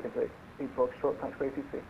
heading for 8 Foxtrot, thanks for ATC.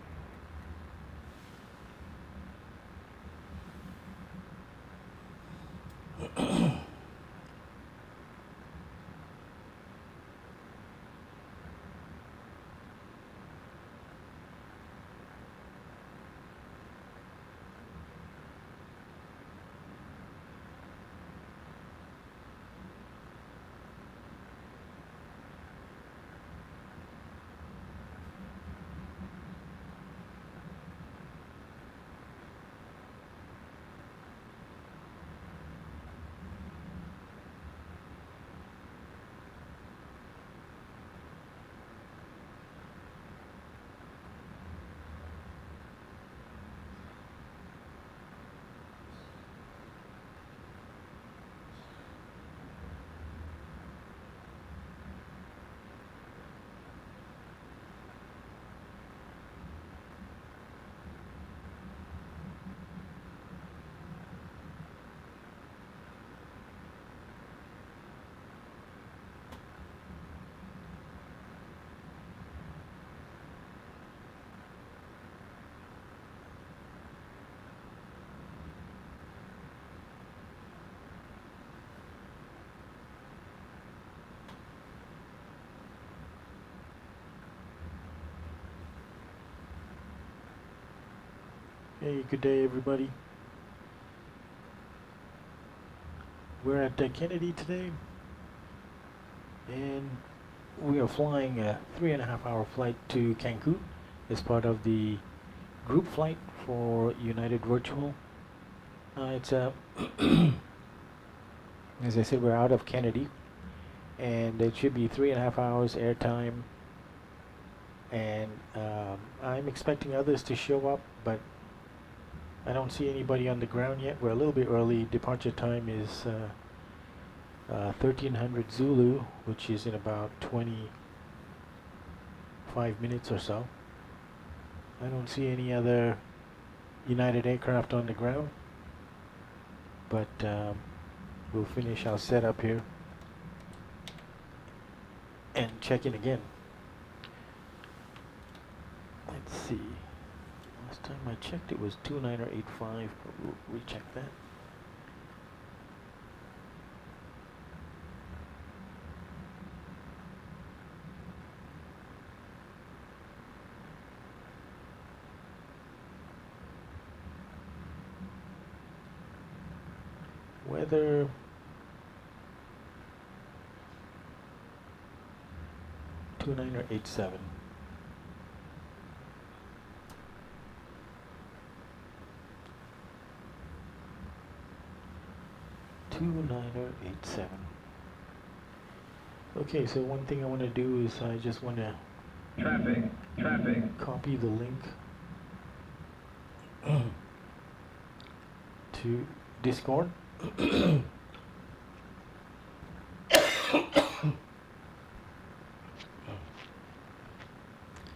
Hey, good day everybody. We're at Kennedy today, and we are flying a 3.5-hour flight to Cancun as part of the group flight for United Virtual. It's as I said, we're out of Kennedy, and it should be 3.5 hours airtime, and I'm expecting others to show up, but I don't see anybody on the ground yet. We're a little bit early. Departure time is 1300 Zulu, which is in about 25 minutes or so. I don't see any other United aircraft on the ground, but we'll finish our setup here and check in again. Let's see. Last time I checked it was 2985, but we'll recheck that. Weather. $2987. $2987. Okay, so one thing I want to do is I just want to copy the link to Discord.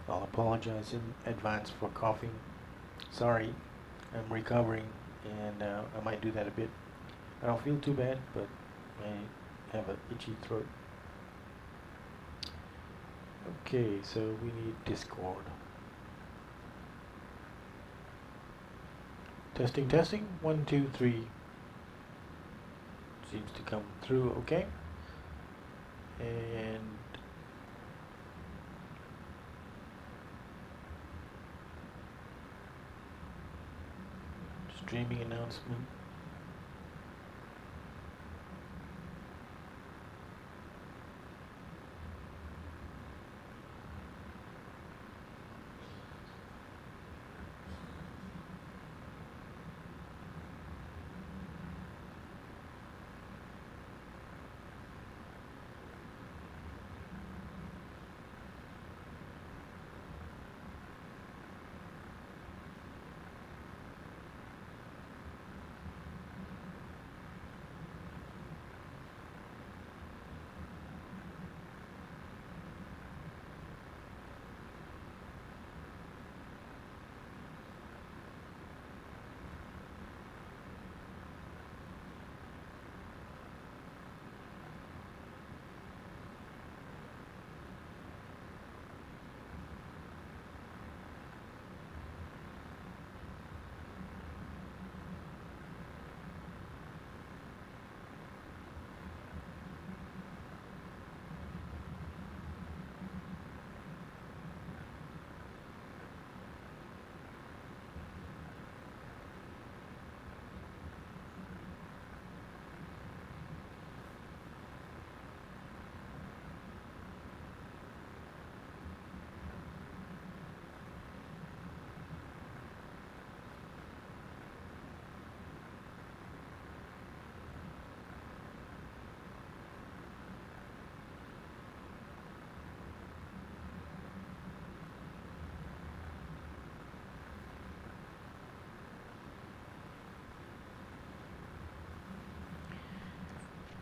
I'll apologize in advance for coughing. Sorry, I'm recovering, and I might do that a bit. I don't feel too bad, but I have an itchy throat. Okay, so we need Discord. Testing, testing. 1, 2, 3. Seems to come through okay. And streaming announcement.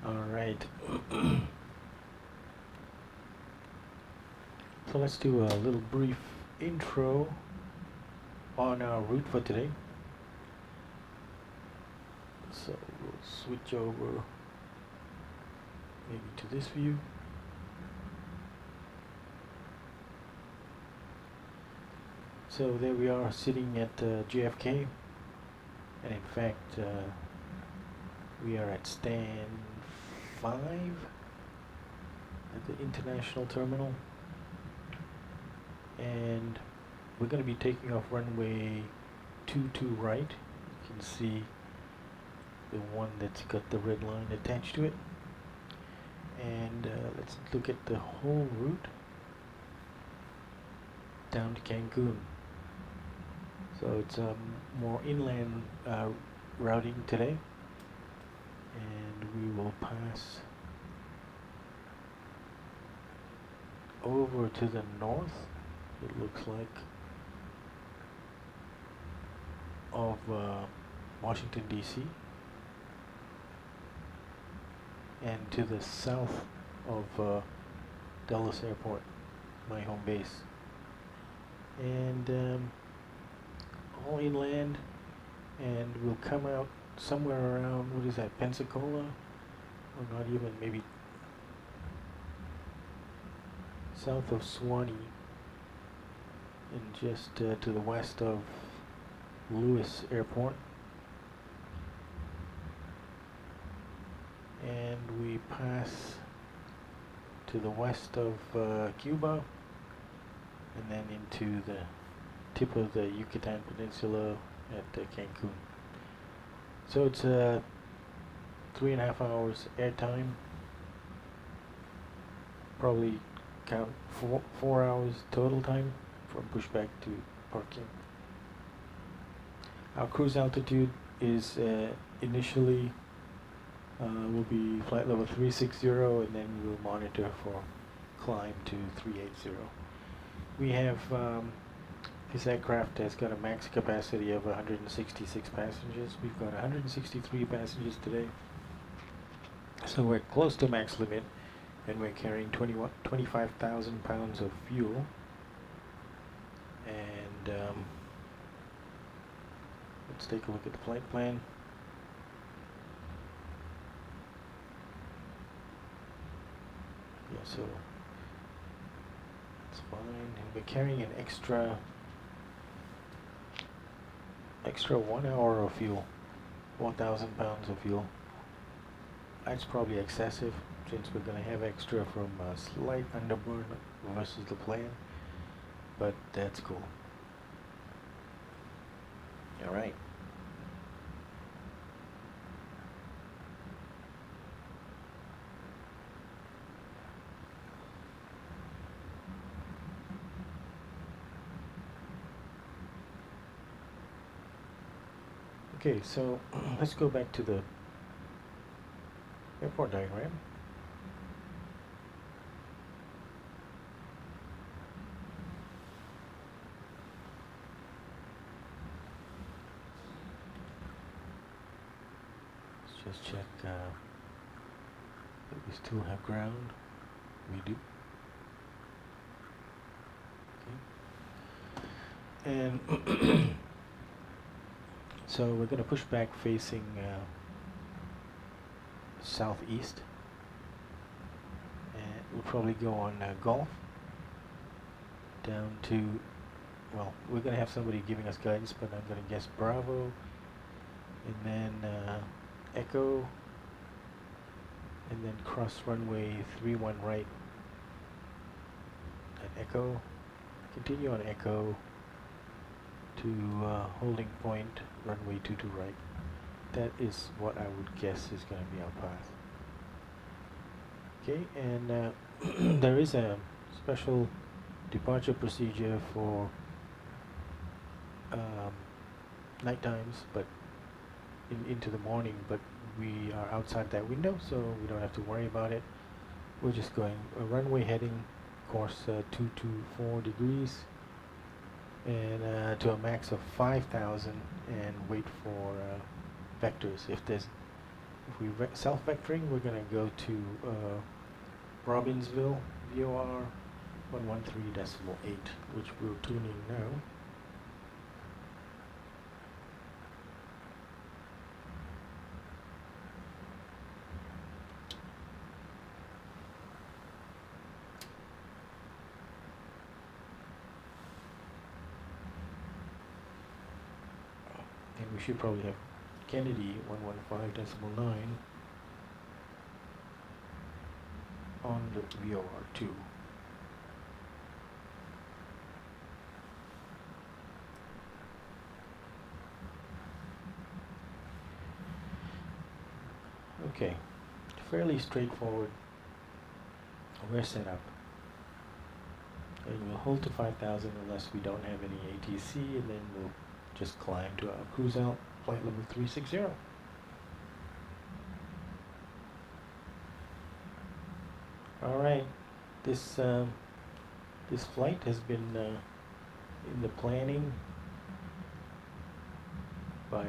Alright. So let's do a little brief intro on our route for today. So we'll switch over maybe to this view. So there we are sitting at JFK, and in fact we are at stand 5 at the international terminal, and we're going to be taking off runway 22 right. You can see the one that's got the red line attached to it, and let's look at the whole route down to Cancun. So it's more inland routing today, and we will pass over to the north, it looks like, of Washington DC, and to the south of Dulles Airport, my home base, and all inland, and we'll come out somewhere around, what is that, Pensacola, or not even, maybe south of Swanee, and just to the west of Lewis Airport, and we pass to the west of Cuba, and then into the tip of the Yucatan Peninsula at Cancun. So it's 3.5 hours airtime, probably count 4 hours total time from pushback to parking. Our cruise altitude is initially will be flight level 360, and then we'll monitor for climb to 380. We have this aircraft has got a max capacity of 166 passengers. We've got 163 passengers today, so we're close to max limit, and we're carrying 25,000 pounds of fuel. And let's take a look at the flight plan. Yeah, so that's fine, and we're carrying an extra 1 hour of fuel, 1,000 pounds of fuel. That's probably excessive, since we're going to have extra from a slight underburn versus the plan, but that's cool. Alright. Okay, so let's go back to the airport diagram. Let's just check that we still have ground. We do. Okay. And so we're going to push back facing southeast, and we'll probably go on Gulf down to, well, we're going to have somebody giving us guidance, but I'm going to guess Bravo, and then Echo, and then cross runway 31 right at Echo, continue on Echo to holding point runway 22 right. That is what I would guess is going to be our path. Okay, and there is a special departure procedure for night times, but into the morning, but we are outside that window, so we don't have to worry about it. We're just going runway heading course 224 degrees, and to a max of 5,000, and wait for vectors. If there's if we self-vectoring, we're going to go to Robbinsville, VOR 113.8, which we're tuning now. And we should probably have Kennedy 115.9 on the VOR2. Okay, fairly straightforward. We're set up. And we'll hold to 5,000 unless we don't have any ATC, and then we'll just climb to our cruise out, flight level 360. All right, this flight has been in the planning by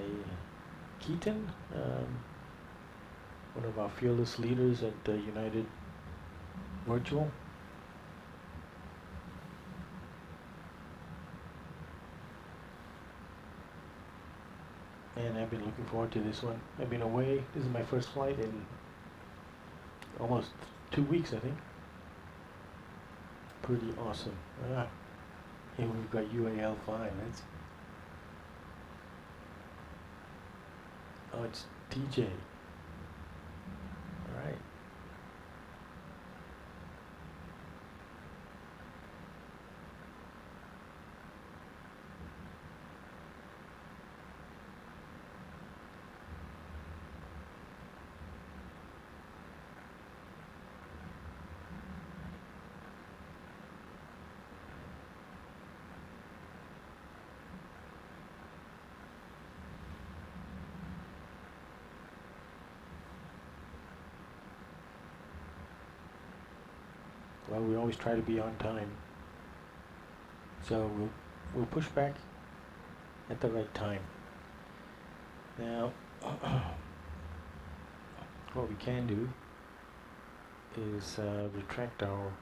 Keaton, one of our fearless leaders at United Virtual. And I've been looking forward to this one. I've been away. This is my first flight in almost 2 weeks, I think. Pretty awesome. Here we've got UAL5. Oh, it's TJ. All right. Well, we always try to be on time, so we'll push back at the right time. Now, what we can do is retract our.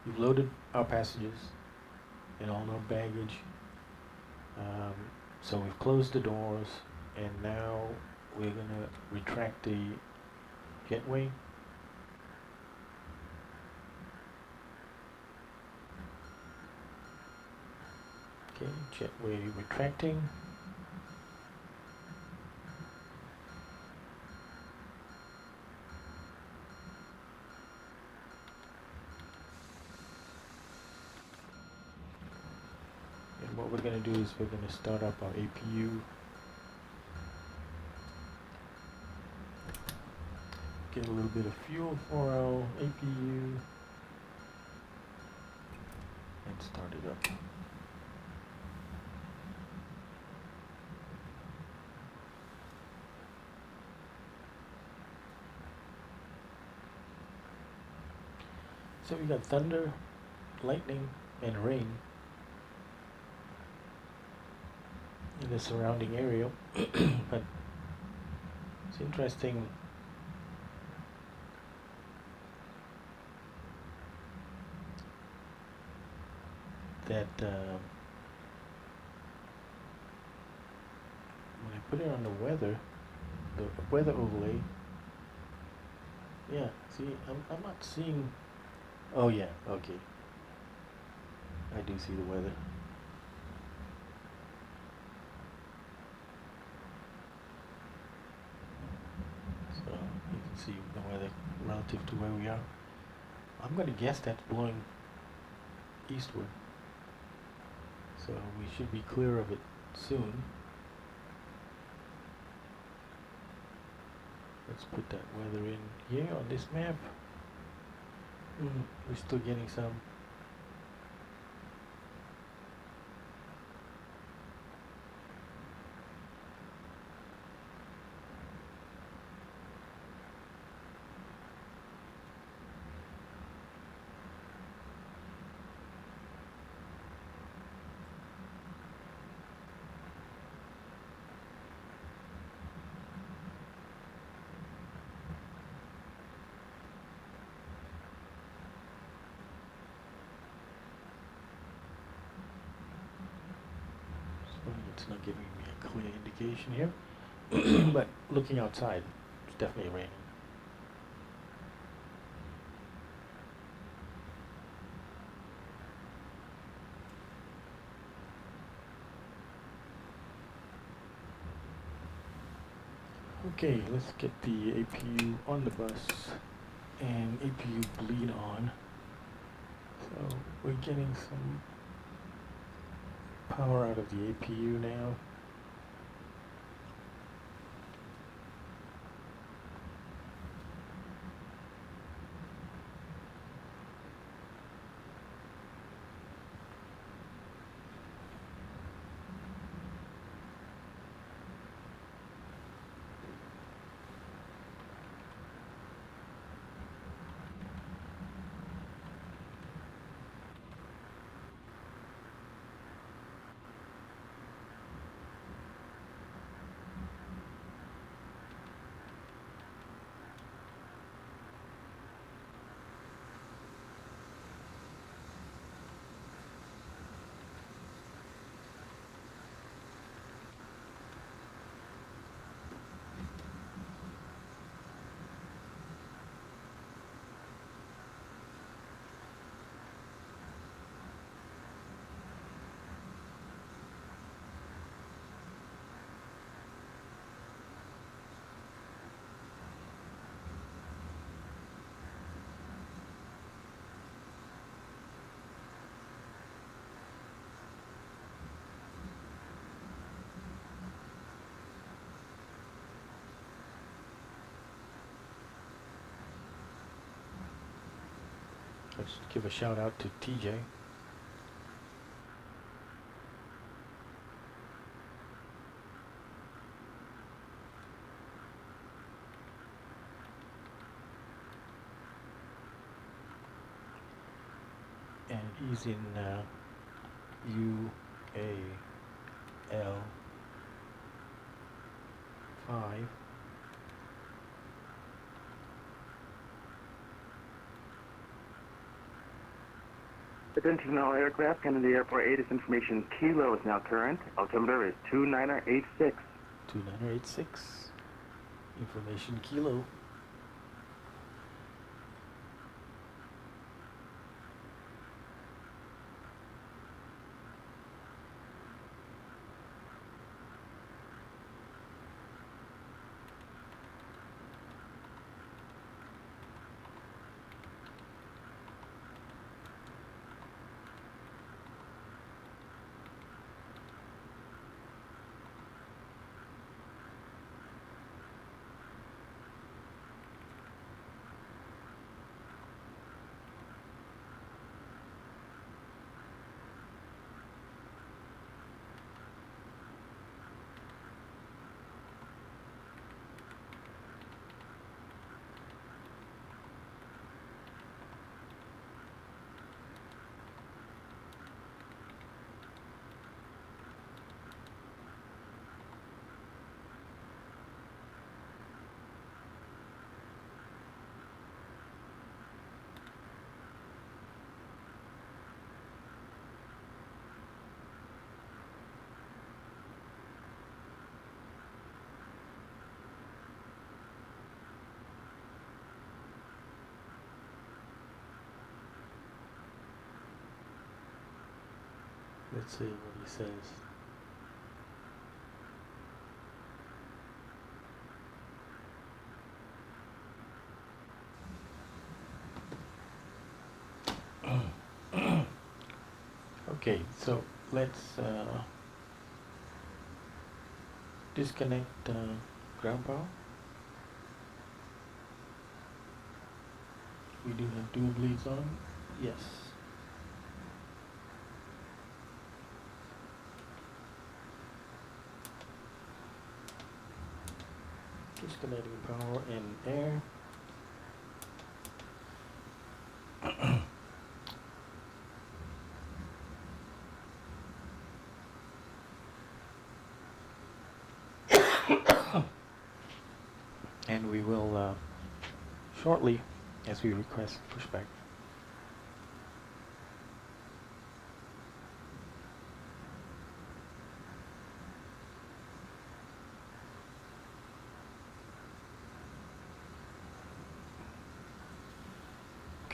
We've loaded our passengers and all our baggage, so we've closed the doors, and now we're gonna retract the jetway. Okay, jetway retracting. And what we're going to do is we're going to start up our APU. Get a little bit of fuel for our APU. And start it up. So we got thunder, lightning, and rain in the surrounding area, but it's interesting that when I put it on the weather overlay, yeah, see, I'm not seeing. Oh yeah, okay. I do see the weather. So you can see the weather relative to where we are. I'm going to guess that's blowing eastward. So we should be clear of it soon. Let's put that weather in here on this map. We're still getting some. Well, it's not giving me a clear indication here, but looking outside, it's definitely raining. Okay, let's get the APU on the bus and APU bleed on. So we're getting some power out of the APU now. Let's give a shout out to TJ. And he's in UAL5. Attention all aircraft, Kennedy Airport 8 is information Kilo is now current. Altimeter is 2986. 2986. Information Kilo. Let's see what he says. Okay, so let's disconnect ground power. We do have dual bleeds on. Yes. Disconnecting power and air. And we will shortly, as we request, push back.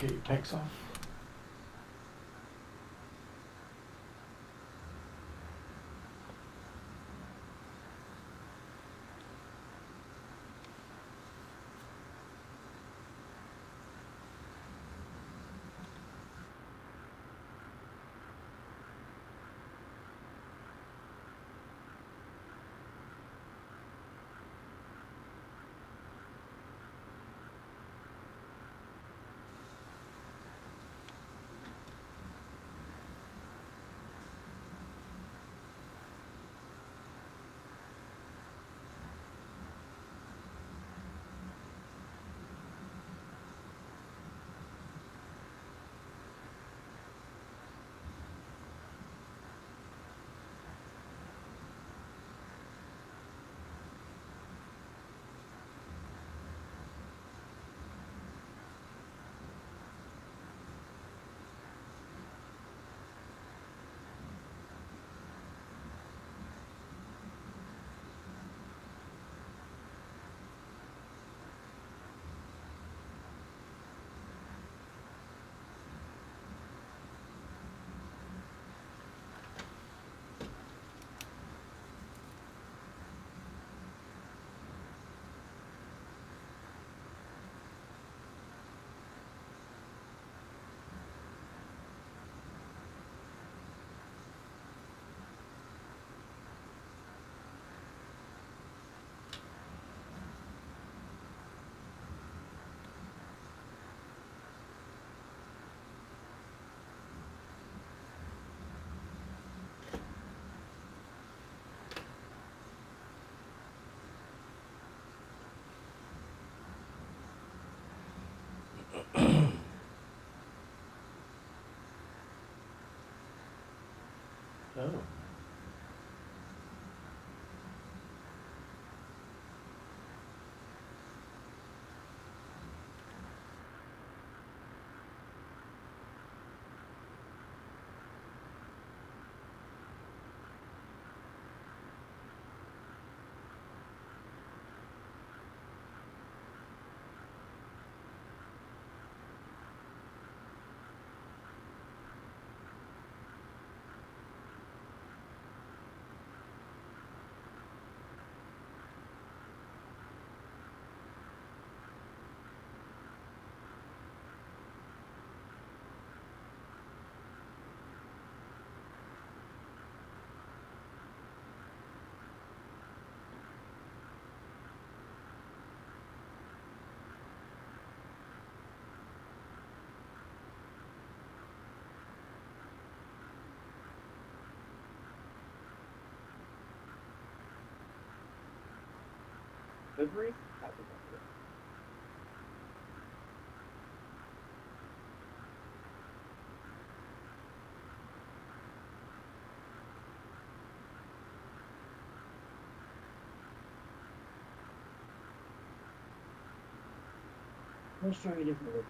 Okay, tags off. Oh. Livery? Let's try a different livery.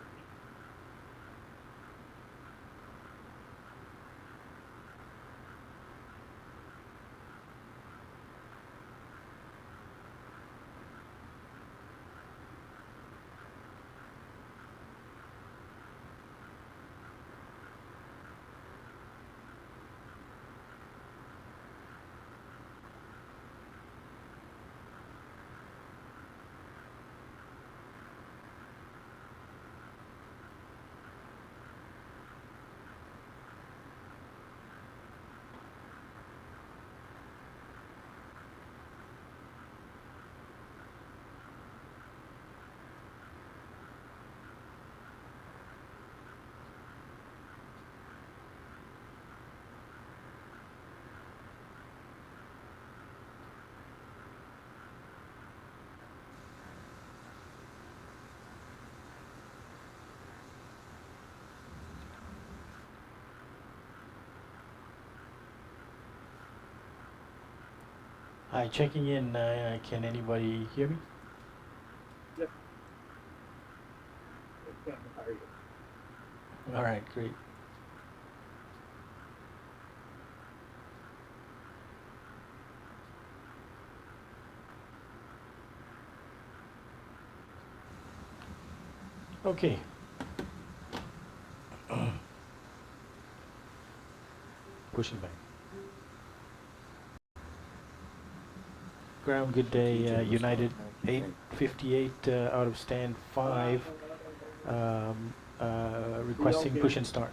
Hi, checking in. Can anybody hear me? Yep. Okay, how are you? All right, great. Okay. pushing back. Ground, good day, United 858 out of stand 5, requesting push and start.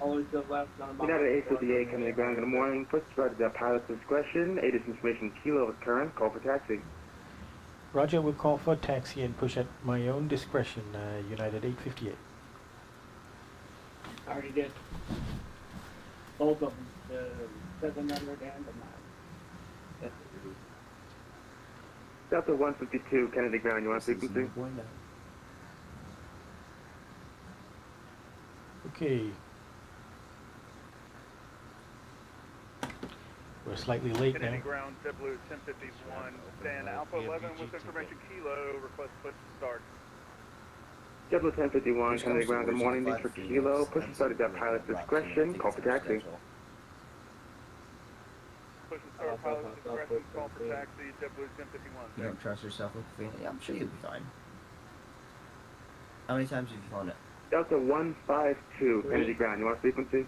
Always to the left, on about. United 858 coming to ground. Good morning. Push started at pilot's discretion. ATIS information kilo is current. Call for taxi. Roger, we'll call for taxi and push at my own discretion, United 858. I already did. Both of them, the 700 and the 9. Delta 152 Kennedy ground. You want frequency? Okay. We're slightly late Kennedy now. ground, JetBlue 1051, stand Alpha 11 with information kilo, request push to start. JetBlue 1051 Kennedy ground. Good morning. Need for kilo. Push started at pilot's discretion. Call for taxi. Push and start, pilot discretion, call for taxi, JetBlue 1051. You don't trust yourself with the feeling? I'm sure you'll be fine. How many times have you flown it? Delta 152 Kennedy ground. You want frequency?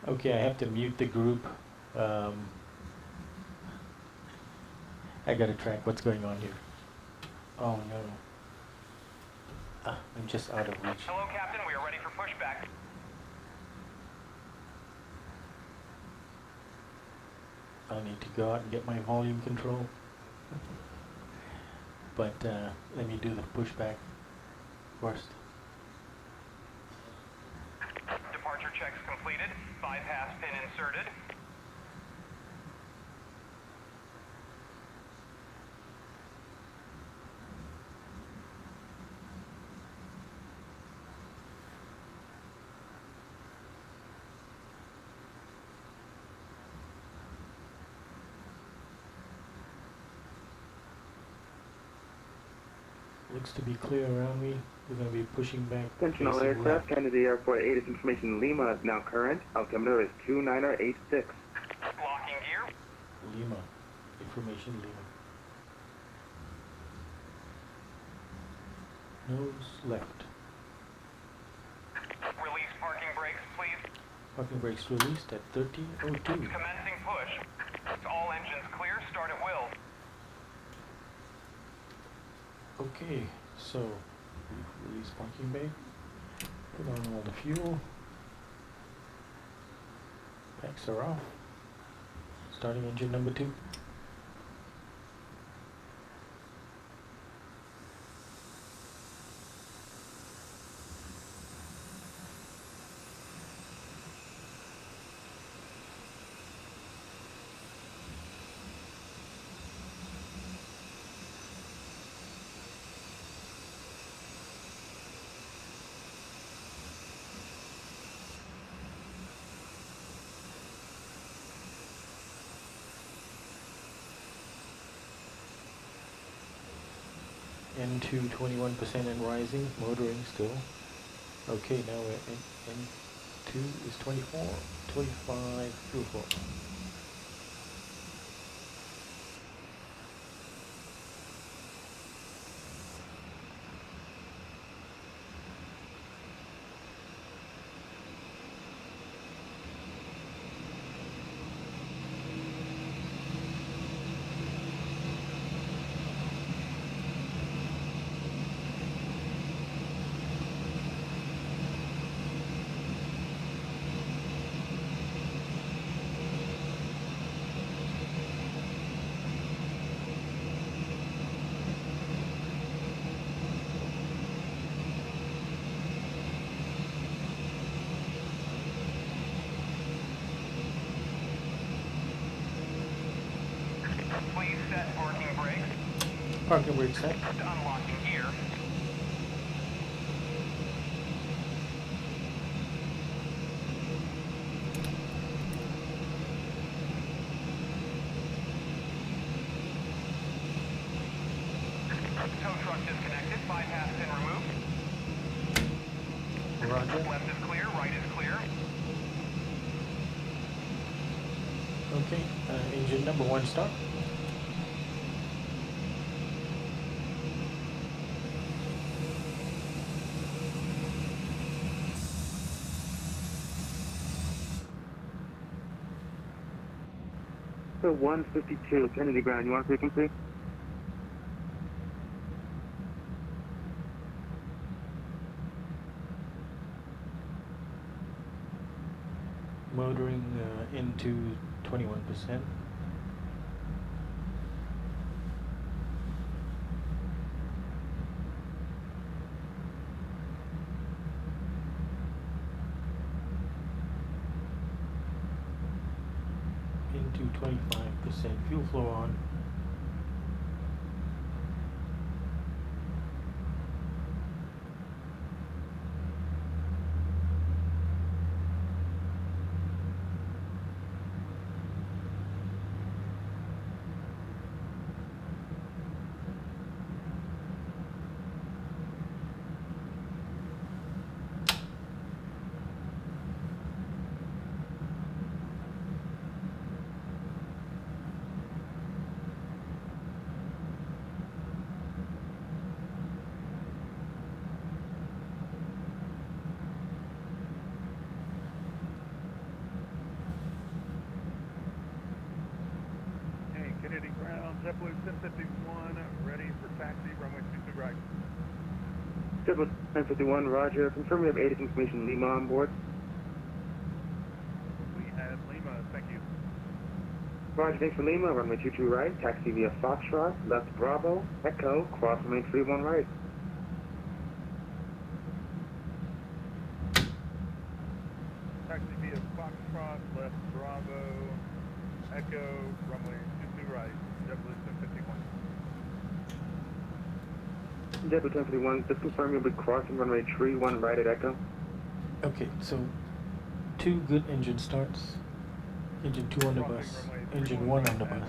Okay, I have to mute the group. I gotta track what's going on here. Oh no. I'm just out of reach. Hello, Captain. We are ready for pushback. I'll need to go out and get my volume control. But let me do the pushback first. Departure checks completed. Bypass pin inserted. Looks to be clear around me. We're going to be pushing back. Attention all facing aircraft. left. Kennedy Airport ATIS information Lima is now current. Altimeter is 2986. Locking gear. Lima. Information Lima. Nose left. Release parking brakes, please. Parking brakes released at 13:02. Commencing push. All engines clear. Start at will. Okay, so release parking bay. Put on all the fuel. Packs are off. Starting engine number 2. N2 21% and rising, motoring still. Okay, now we're N2 is 24, 25, fuel flow. Please set parking brakes. Parking brake set. Unlocking gear. Tow truck disconnected. Bypass pin removed. Roger. Left is clear. Right is clear. Okay, engine number 1 start. Delta 152, Kennedy ground. You want frequency? Motoring into 21%. Into 25%. Fuel flow on. Hey, Kennedy ground, JetBlue 1051, ready for taxi, runway 22 right. JetBlue 1051, roger. Confirm we have ATIS information Lima on board. We have Lima, thank you. Roger, thanks for Lima. Runway 22 right. Taxi via Foxtrot, left Bravo, Echo, cross runway 31 right. Taxi via Foxtrot, left Bravo, Echo, runway 22 right, JetBlue 1051. JetBlue 1051, just confirm you'll be crossing runway 31 right at Echo. Okay, so 2 good engine starts. Engine 2 on the bus. Engine 1 on the bus.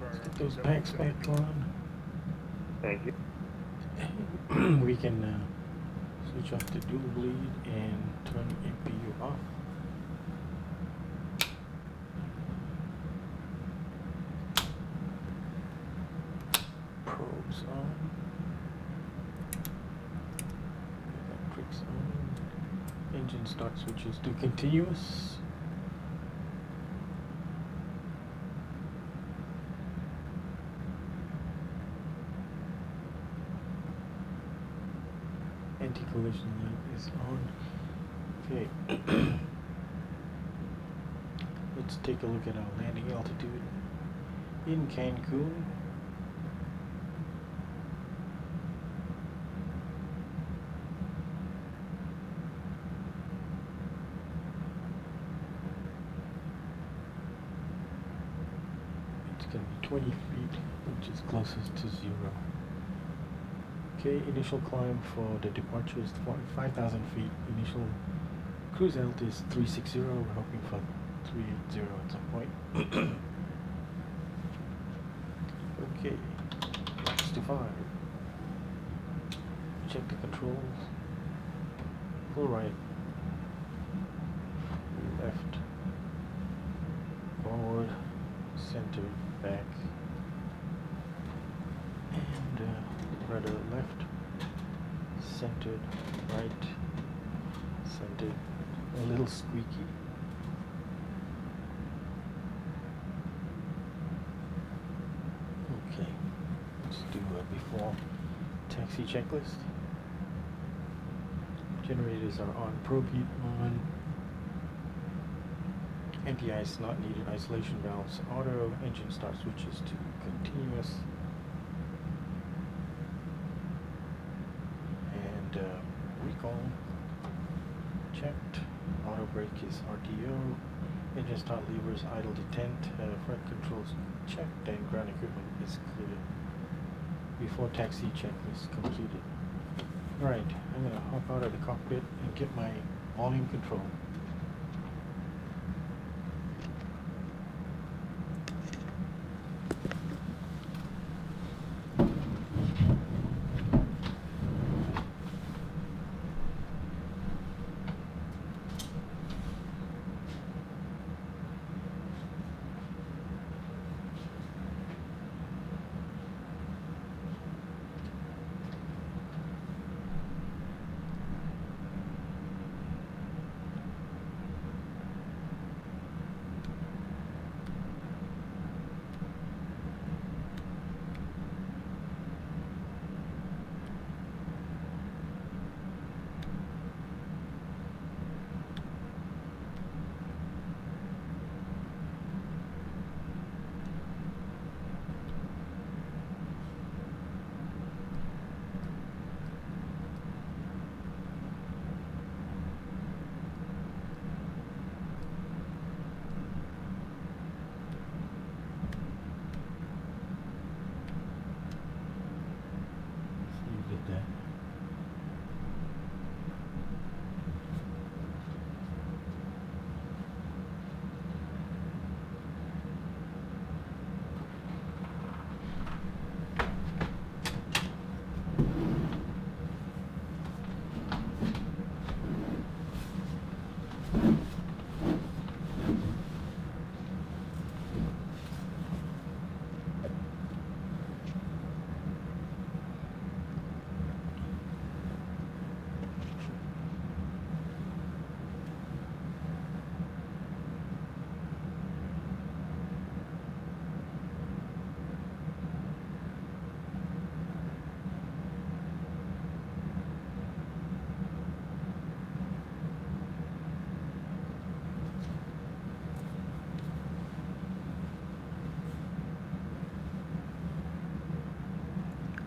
Let's get those packs back on. Thank you. We can switch off the dual bleed and turn the APU off. Probes on. Electrics on. Engine start switches to continuous. Anti-collision light is on. Okay. Let's take a look at our landing altitude in Cancun. It's going to be 20 feet, which is closest to 0. Okay, initial climb for the departure is 5,000 feet. Initial cruise altitude is 360. We're hoping for 380 at some point. Okay, max to 5. Check the controls. Full right. Left. Forward. Center. Back. And rudder left, centered, right, centered, a little squeaky. Okay, let's do a before taxi checklist. Generators are on, probe heat on, anti-ice not needed, isolation valves auto, engine start switches to continuous. Recall checked. Auto brake is RTO. Engine start levers idle detent. Front controls checked, and ground equipment is clear. Before taxi checklist completed. Alright, I'm gonna hop out of the cockpit and get my volume control.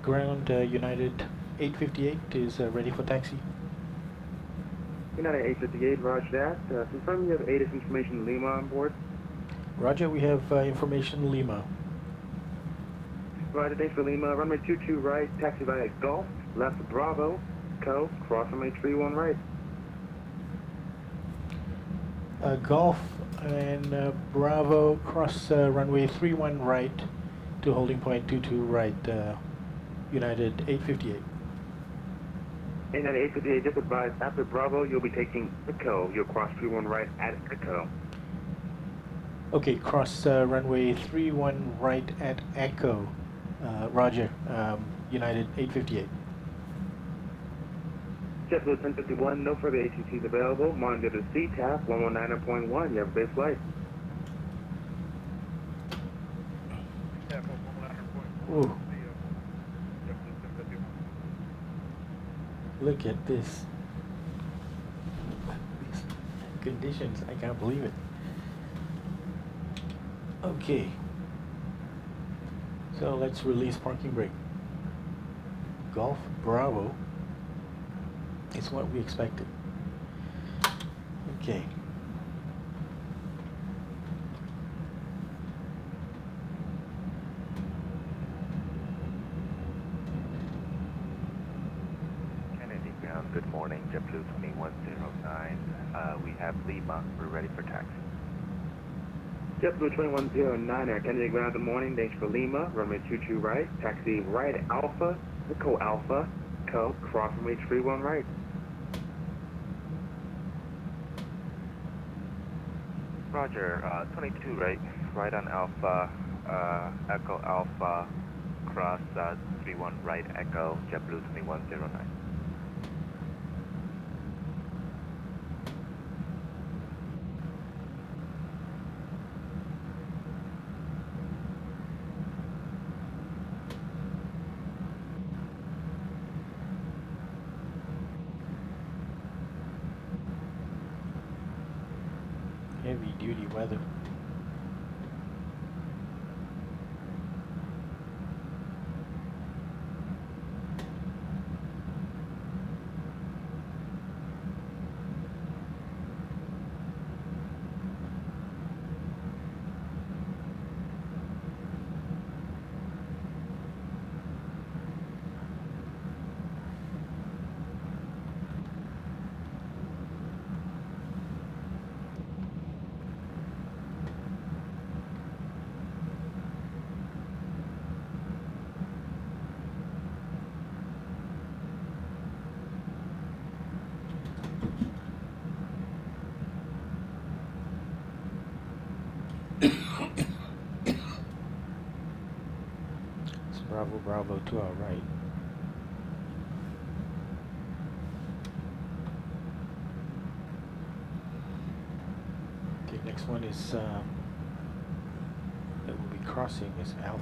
ground, United 858 is ready for taxi. United 858, roger that. Confirm you have ATIS information Lima on board. Roger, we have information Lima. Roger, thanks for Lima. Runway 22 right, taxi via Golf, left Bravo, Co, cross runway 31 right. Golf and Bravo, cross runway 31 right to holding point 22 right, United 858. United 858, just advise, after Bravo, you'll be taking Echo. You'll cross 31 right at Echo. Okay, cross runway 31 right at Echo. Roger, United 858. JetBlue 1051, no further ATCs available. Monitor to CTAP 119.1. You have a base flight. Tap 119.1. Ooh, JetBlue 1051. look at this. These conditions, I can't believe it. Okay. So let's release parking brake. Golf Bravo is what we expected. Okay. Kennedy ground, good morning, JetBlue 2109. We have Lima, we're ready for taxi. JetBlue 2109, Air Kennedy ground, good morning. Thanks for Lima. Runway 22 right, taxi right Alpha, Echo Alpha, Co, cross runway 31 right. Roger, 22 right on Alpha, Echo Alpha, cross 31 right Echo, JetBlue 2109. Heavy duty weather. Bravo, Bravo to our right. Okay, next one is that we'll be crossing is Alpha.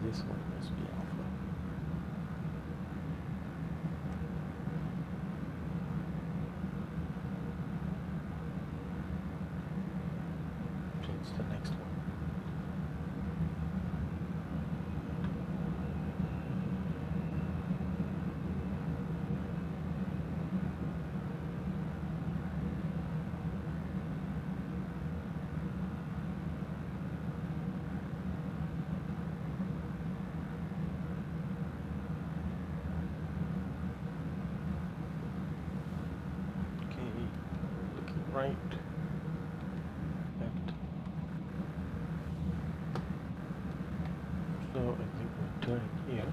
This one must be Alpha. So it's the next one. Right, left. So I think we're turning here.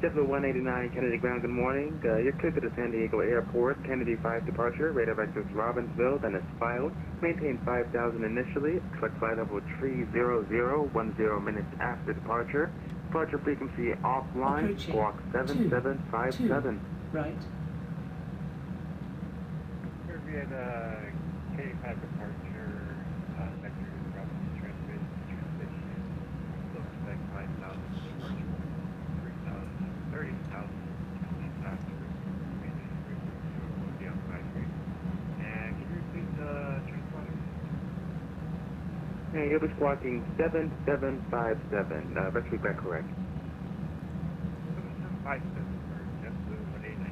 JetBlue 189 Kennedy Ground, good morning. You're clear to the San Diego Airport. Kennedy 5 departure. Radar vector is Robbinsville, then it's filed. Maintain 5,000 initially. Expect flight level 300, 10 minutes after departure. Departure frequency offline. Approaching. Squawk 7757. Right. Here we had K5 departure, vector is Robinson transition. Still expect 5,000 departure, 3,000, 30,000, 20,000 after. Will be on 5 And can you repeat the transponder? And you'll be squawking 7757. Vector back correct. 7757 for JetBlue 189.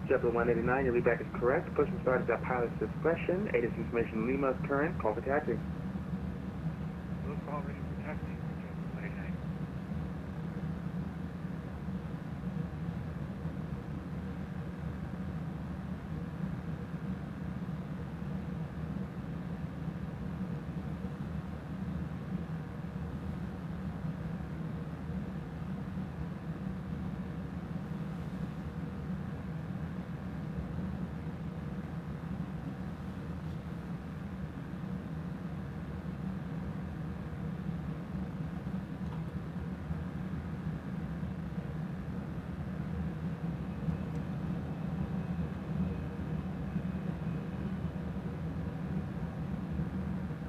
JetBlue 189, your readback is correct. Push and start is at pilot's discretion. ATIS information Lima is current. Call for taxi. Look call ready for taxi for JetBlue 189.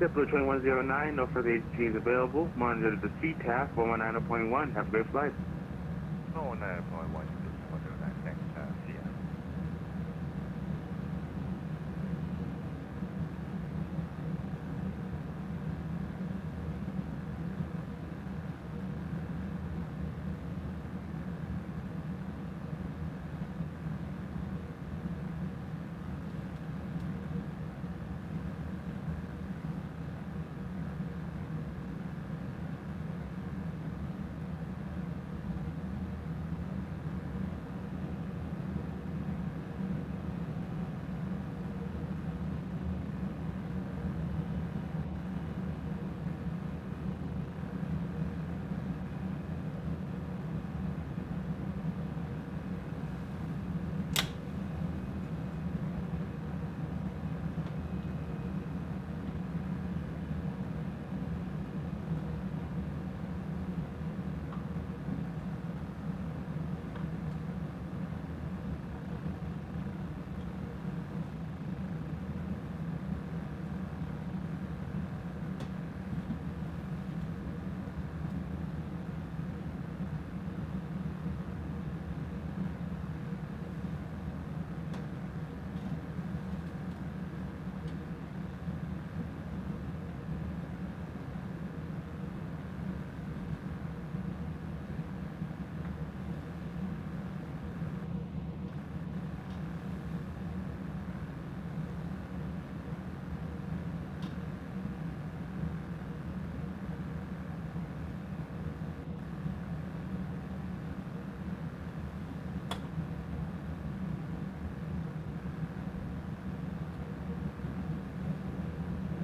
JetBlue 2109, no further ATPs available. Monitor the CTAF 119.1. Have a great flight. 119.1, 109, thanks, see ya.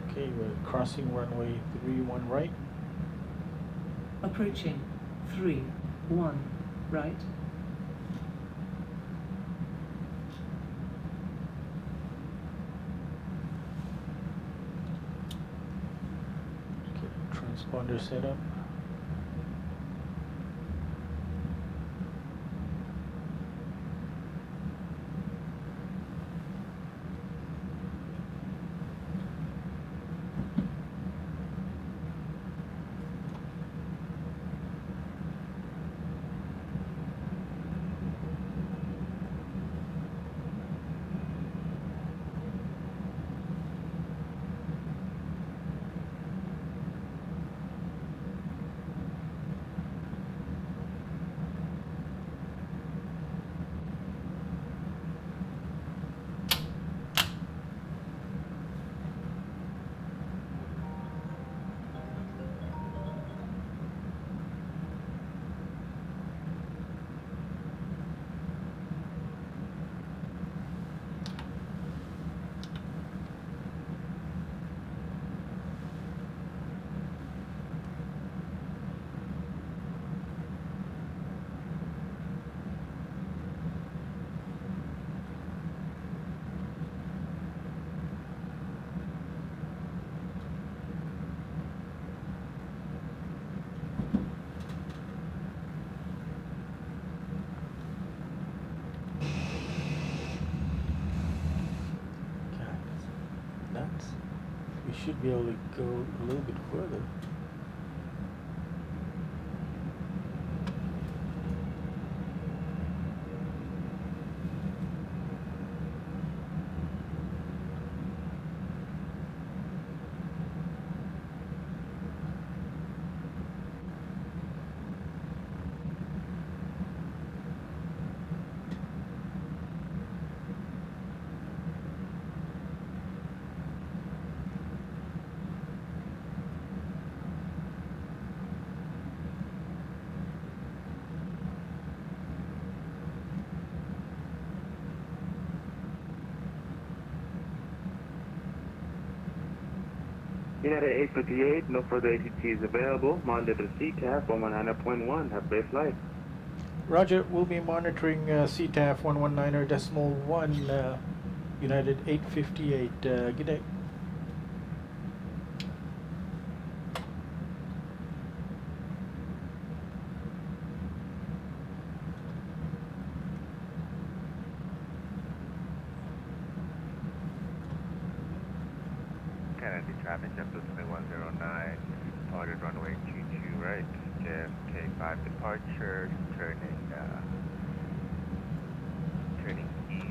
Okay, we're crossing runway 31 right. Approaching 31 right. Okay, transponder set up. should be able to go a little bit further. United 858, no further ATTs available. Monitor CTAF 119.1. Have a great flight. Roger, we'll be monitoring CTAF 119.1, United 858. Good day. Kennedy traffic, Chapter 2109, departed runway 22 right, KJFK 5 departure, turning east,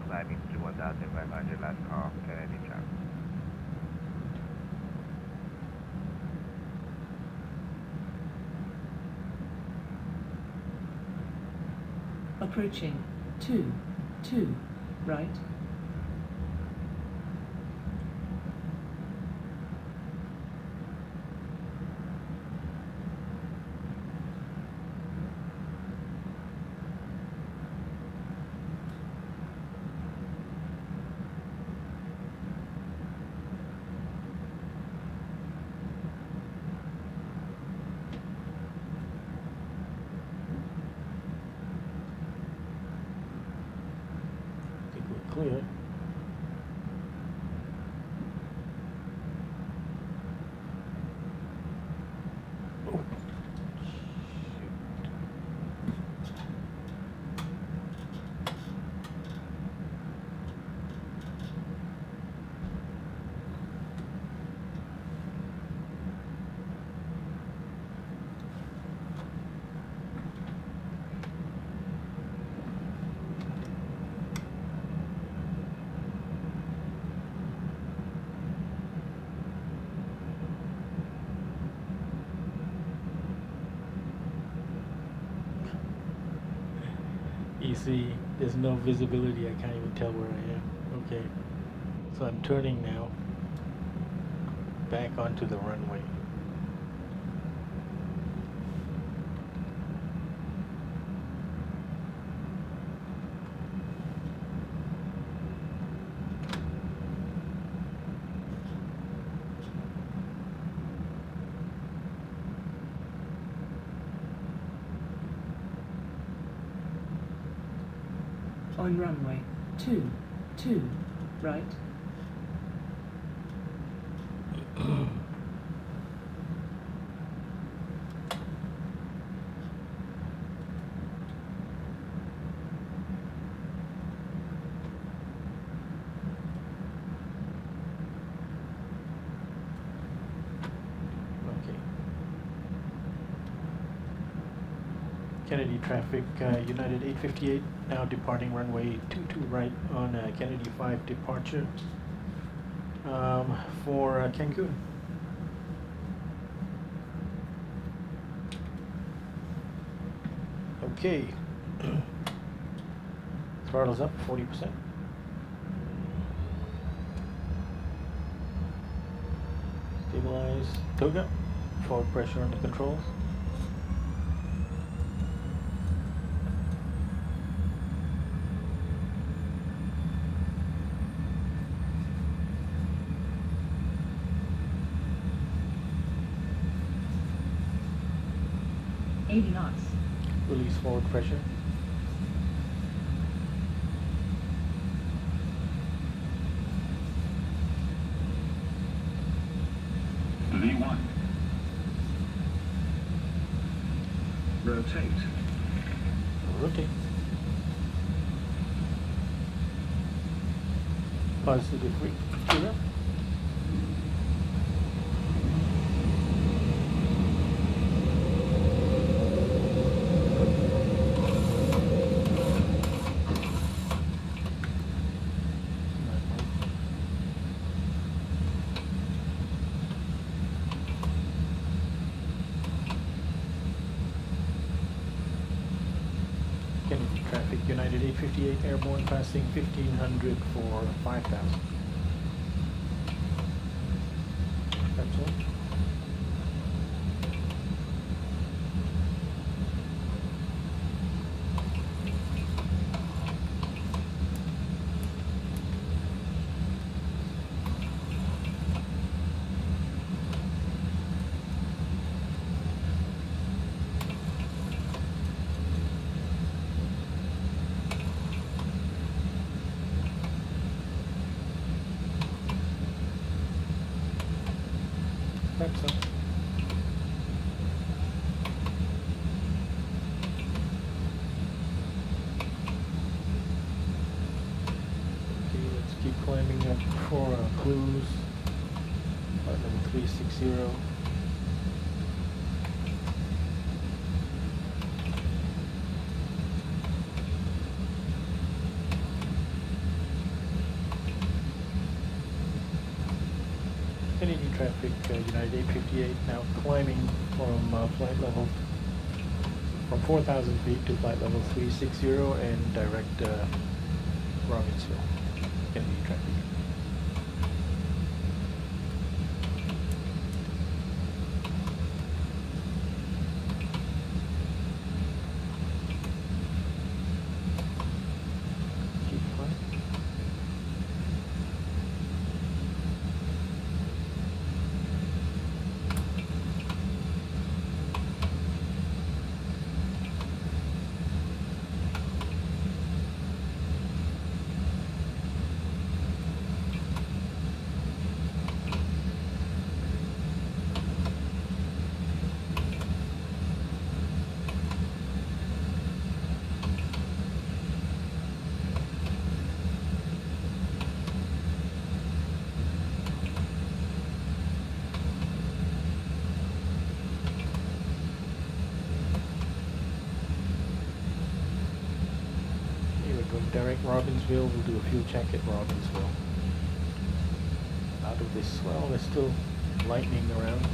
climbing to 1,500, last call, Kennedy traffic. Approaching 2, right. Clear. Oh. You see, there's no visibility. I can't even tell where I am. Okay, so I'm turning now back onto the runway. On runway 2, right. Kennedy traffic, United 858, now departing runway 22 right on Kennedy 5 departure for Cancun. Okay, throttle's up 40%. Stabilize, toga, forward pressure on the controls. knots. Release forward pressure. V1. Rotate. Rotate. Positive 0. Kennedy traffic, United 858 airborne passing 1500 for 5000. That's all. So. Okay, let's keep climbing up for our cruise. Flight level 360. Kennedy traffic, United 858, now climbing from flight level, from 4,000 feet to flight level 360 and direct Robbinsville. Kennedy traffic. Direct Robbinsville, we'll do a fuel check at Robbinsville. Out of this, well, there's still lightning around.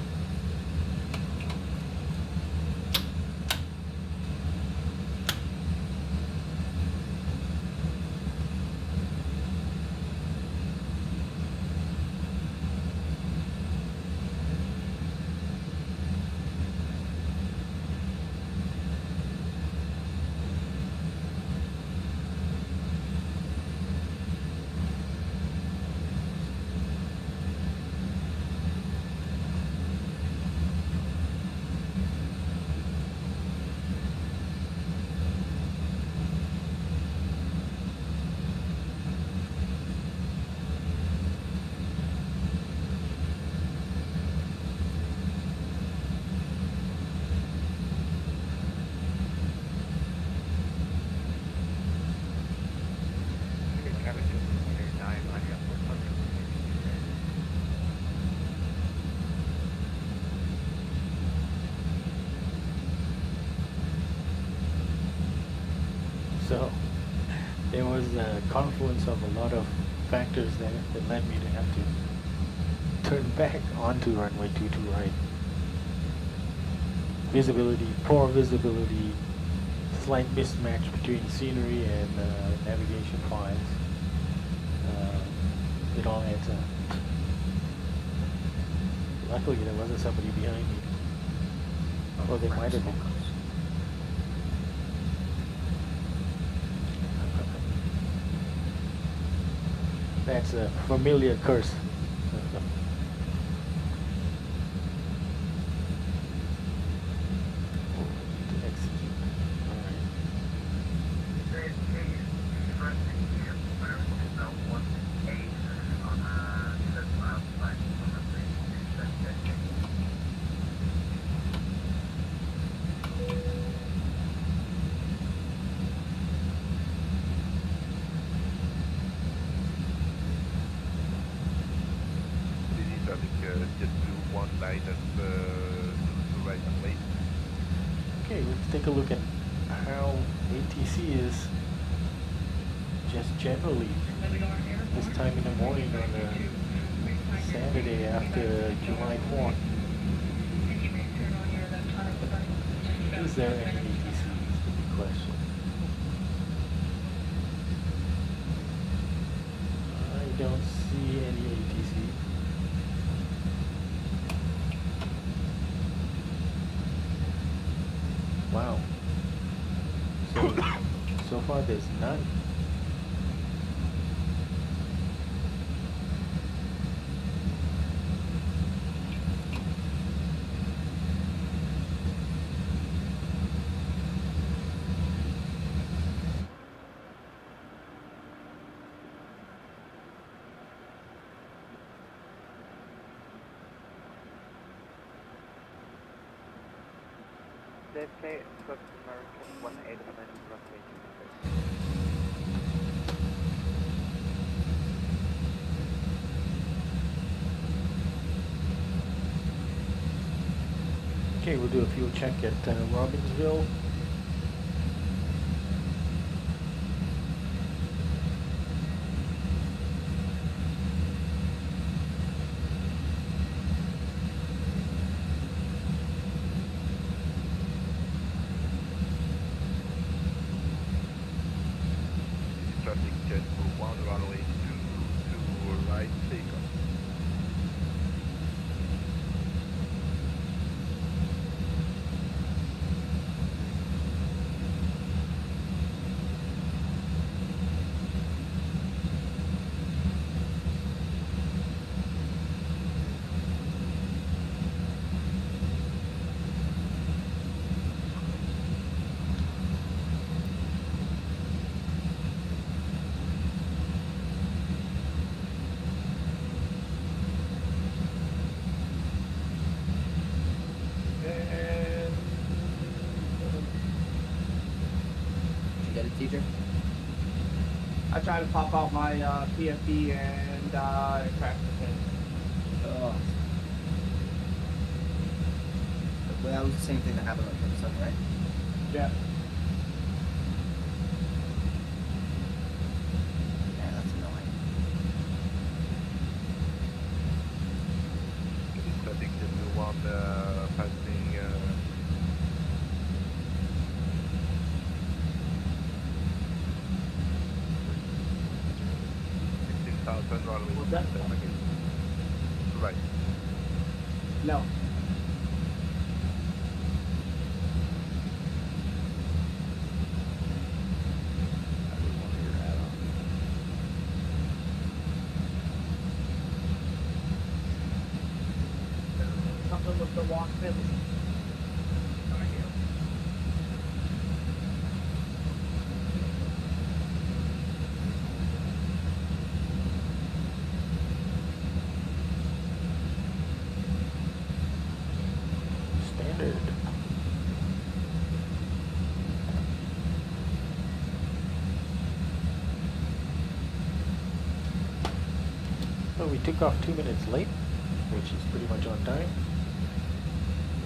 So there was a confluence of a lot of factors there that led me to have to turn back onto runway 22 right. Visibility, poor visibility, slight mismatch between scenery and navigation files. It all adds up. Luckily there wasn't somebody behind me. Or there might have been. That's a familiar curse. Okay, let's take a look at how ATC is just generally this time in the morning on a Saturday after July 4th. Is there any ATC is the big question. Wow. So far there's none. JFK, Swift American 187, roughly 2. Okay, we'll do a fuel check at Robbinsville. Traffic jet for 1 runway 2 right takeoff. TJ? I tried to pop out my PFD and it cracked the pin. Oh. Well, that was the same thing that happened on the sun, right? Yeah. Yeah, that's annoying. I think that we want passing 16,000 runway. What's that? Right. No. Something with the walk pin. Standard. So we took off 2 minutes late, which is pretty much on time.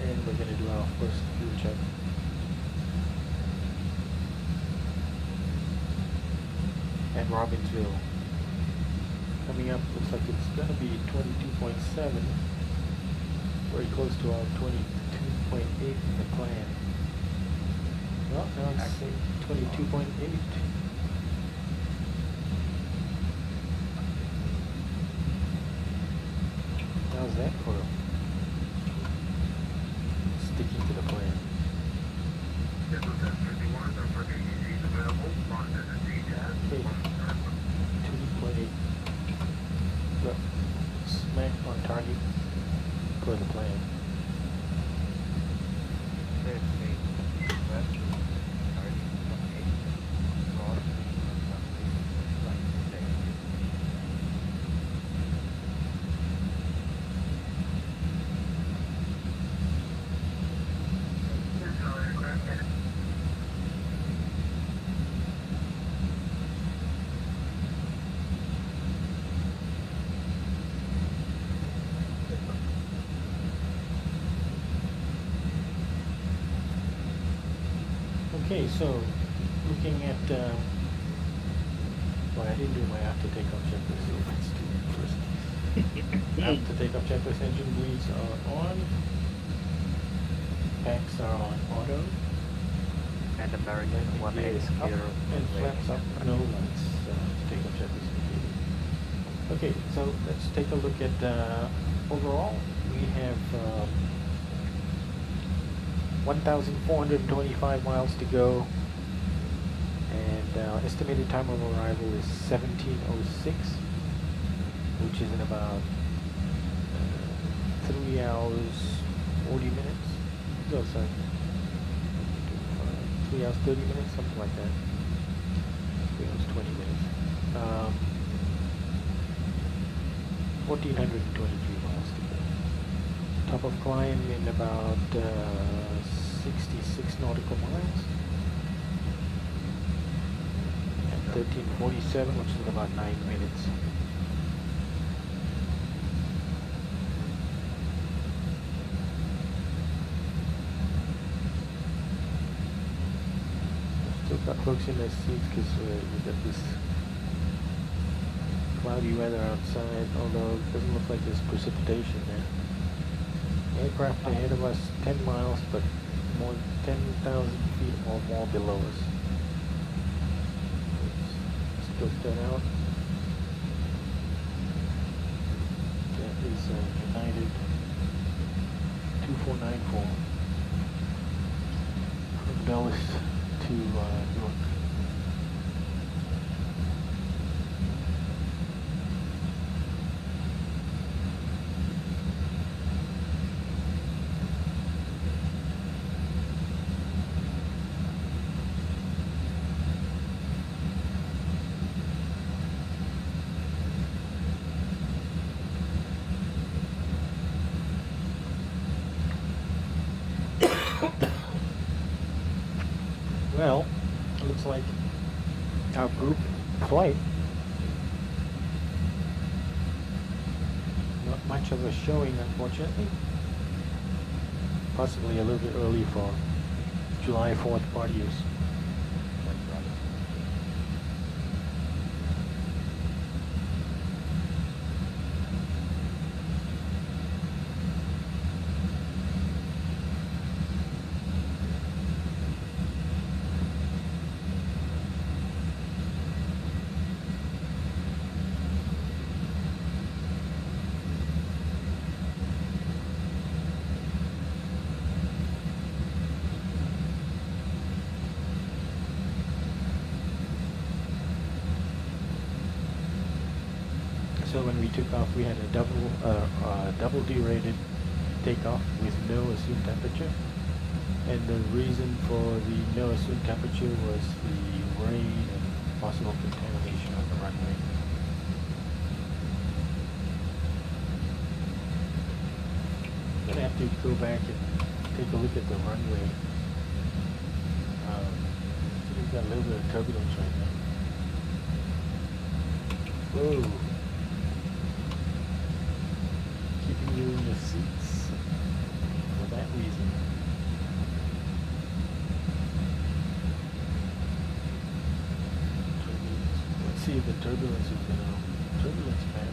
And we're going to do our first fuel check. At Robbinsville. Coming up, looks like it's going to be 22.7. Very close to our 22.8 in the plan. Well, now it's 22.8. How's that for sticking to the plan? Okay, 2.8. Well, smack on target for the plan. Okay, so looking at, well, I didn't do my after takeoff checklist, so let's do it first. After takeoff checklist, engine bleeds are on, packs are on auto, And American 180 up and flaps up, no lights, takeoff checklist completed. Okay, so let's take a look at overall. We have 1,425 miles to go, and estimated time of arrival is 17:06, which is in about 3 hours 40 minutes. No, sorry, 3 hours 30 minutes, something like that. 3 hours 20 minutes. 1,423 miles to go. Top of climb in about 66 nautical miles. And 13:47, which is in about 9 minutes. Still got folks in their seats because we've got this cloudy weather outside, although it doesn't look like there's precipitation there. Aircraft ahead of us 10 miles, but more 10,000 feet or more below us. Let's scope that out. That is United 2494 from Dallas to Newark. Well, it looks like our group flight, not much of a showing, unfortunately. Possibly a little bit early for July 4th partiers. So when we took off, we had a double derated takeoff with no assumed temperature, and the reason for the no assumed temperature was the rain and possible contamination on the runway. I'm gonna have to go back and take a look at the runway. We've got a little bit of turbulence right now. Whoa. Keeping you in your seats for that reason. Let's see if the turbulence is gonna turbulence map.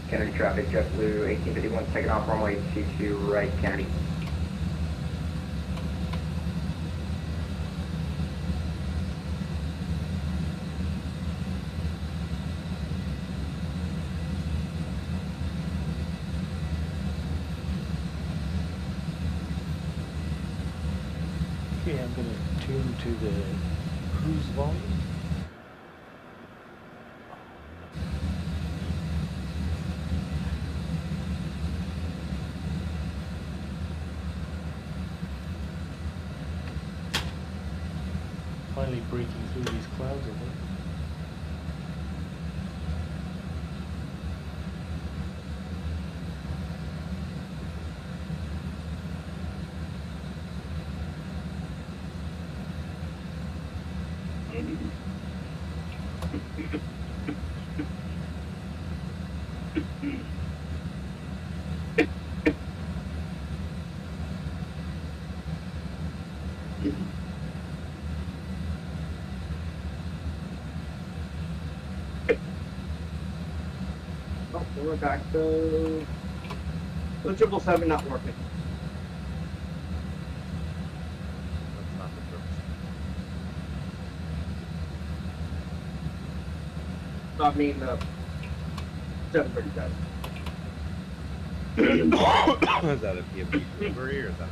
Kennedy traffic, JetBlue 1851, taking off runway 22 right, Kennedy. Okay, I'm going to tune to the cruise volume. Finally breaking through these clouds, I think. Oh, we're back to the 777 not working. That's not the purpose. I mean, the 737. Is that a PFD livery or is that a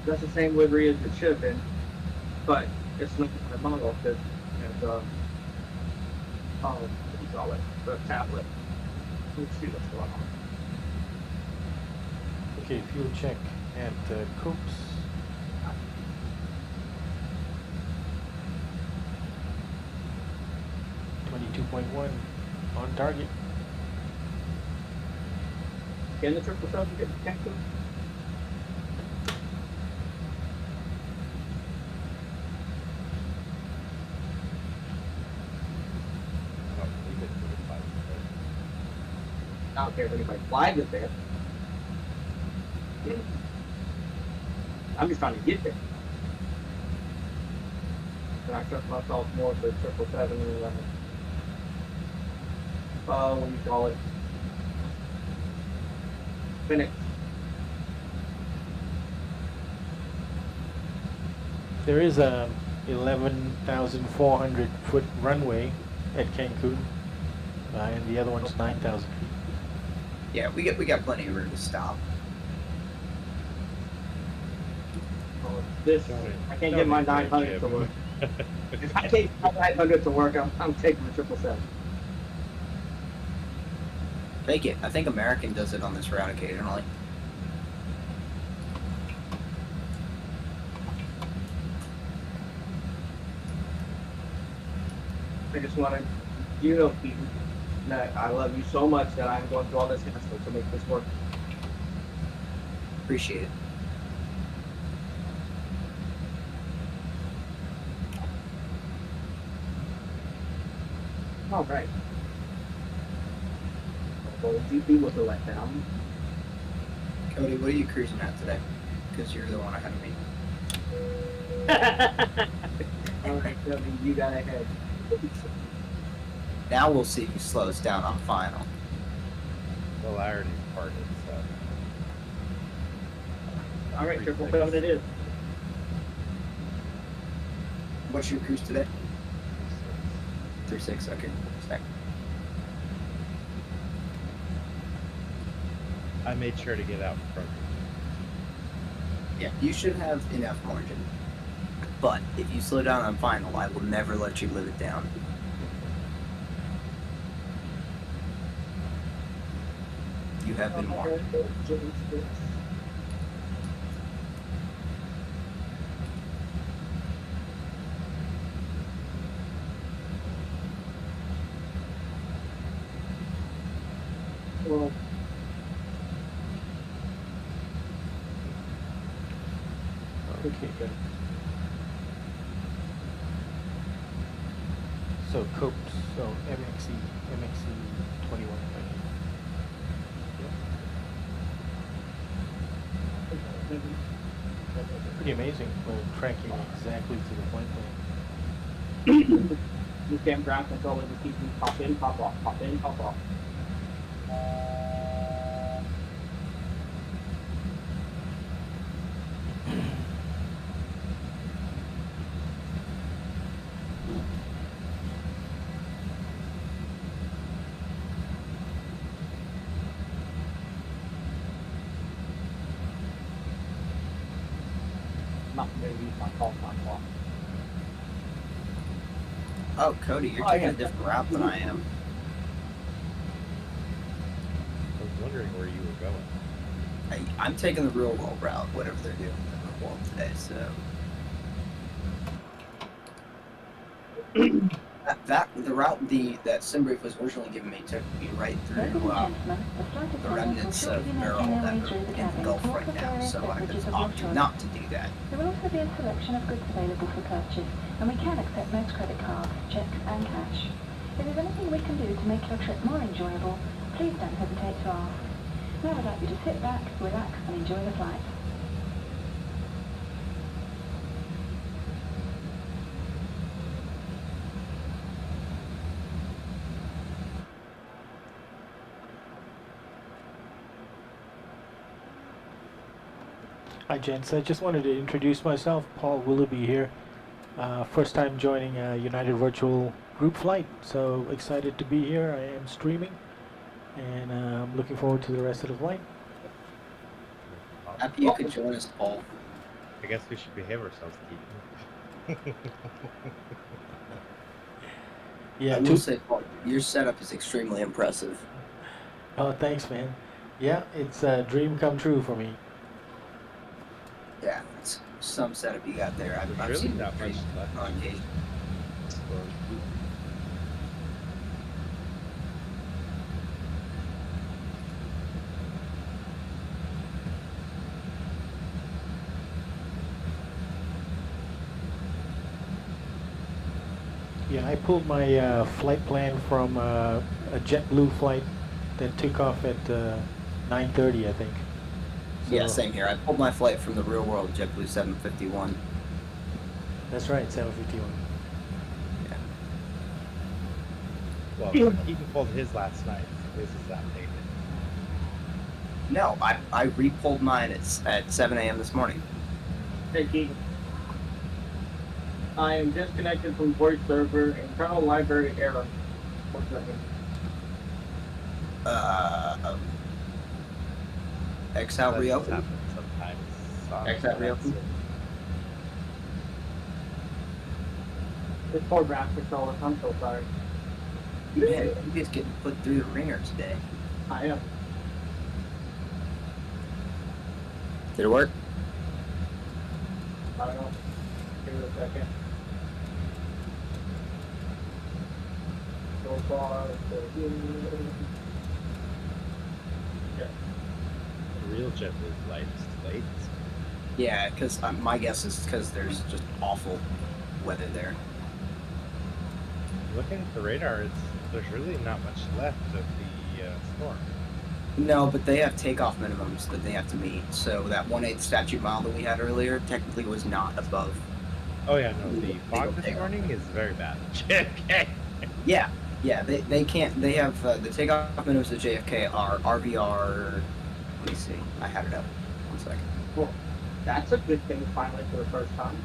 That's the same livery as it should have been, but it's not my model because it's what do you call it? The tablet. Let's see what's going on. Okay, fuel check at Coops. .1 on target. Can the 777 get to Cancun? I don't care if anybody flies it there. I'm just trying to get there. And I trust myself more for 777 and what do you call it? Phoenix. There is a 11,400 foot runway at Cancun, and the other one's 9,000 feet. Yeah, we got plenty of room to stop. This, I can't get my 900 to work. If I take my 900 to work, I'm taking the 777. Take it. I think American does it on this route occasionally. I just want to, you know, Pete, that I love you so much that I'm going to do all this hassle to make this work. Appreciate it. All right. Well, GP was a letdown. Cody, what are you cruising at today? Because you're the one ahead of me. Okay, Cody, you got ahead. Now we'll see who slows down on final. Well, I already parted, so. All right, 777 it is. What's your cruise today? 3.6, okay. Stack. I made sure to get out front. Yeah, you should have enough margin. But if you slow down on final, I will never let you live it down. You have been warned. Well, Okay, good. So Copes, so MXE 21. Pretty amazing. We're tracking exactly to the flight plan. this damn ground controller just keeps me pop in, pop off, pop in, pop off. Not going to use my call time clock. Oh, Cody, you're taking a different route than I am. I was wondering where you were going. I'm taking the real world route, whatever they're doing in the real world today, so. The route that Simbrief was originally giving me took me right through the remnants of barrel that are in the Gulf right now, so I could opt not to do that. There will also be a selection of goods available for purchase, and we can accept most credit cards, checks and cash. If there's anything we can do to make your trip more enjoyable, please don't hesitate to ask. Now I'd like you to sit back, relax and enjoy the flight. Hi gents, I just wanted to introduce myself, Paul Willoughby here. First time joining a United Virtual group flight, so excited to be here. I am streaming and I'm looking forward to the rest of the flight. Happy you could join us, Paul. I guess we should behave ourselves, Keaton. Yeah, I will say, Paul, your setup is extremely impressive. Oh, thanks man. Yeah, it's a dream come true for me. Yeah, it's some setup you got there. I've Really seen not much left. on occasion. Yeah, I pulled my flight plan from a JetBlue flight that took off at 9:30, I think. So Yeah, same here. I pulled my flight from the real world JetBlue 751. that's right, 751. Well, Keaton pulled his last night. His is outdated. No, I re-pulled mine at 7 a.m. this morning. Hey, Keaton. I am disconnected from voice server. Internal library error. What's that mean? X out That reopen. happens sometimes. X out reopen. It's poor graphics all the I'm so sorry. Man, you guys getting put through the ringer today. I am. Did it work? I don't know. Give it a second. So far, yeah. The real JetBlue flight is late. Yeah, because my guess is because there's just awful weather there. Looking at the radar, there's really not much left of the storm. No, but they have takeoff minimums that they have to meet. So that 1/8 statute mile that we had earlier technically was not above. Oh yeah, no, the Legal fog this takeoff. morning is very bad. JFK. Yeah, they can't. They have the takeoff minimums at JFK are RVR. Let me see. I had it up. 1 second. Well, that's a good thing finally for the first time.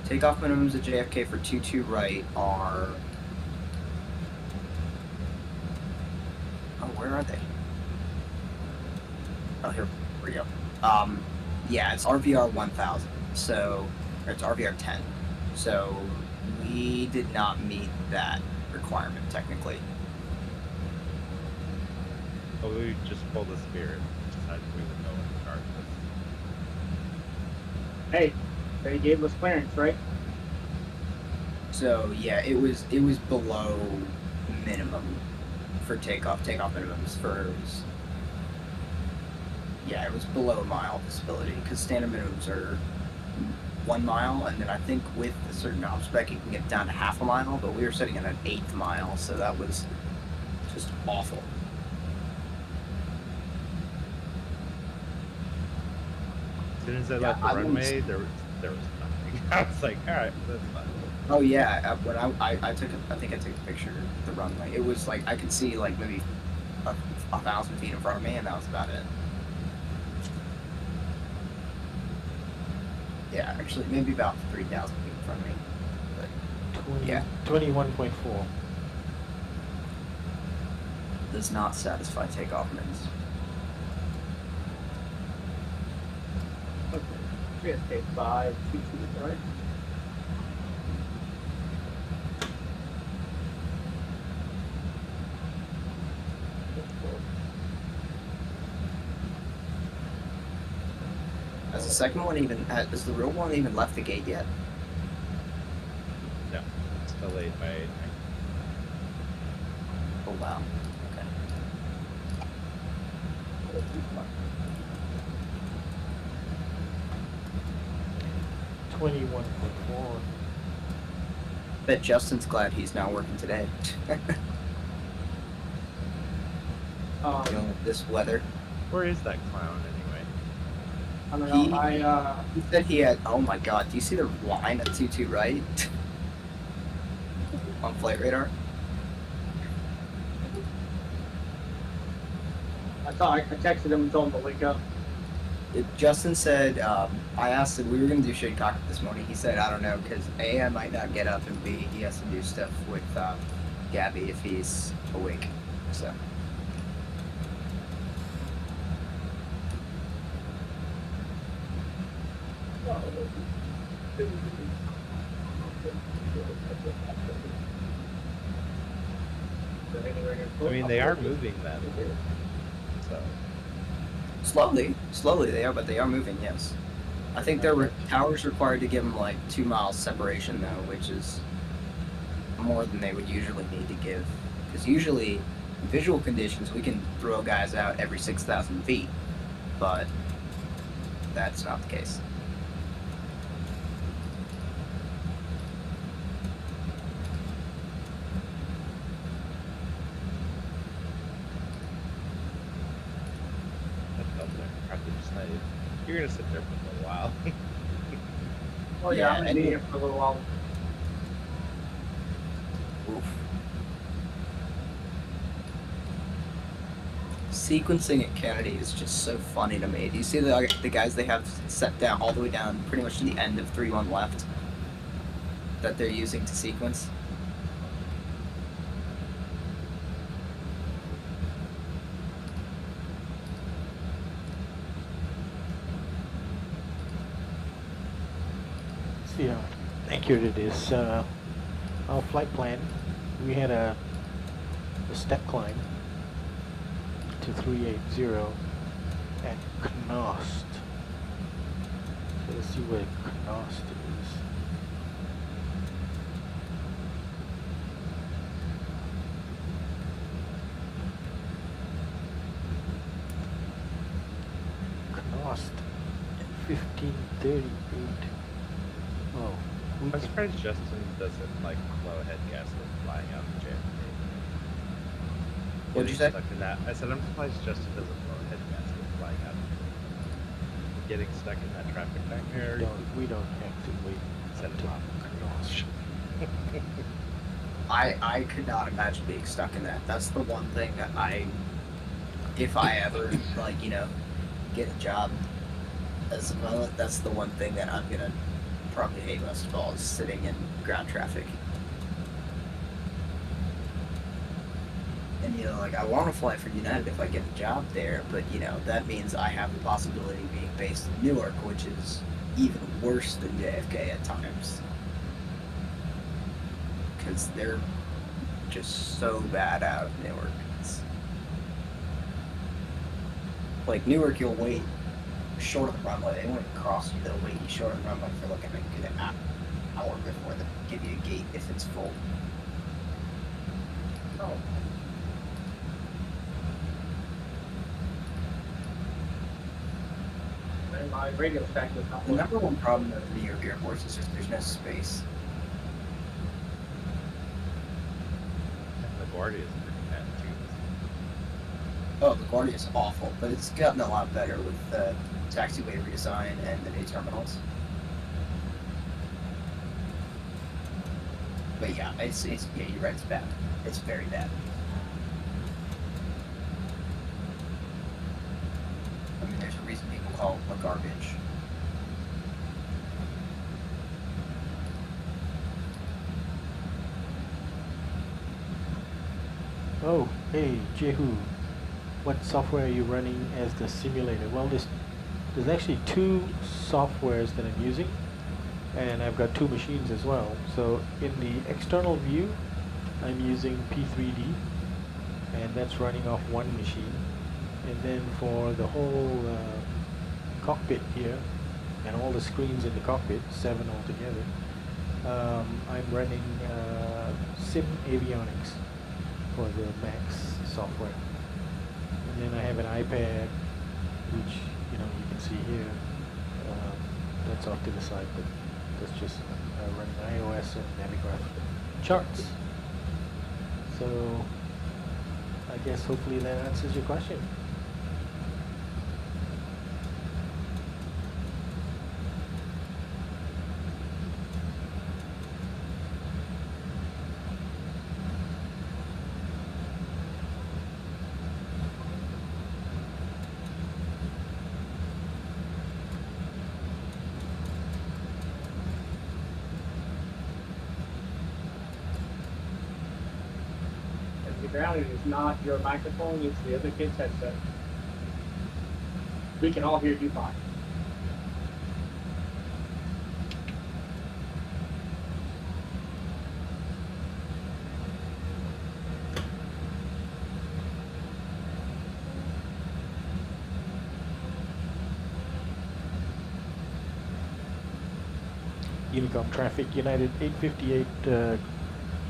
Takeoff minimums at JFK for 22 right are. Oh, where are they? Oh, here we go. Yeah, it's RVR 1000. So, or it's RVR 10. So, we did not meet that requirement technically. Well, we just pulled the Spirit. Decided we would go in regardless. Hey, they gave us clearance, right? So yeah, it was below minimum for takeoff minimums for. Yeah, it was below a mile visibility because standard minimums are 1 mile, and then I think with a certain op spec you can get down to half a mile, but we were sitting at an 1/8 mile, so that was just awful. As soon as I left the runway, there was nothing. I was like, all right, that's fine. Oh yeah, when I took I think I took a picture of the runway. It was like I could see like maybe 1,000 feet in front of me, and that was about it. Yeah, actually, maybe about 3,000 feet in front of me. But, yeah. 21.4. Does not satisfy takeoff minutes. Okay. JFK 5, 22, right? Has the second one even? Has the real one even left the gate yet? No, it's delayed by 8 minutes. Oh wow. Okay. 21.4. Bet Justin's glad he's not working today. Dealing with this weather. Where is that clown anyway? I don't know. He said he had. Oh my God! Do you see the line at 22 right on flight radar? I texted him and told him to wake up. Justin said, I asked him, we were going to do shade cockpit this morning. He said, I don't know, because A, I might not get up, and B, he has to do stuff with Gabby if he's awake. So. I mean, they are moving them. So. Slowly they are, but they are moving, yes. I think their tower's required to give them like 2 miles separation though, which is more than they would usually need to give. Because usually, in visual conditions, we can throw guys out every 6,000 feet, but that's not the case. You're gonna sit there for a little while. Oh yeah, I'm gonna be here for a little while. Oof. Sequencing at Kennedy is just so funny to me. Do you see the guys they have set down all the way down pretty much to the end of 3-1 left that they're using to sequence? See how accurate it is. Our flight plan, we had a step climb to 380 at Knost. So let's see where Knost is. Knost at 1538. Oh, I'm surprised Justin doesn't like blow a head gasket flying out of JFK. What'd you say? Stuck in that. I said I'm surprised Justin doesn't blow a head gasket flying out of getting stuck in that traffic nightmare. We don't have to wait. Set him up. I could not imagine being stuck in that. That's the one thing that if I ever get a job as a pilot, that's the one thing that I'm gonna probably hate most of all, is sitting in ground traffic. And I want to fly for United if I get a job there, but that means I have the possibility of being based in Newark, which is even worse than JFK at times. Because they're just so bad out of Newark. Like Newark, you'll wait short of the runway. They won't even cross you. They'll wait you short of the runway for like a good hour before they give you a gate if it's full. Oh. My radio stack is not The number one problem with the New York airports is just there's no space. LaGuardia is pretty bad too. Oh, LaGuardia is awful, but it's gotten a lot better with the taxiway redesign and the new terminals. But yeah, it's yeah, you're right, it's bad. It's very bad. I mean, there's a reason people call it garbage. Oh, hey, Jehu. What software are you running as the simulator? Well, there's actually 2 softwares that I'm using, and I've got 2 machines as well. So in the external view, I'm using P3D, and that's running off 1 machine. And then for the whole cockpit here, and all the screens in the cockpit, 7 altogether, I'm running Sim-Avionics for the Max software. And then I have an iPad, which you can see here. That's off to the side, but That's just running iOS and Navigraph charts. So I guess hopefully that answers your question. Grounded is not your microphone, it's the other kid's headset. We can all hear you fine. Unicom traffic, United 858,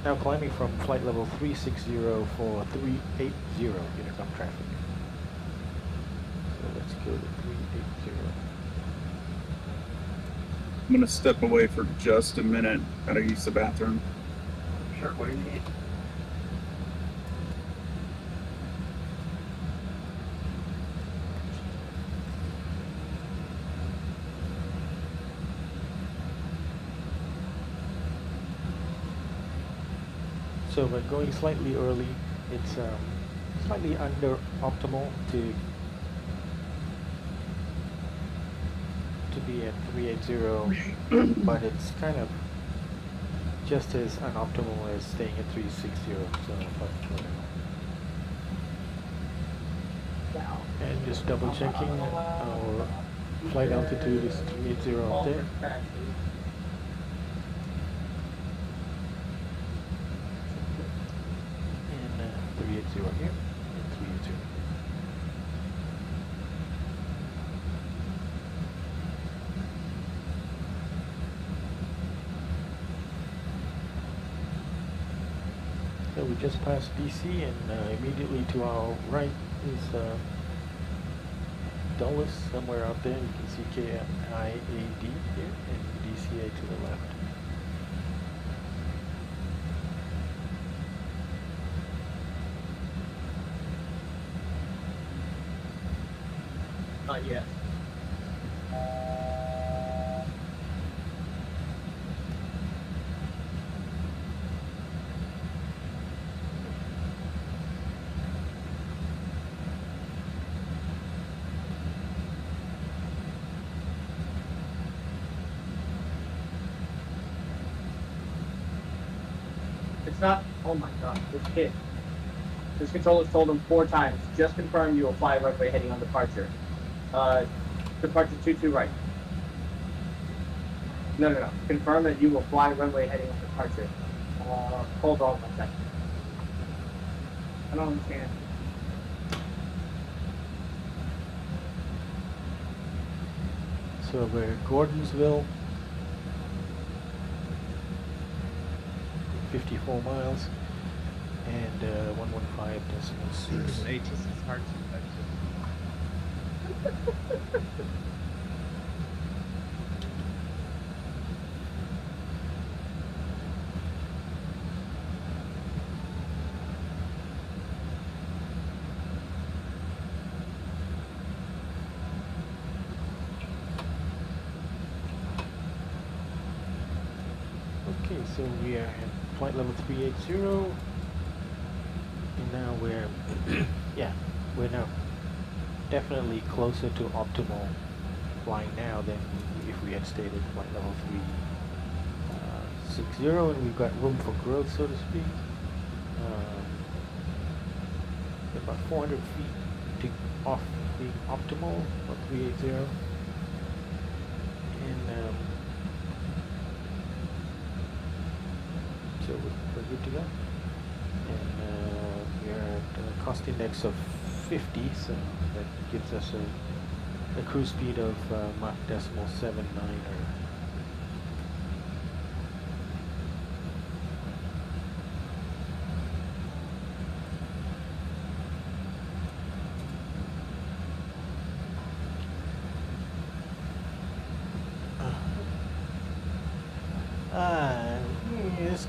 now climbing from flight level 360 for 380 Unicom traffic. So let's go to 380. I'm gonna step away for just a minute. Gotta use the bathroom. Sure, what do you need? So we're going slightly early. It's slightly under optimal to be at 380, but it's kind of just as unoptimal as staying at 360. So, and just double checking our flight altitude is 380 up there. And 380 here, and 380. So we just passed DC, and immediately to our right is Dulles, somewhere out there. You can see KIAD here, and DCA to the left. Not yet. It's not, oh my god, this kid. This controller's told him 4 times, just confirm you will fly runway heading on departure. Departure 22 right. No. Confirm that you will fly runway heading on departure. Hold on 1 second. I don't understand. So we're at Gordonsville, 54 miles, and 115.6. H is hard to Okay, so we are at flight level 380, and now we're, yeah, we're now definitely closer to optimal flying now than if we had stayed at flight level 360, and we've got room for growth, so to speak. About 400 feet to off being optimal for 380, and so we're good to go. And we're at a cost index of 50, so that gives us a cruise speed of Mach 0.79 or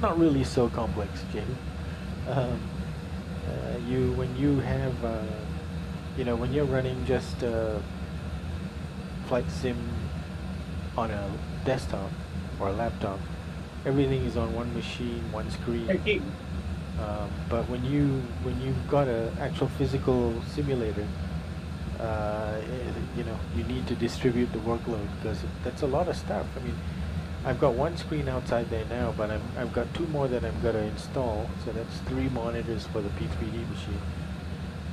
not really so complex, Jamie. When you have, when you're running just flight sim on a desktop or a laptop, everything is on one machine, one screen. But when you've got an actual physical simulator, you need to distribute the workload because that's a lot of stuff. I mean, I've got one screen outside there now, but I've got 2 more that I'm going to install. So that's 3 monitors for the P3D machine.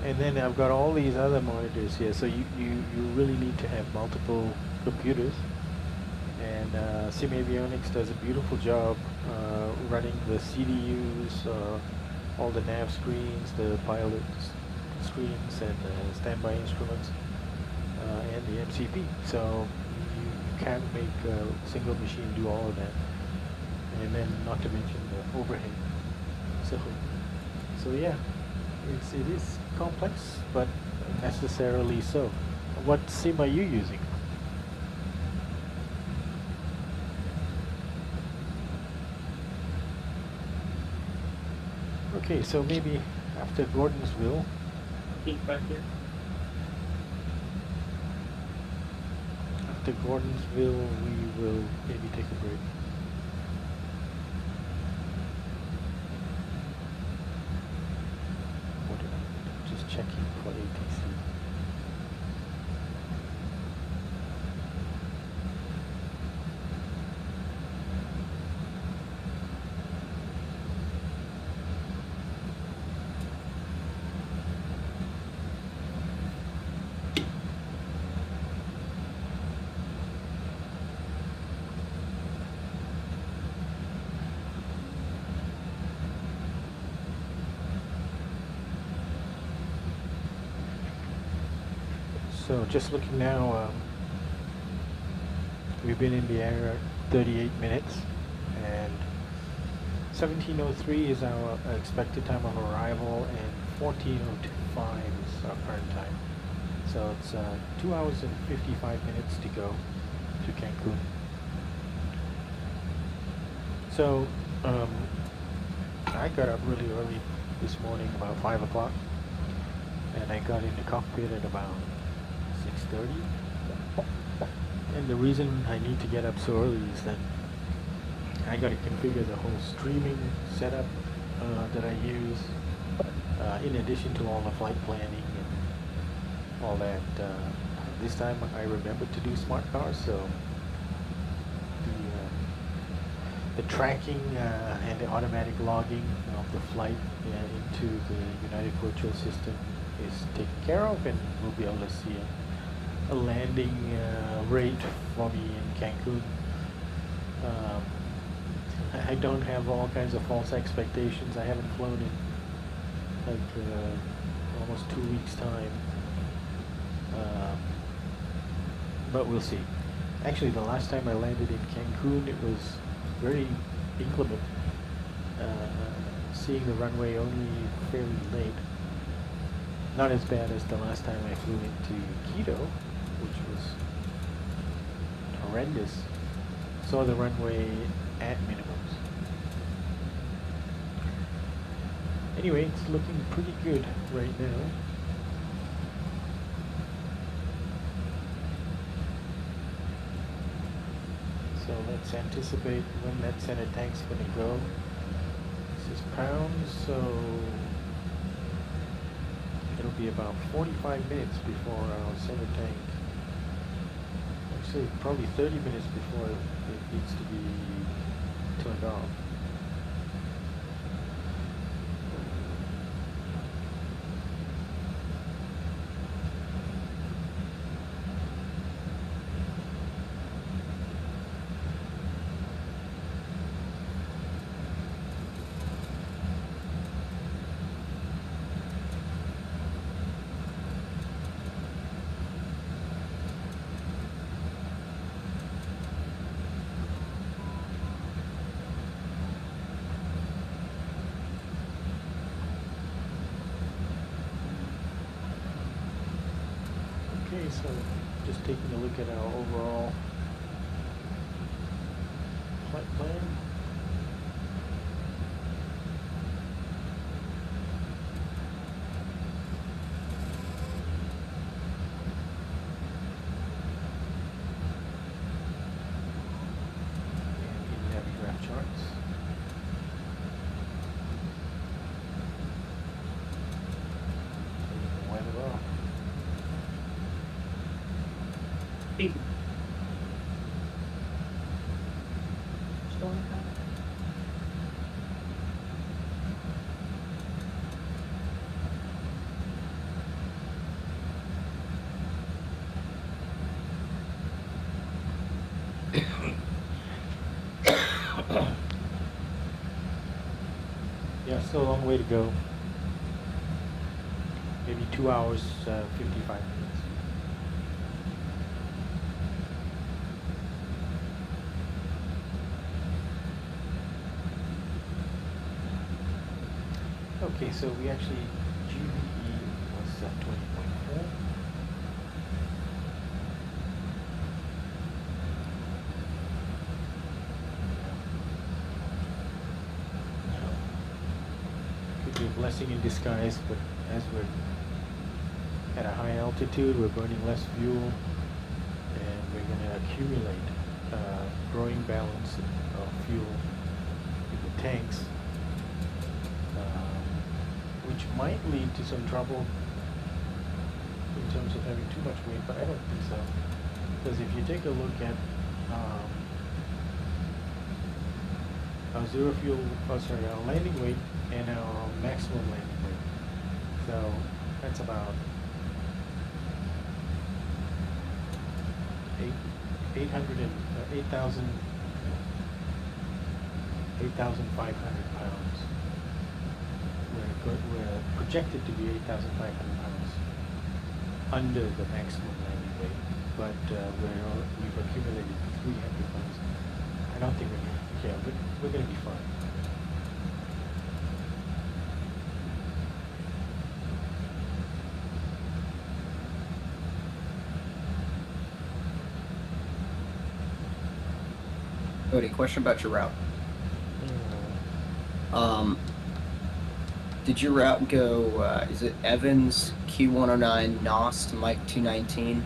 And then I've got all these other monitors here. So you really need to have multiple computers. And Sim-Avionics does a beautiful job running the CDUs, all the nav screens, the pilot screens, and standby instruments, and the MCP. So you can't make a single machine do all of that. And then not to mention the overhead. So yeah, it is complex, but necessarily so. What sim are you using? Okay, so maybe after Gordonsville. Back here. After Gordonsville, we will maybe take a break. Just checking for ATC. So just looking now, we've been in the air 38 minutes, and 17:03 is our expected time of arrival, and 14:05 is our current time. So it's 2 hours and 55 minutes to go to Cancun. So I got up really early this morning, about 5 o'clock, and I got in the cockpit at about 6:30. And the reason I need to get up so early is that I got to configure the whole streaming setup that I use, in addition to all the flight planning and all that. This time I remembered to do smart cars, so the tracking and the automatic logging of the flight into the United Virtual System is taken care of, and we'll be able to see a landing rate for me in Cancun. I don't have all kinds of false expectations. I haven't flown in like almost 2 weeks' time, but we'll see. Actually, the last time I landed in Cancun, it was very inclement, seeing the runway only fairly late. Not as bad as the last time I flew into Quito, which was horrendous. Saw the runway at minimums. Anyway, it's looking pretty good right now. So let's anticipate when that center tank's going to go. This is pounds, so it'll be about 45 minutes before our center tank. Actually, probably 30 minutes before it needs to be turned off. So just taking a look at our overall flight plan. People. Storm coming. Yeah, still a long way to go. Maybe 2 hours, 55 minutes. Okay, so we actually, GBE was 20.4. Could be a blessing in disguise, but as we're at a high altitude, we're burning less fuel, and we're going to accumulate growing balance of fuel in the tanks, which might lead to some trouble in terms of having too much weight, but I don't think so. Because if you take a look at our zero fuel, our landing weight and our maximum landing weight. So that's about 8,500 pounds. We're projected to be 8,500 pounds under the maximum landing weight, but we've accumulated 300 pounds. I don't think we're going to be fine. Cody, question about your route. Did your route go, is it Evans, Q109, NOST, Mike 219?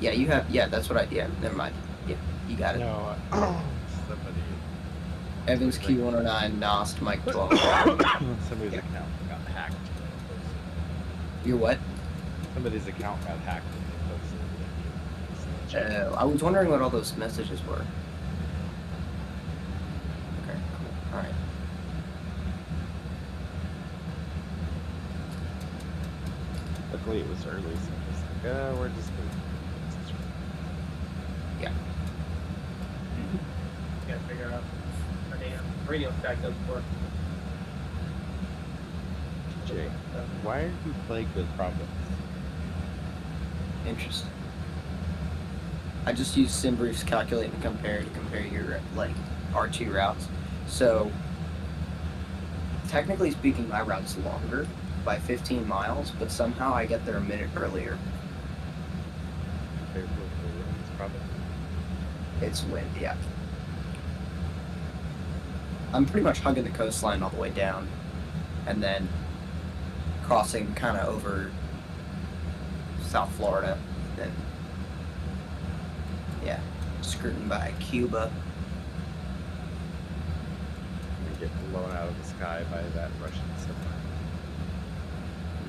Yeah, you have, that's what never mind. Yeah, you got it. No, somebody. Evans, Q109, NOST, Mike 12. Somebody's account got hacked. Your what? Somebody's account got hacked. I was wondering what all those messages were. Okay, cool. Alright. Luckily it was early, so I was like, we're just going to... Yeah. Gotta figure out our damn radio stack doesn't work. Jay, why are you plagued with problems? Interesting. I just used SimBrief's calculate and compare to compare your R2 routes. So technically speaking, my route's longer by 15 miles, but somehow I get there a minute earlier. It's wind, yeah. I'm pretty much hugging the coastline all the way down, and then crossing kind of over South Florida, then yeah, skirting by Cuba. You get blown out of the sky by that Russian submarine.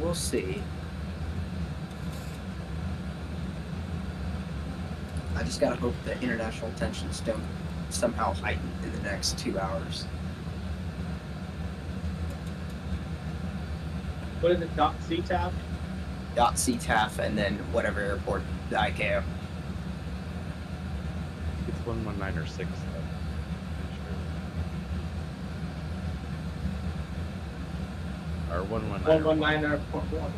We'll see. I just gotta hope that international tensions don't somehow heightened in the next 2 hours. What is it? .CTAF? .CTAF and then whatever airport, the ICAO. It's 119 or 6. Or 119. 119 or 1.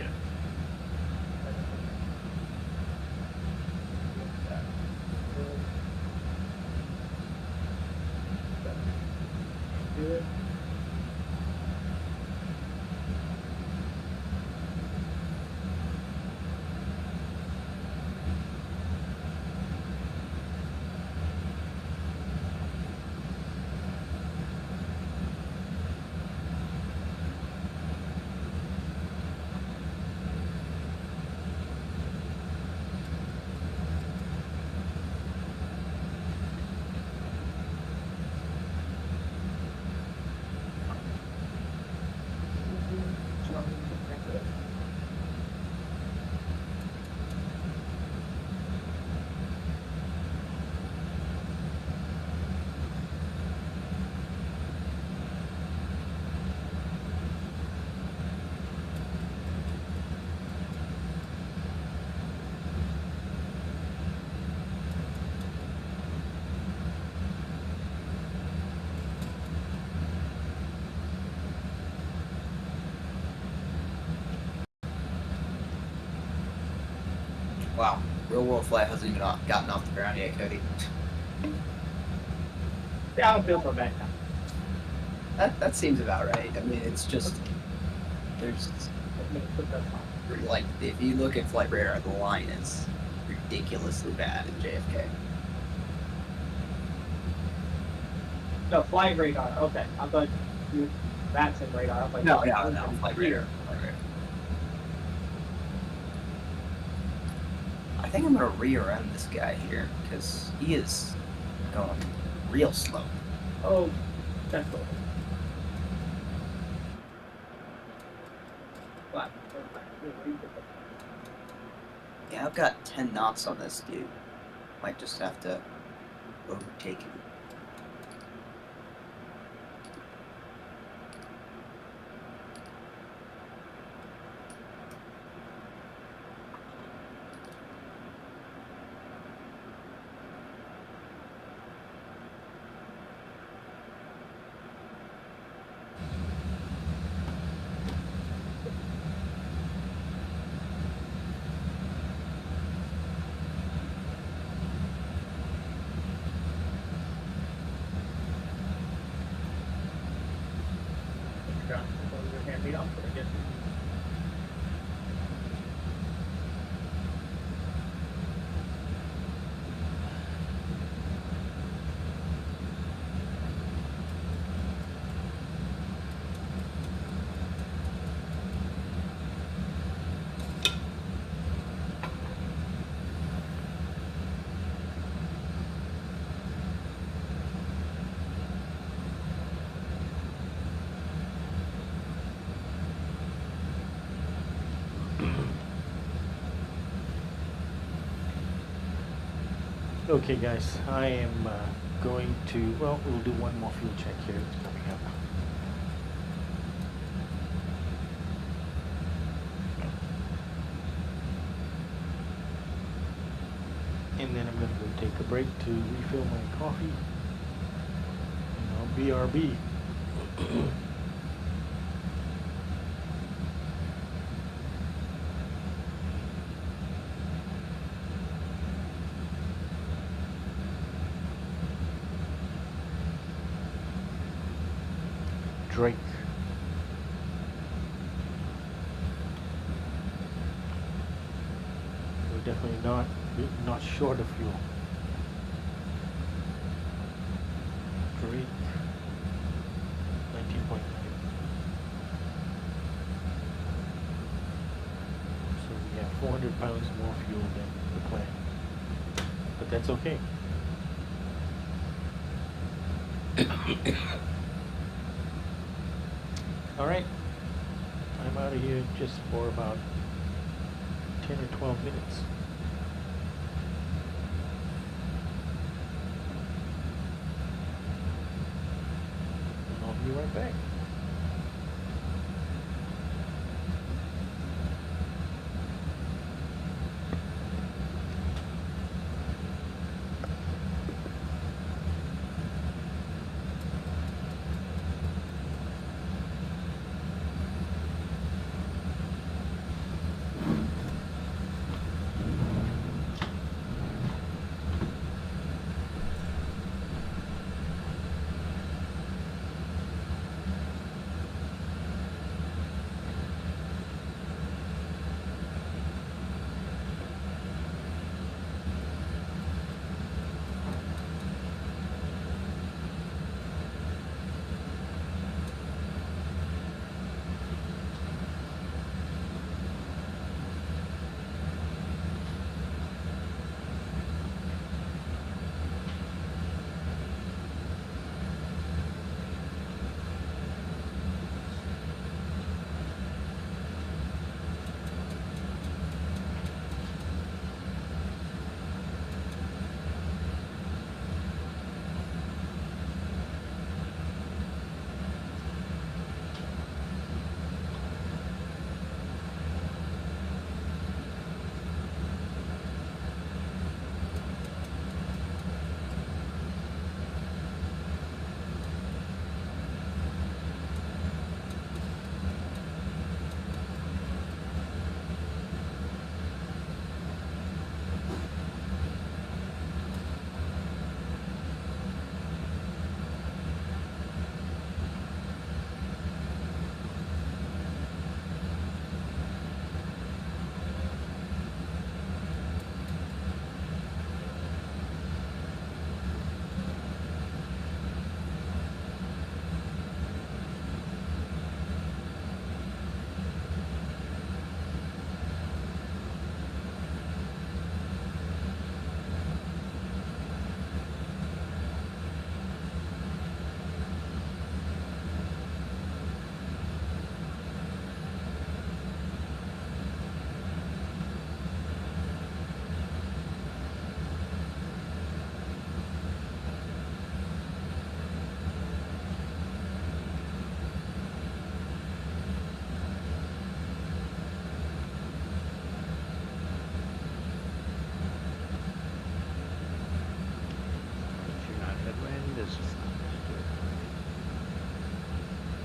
Yeah. Good. Wow, real world flight hasn't even gotten off the ground yet, Cody. Yeah, I don't feel so bad now. That seems about right. I mean, it's just there's like if you look at flight radar, the line is ridiculously bad in JFK. No, flight radar. Okay, I thought you VATSIM radar. I was like, No, flight radar. I think I'm gonna rear-end this guy here because he is going real slow. Oh, definitely. Yeah, I've got 10 knots on this dude. Might just have to overtake him. Okay guys, I am going to, well, we'll do one more fuel check here. It's coming up. And then I'm going to go take a break to refill my coffee. And I'll BRB. Drake. We're definitely not short of fuel. Drake 19.9. So we have 400 pounds more fuel than the plan. But that's okay. Alright, I'm out of here just for about 10 or 12 minutes. thing.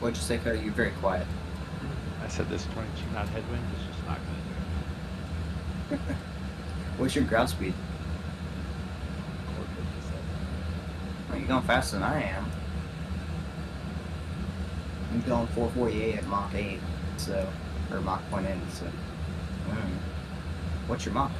What'd you say, Cody? You're very quiet. I said this 22 knot headwind is just not going to do it. What's your ground speed? 457. Well, you're going faster than I am. I'm going 448 at Mach 8, so, or Mach 0.8, so. What's your Mach?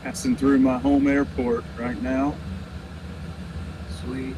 Passing through my home airport right now. Sweet.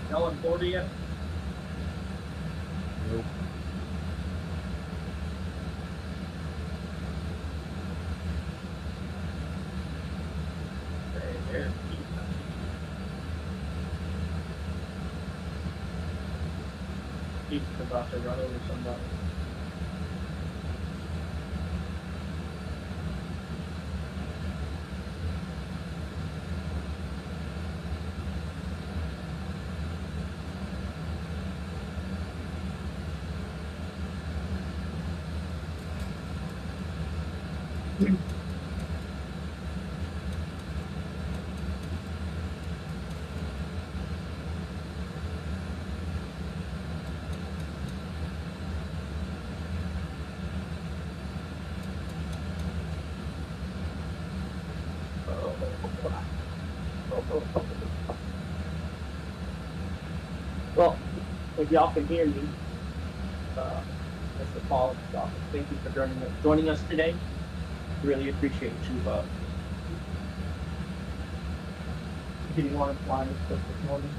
Y'all on 40 yet? Nope. There. He's about to run over somebody. Well, if y'all can hear me, Mr. Paul, thank you for joining us today. Really appreciate you getting on and flying with us this morning.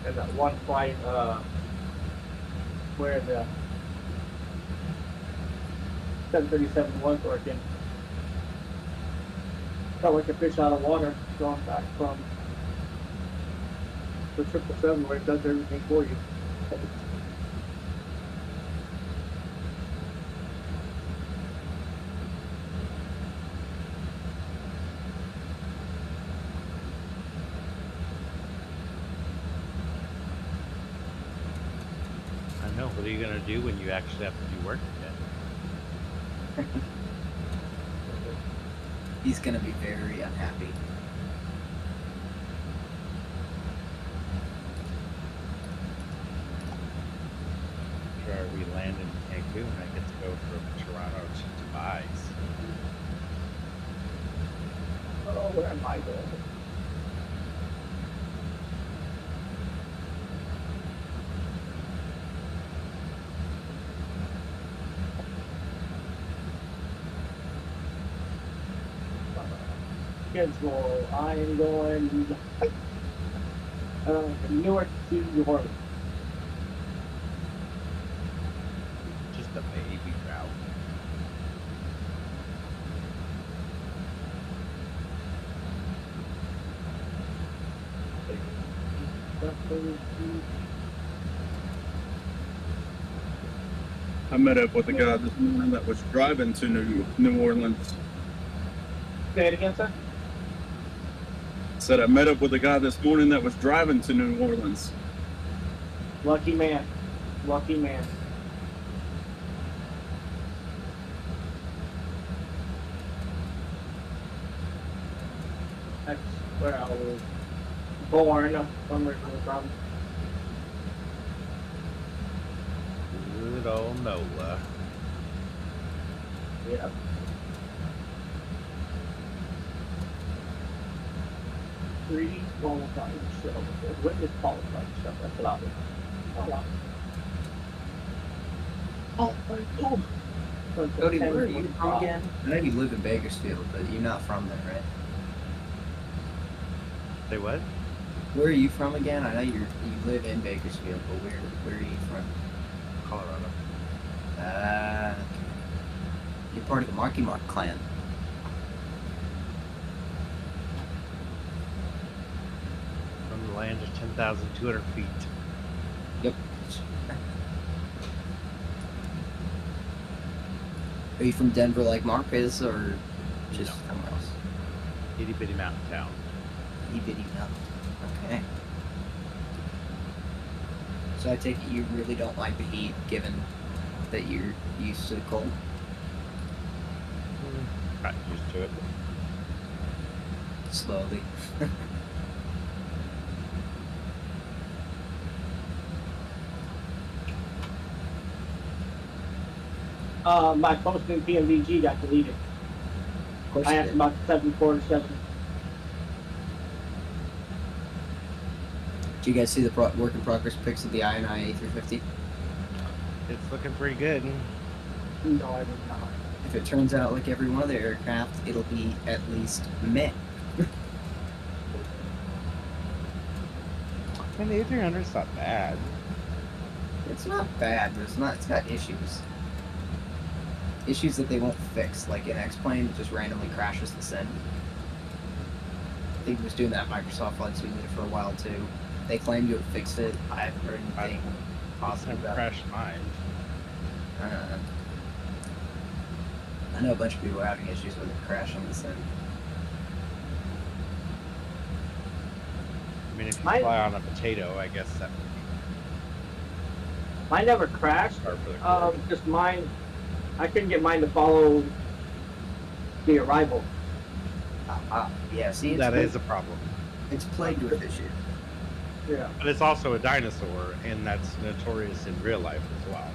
There's that one flight where the 737 was working. Felt like a fish out of water going back from the 777 where it does everything for you. I know. What are you going to do when you actually have to do work again? He's going to be very unhappy. Sure, we land in Cancun. I get to go from Toronto to Dubai. Oh, where am I going? schedule. I am going Newark to New Orleans. Just a baby route. I met up with a guy this morning that was driving to New Orleans. Say it again, sir? Said I met up with a guy this morning that was driving to New Orleans. Lucky man. Lucky man. That's where I was born, somewhere from. Good old NOLA. Yeah. Three qualifying stuff. Witness qualifying stuff. That's a lot. A lot. Oh, Cody, where are you from again? I know you live in Bakersfield, but you're not from there, right? Say what? Where are you from again? I know you live in Bakersfield, but where are you from? Colorado. You're part of the Marky Mark clan. From the land of 10,200 feet. Yep. Are you from Denver like Mark is, or just somewhere else? Itty bitty mountain town. Itty bitty mountain. Okay. So I take it you really don't like the heat, given that you're used to the cold? Got used to it. Slowly. My post in PMVG got deleted. Of course I asked about 747. Did you guys see the work in progress pics of the INI A350? It's looking pretty good. No, I did not. If it turns out like every one of their aircraft, it'll be at least meh. And the A300's not bad. It's not bad, but it's got issues. Issues that they won't fix, like an X-plane just randomly crashes the sim. I think it was doing that Microsoft Flight Simulator for a while too. They claimed you had fixed it. I haven't heard anything positive about it. Crashed mine. I know a bunch of people are having issues with it crashing the sim. I mean, if you fly on a potato, I guess that would Mine never crashed. be hard for the Just mine. I couldn't get mine to follow the arrival. Yeah, see, that is a problem. It's plagued with issues. Yeah. But it's also a dinosaur, and that's notorious in real life as well.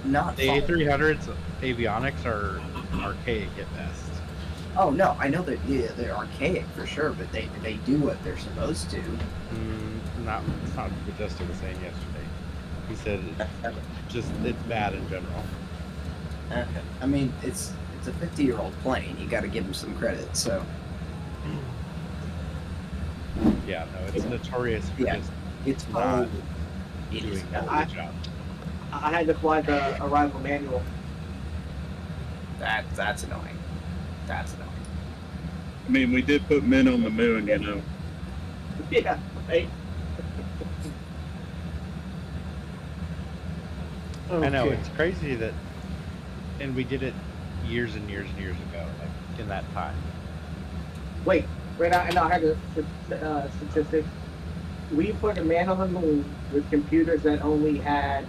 Not the A300's avionics are archaic at best. Oh no, I know that they're archaic for sure, but they do what they're supposed to. It's not what Justin was saying yesterday. He said it's bad in general. Okay. I mean, it's a 50-year-old plane. You got to give them some credit. So. Yeah, no, it's notorious for just it's not old. doing a good job. I had to fly the arrival manual. That's annoying. That's annoying. I mean, we did put men on the moon, you know. Yeah, right. I know, it's crazy that, and we did it years and years and years ago, like in that time. Wait, I had a statistic. We put a man on the moon with computers that only had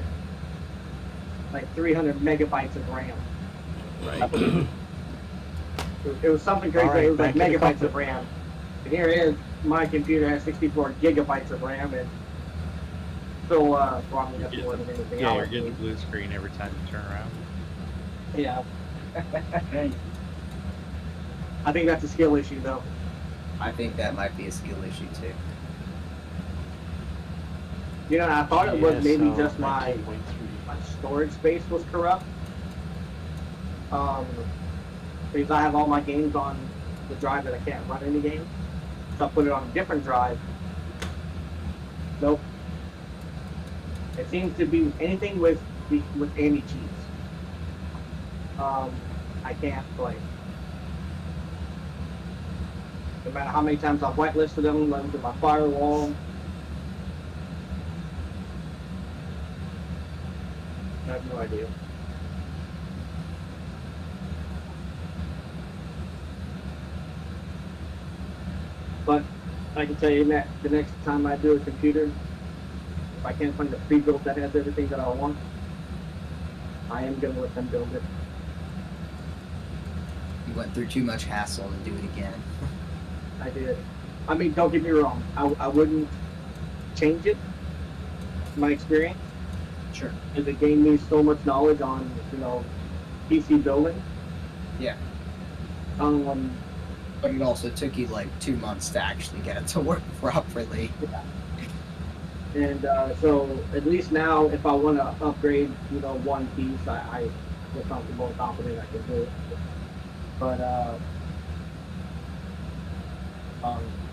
like 300 megabytes of RAM. Right. It was something crazy. Right, it was like back to the megabytes cockpit. of RAM. And here it is. My computer has 64 gigabytes of RAM, and still probably have more than anything Yeah, else. you're getting a blue screen every time you turn around. Yeah. I think that's a skill issue, though. I think that might be a skill issue too. You know, I thought it was maybe GSL just my 19.3. storage space was corrupt. because I have all my games on the drive that I can't run any games. So I put it on a different drive. Nope. It seems to be anything with anti-cheats. I can't play. No matter how many times I've whitelisted them, let them to my firewall. I have no idea. But I can tell you that the next time I do a computer, if I can't find a pre-built that has everything that I want, I am going to let them build it. You went through too much hassle to do it again. I did. I mean, don't get me wrong. I wouldn't change it. My experience. Sure. Because it gained me so much knowledge on, you know, PC building. Yeah. But it also took you like 2 months to actually get it to work properly. Yeah. And so at least now, if I want to upgrade, you know, one piece, I feel comfortable and confident I can do it.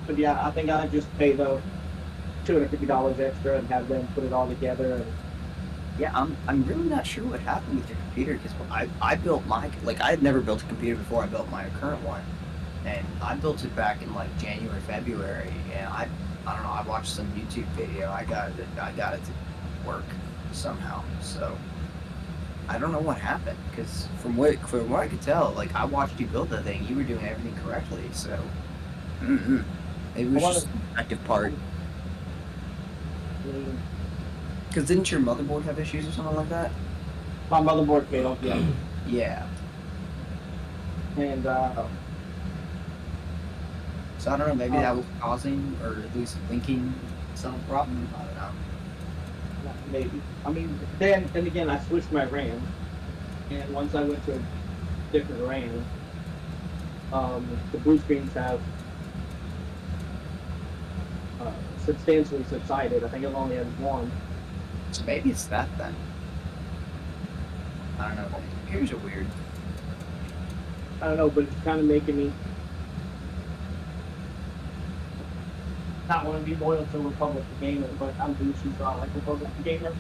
But yeah, I think I just pay the $250 extra and have them put it all together. And yeah, I'm really not sure what happened with your computer, because I built my, like, I had never built a computer before I built my current one, and I built it back in like January, February, and I don't know, I watched some YouTube video, I got it to work somehow. So I don't know what happened, because from what I could tell, like, I watched you build the thing, you were doing everything correctly. So it was just an active part. Because didn't your motherboard have issues or something like that? My motherboard failed, yeah. Yeah. And so I don't know, maybe that was causing, or at least linking some problem. I don't know. Maybe. I mean, then again, I switched my RAM, and once I went to a different RAM, the blue screens have substantially subsided. I think I've only had one. So maybe it's that then. I don't know. Computers are weird. I don't know, but it's kind of making me not want to be loyal to Republic Gamer, but I'm Gucci, so I like Republic Gamer.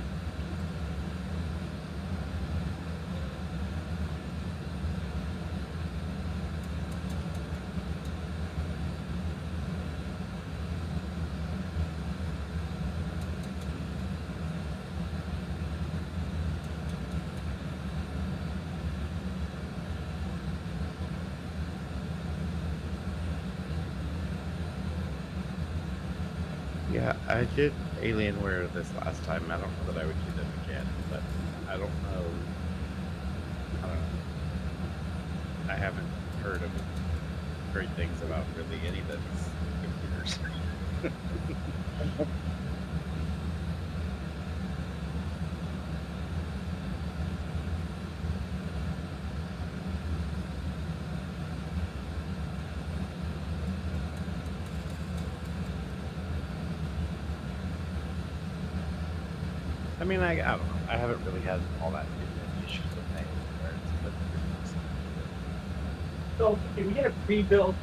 Yeah, I did Alienware this last time. I don't know that I would do them again, but I don't know. I don't know. I haven't heard of great things about really any of these computers. I mean, I don't know. I haven't really had all that many issues with Alienware. So if you get a pre-built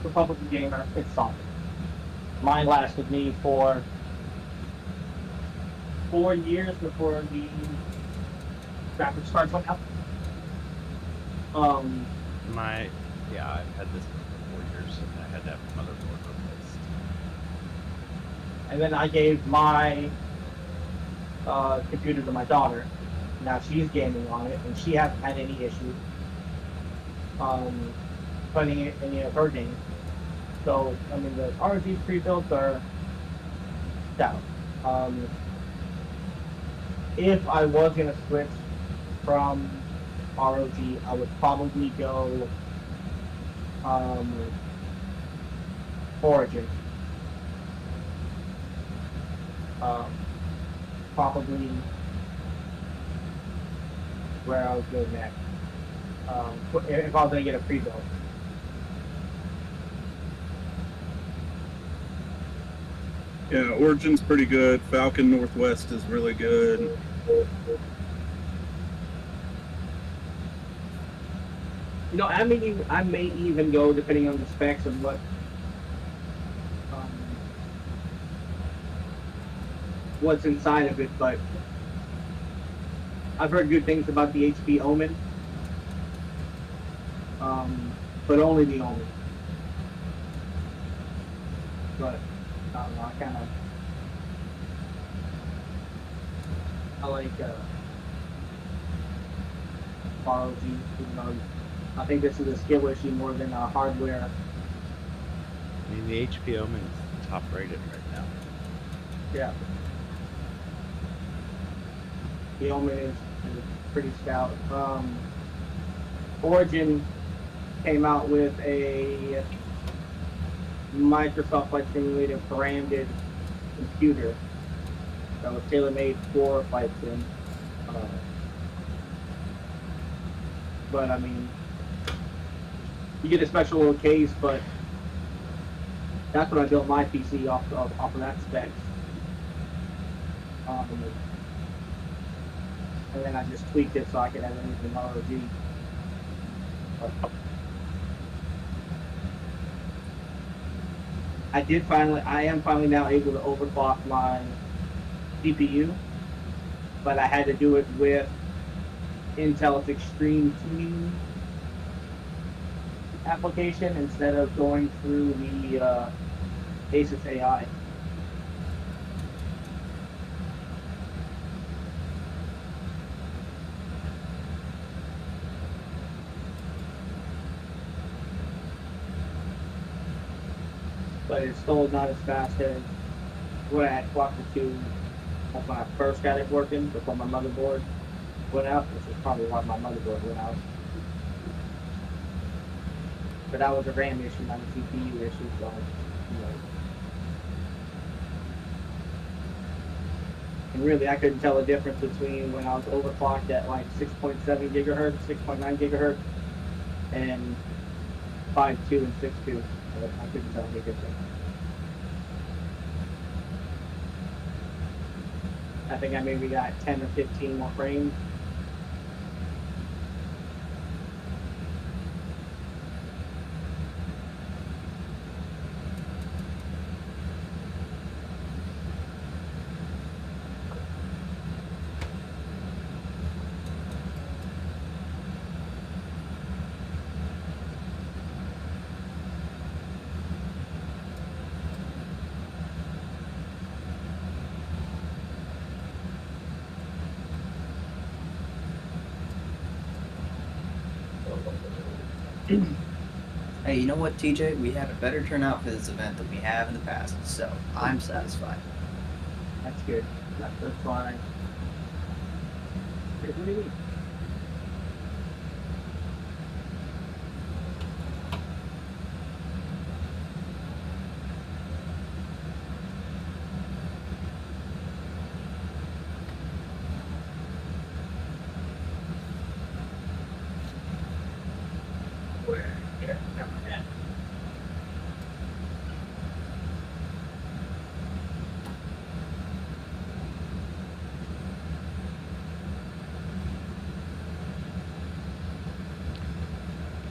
Republic Gamer, it's solid. Mine lasted me for 4 years before the graphics cards went out. Yeah, I've had this for 4 years, and I had to have the motherboard replaced. And then I gave my computer to my daughter. Now she's gaming on it, and she hasn't had any issues putting it in any of her games. So, I mean, the ROG pre-builds are down. If I was going to switch from ROG, I would probably go Origin. Probably where I would go next. If I was going to get a pre-build. Yeah, Origin's pretty good. Falcon Northwest is really good. You know, I may even go, depending on the specs and what's inside of it, but I've heard good things about the HP Omen, but only the Omen. But I don't know, I like ROG, you know. I think this is a skill issue more than a hardware. I mean, the HP Omen's top rated right now. Yeah. The Omen is pretty stout. Origin came out with a Microsoft Flight Simulator branded computer that was tailor-made for Flight Sim. But I mean, you get a special little case, but that's what I built my PC off of that specs. And then I just tweaked it so I could have anything ROG. I am finally now able to overclock my CPU, but I had to do it with Intel's Extreme Tuning application instead of going through the Asus AI. But it's still not as fast as what I had clocked it to when I first got it working before my motherboard went out, which is probably why my motherboard went out. But that was a RAM issue, not a CPU issue, so, you know. And really, I couldn't tell the difference between when I was overclocked at like 6.7 gigahertz, 6.9 gigahertz, and 5.2 and 6.2. I couldn't tell any difference. I think I maybe got 10 or 15 more frames. Hey, you know what, TJ? We had a better turnout for this event than we have in the past, so I'm satisfied. That's good. That's fine. What do you mean?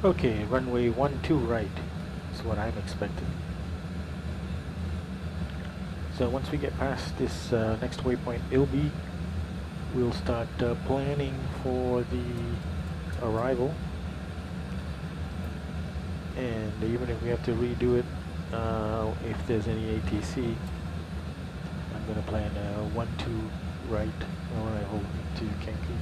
Okay, runway 12 right is what I'm expecting. So once we get past this next waypoint LB, we'll start planning for the arrival. And even if we have to redo it, if there's any ATC, I'm going to plan 12 right when I hold to Cancun.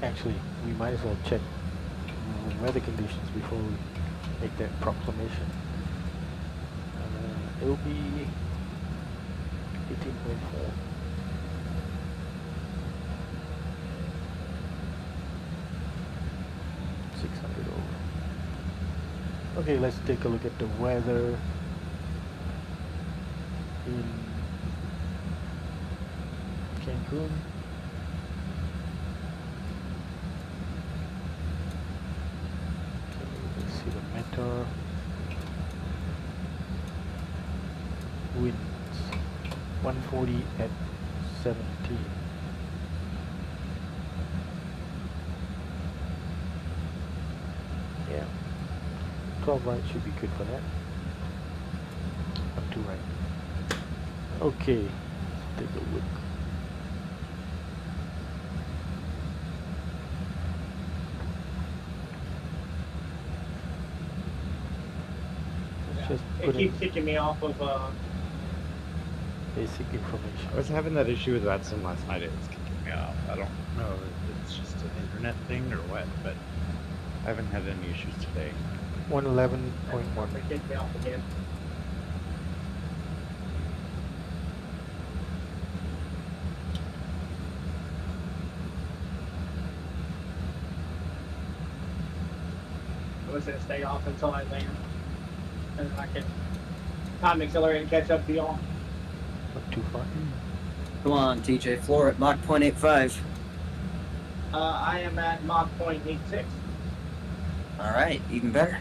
Actually, we might as well check weather conditions before we make that proclamation. It'll be 18.4. Okay, let's take a look at the weather in Cancun. Let's see the mentor winds. 140 at 17. Yeah, 12 right should be good for that. 12 right. Okay, let's take a look. Just It put keeps in kicking me off of basic information. I was having that issue with VATSIM last night. It was kicking me off. I don't know if it's just an internet thing or what, but I haven't had any issues today. 111.1. It kicked me off again. I was gonna stay off until I land, and then I can time accelerate and catch up to y'all. Not too far. Come on, TJ, floor at Mach 0.85. I am at Mach 0.86. All right, even better.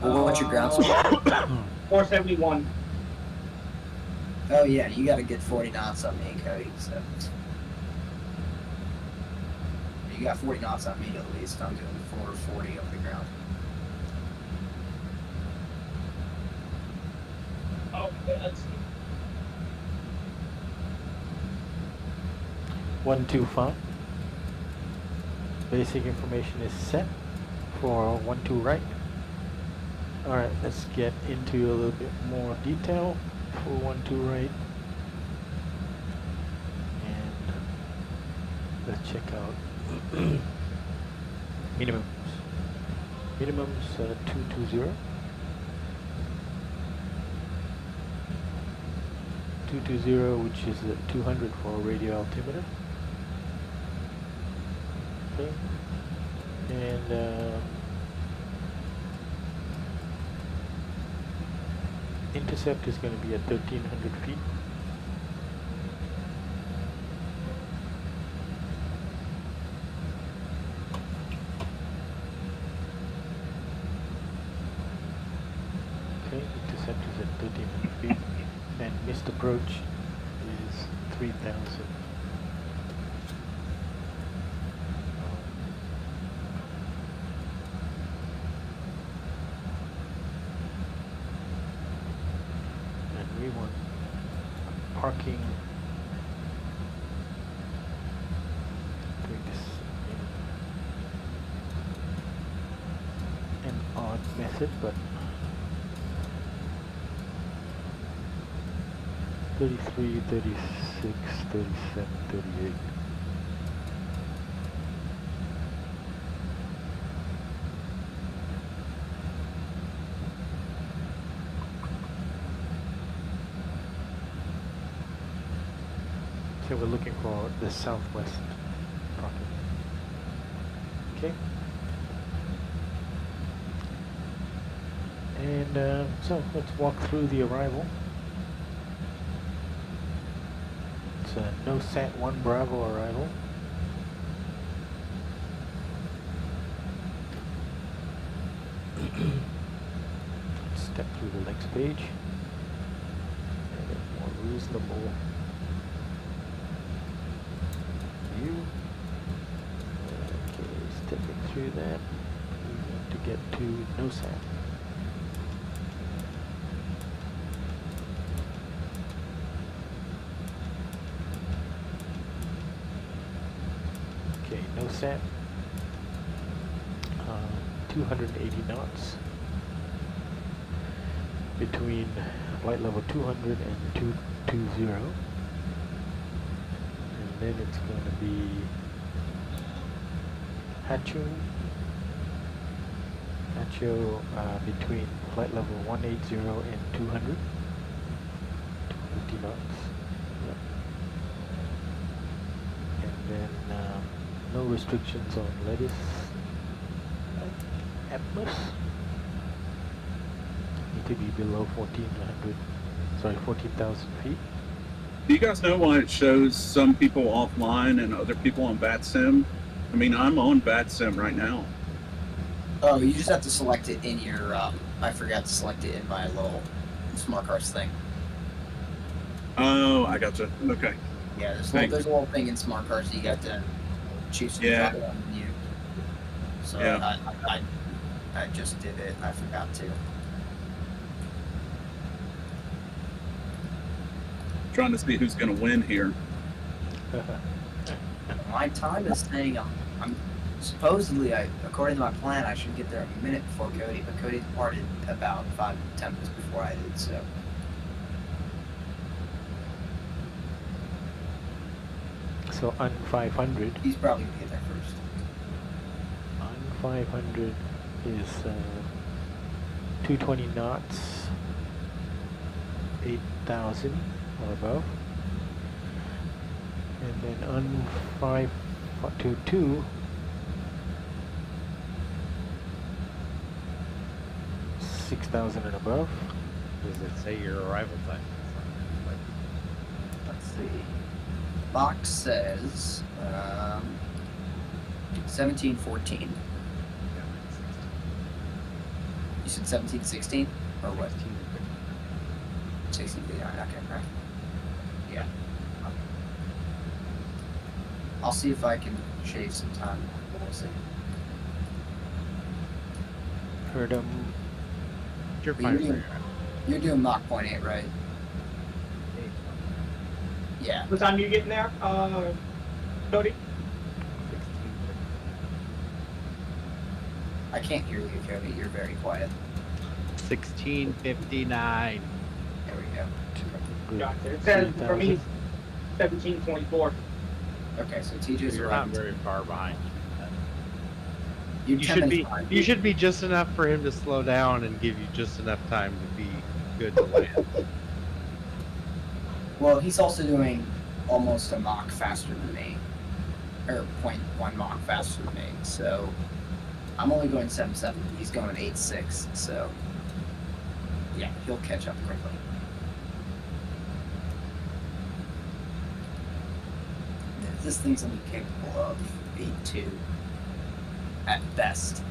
Well, what's your ground speed? 471. Oh yeah, you got a good 40 knots on me, Cody. So you got 40 knots on me at least. I'm doing 440 over the ground. Oh, that's 125. Basic information is set for 12 right. Alright, let's get into a little bit more detail for 12 right. And let's check out minimums. Minimums 220. 220, which is 200 for radio altimeter. Okay. And intercept is going to be at 1300 feet. Okay, intercept is at 1300 feet. And missed approach is 3000. And we want parking. Doing this in an odd method, but 33, 36, 37, 38. So we're looking for the southwest pocket. Okay. And so let's walk through the arrival. It's a NOSAT 1 Bravo arrival. Let's step through the next page and a more reasonable view. Okay, stepping through that, we need to get to NOSAT. Okay, NOSAT, 280 knots between flight level 200 and 220, and then it's going to be Hacho between flight level 180 and 200, 250 knots. Yep. And then no restrictions on lettuce Atmos. Need to be below 14,000 feet. Do you guys know why it shows some people offline and other people on VATSIM? I mean, I'm on VATSIM right now. Oh, you just have to select it in your, I forgot to select it in my little Smart Cars thing. Oh, I gotcha. Okay. Yeah, there's a Thanks. little thing in Smart Cars that you got to choose to Yeah. drop it on the menu. So Yeah. I just did it. I forgot to. Trying to see who's going to win here. My time is saying I'm supposedly, according to my plan, I should get there a minute before Cody, but Cody departed about 5 to 10 minutes before I did, so. So on 500. He's probably gonna get there first. On 500 is 220 knots, 8,000 or above. And then on 522, 6,000 and above. Does it say your arrival time? Let's see. Box says 17:14. You said 17:16 or what? 16. Okay, right. Yeah. I'll see if I can shave some time. We'll see. Heard him. You're doing Mach 0.8, right? Yeah. What time are you getting there, Cody? I can't hear you, Cody. You're very quiet. 16:59. There we go. Gotcha. It says for me 17:24. Okay, so TJ's You're around. not very far behind. You You should be just enough for him to slow down and give you just enough time to be good to land. Well, he's also doing almost a Mach faster than me, or 0.1 Mach faster than me. So I'm only going 7.7. He's going 8.6. So yeah, he'll catch up quickly. This thing's only capable of 8.2 at best.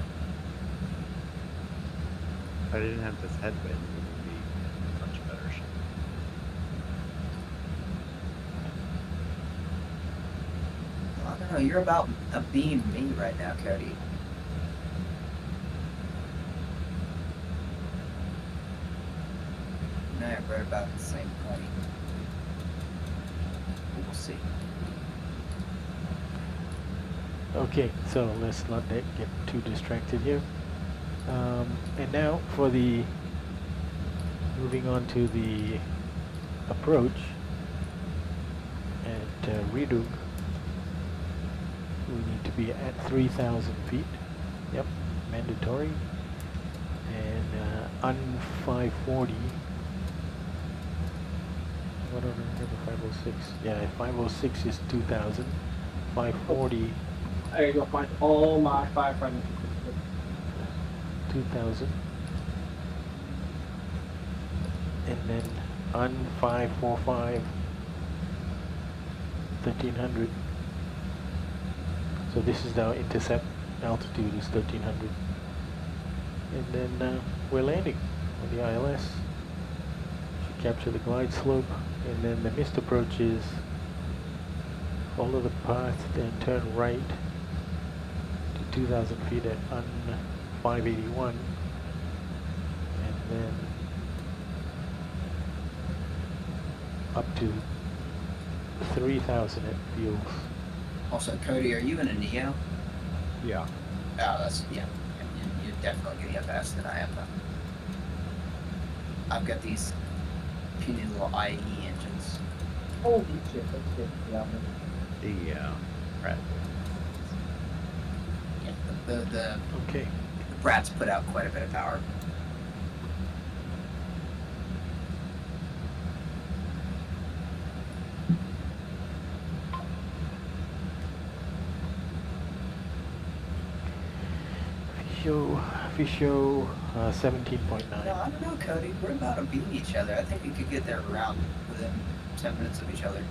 If I didn't have this headwind, it would be in much better shape. I don't know. You're about a beam me right now, Cody. No, we're about the same point. We'll see. Okay, so let's not get too distracted here. And now for the moving on to the approach at RIDUG, we need to be at 3,000 feet. Yep, mandatory. And on 540. What do I remember? 506. Yeah, 506 is 2,000. 540. There you go. Find all my 500. 2,000. And then on 545, 1,300. So this is our intercept altitude is 1,300. And then we're landing on the ILS. Should capture the glide slope. And then the missed approach is follow the path, then turn right to 2,000 feet at on 581, and then up to 3,000 at fuels. Also, Cody, are you in a Neo? Yeah. Oh, that's, yeah. You're definitely getting up faster than I am, though. I've got these puny little IE engines. Holy shit, that's good. Yeah. The Pratt. Yeah, the Okay. Bratz put out quite a bit of power. Fisho 17.9. No, I don't know, Cody. We're about to beat each other. I think we could get there around within 10 minutes of each other.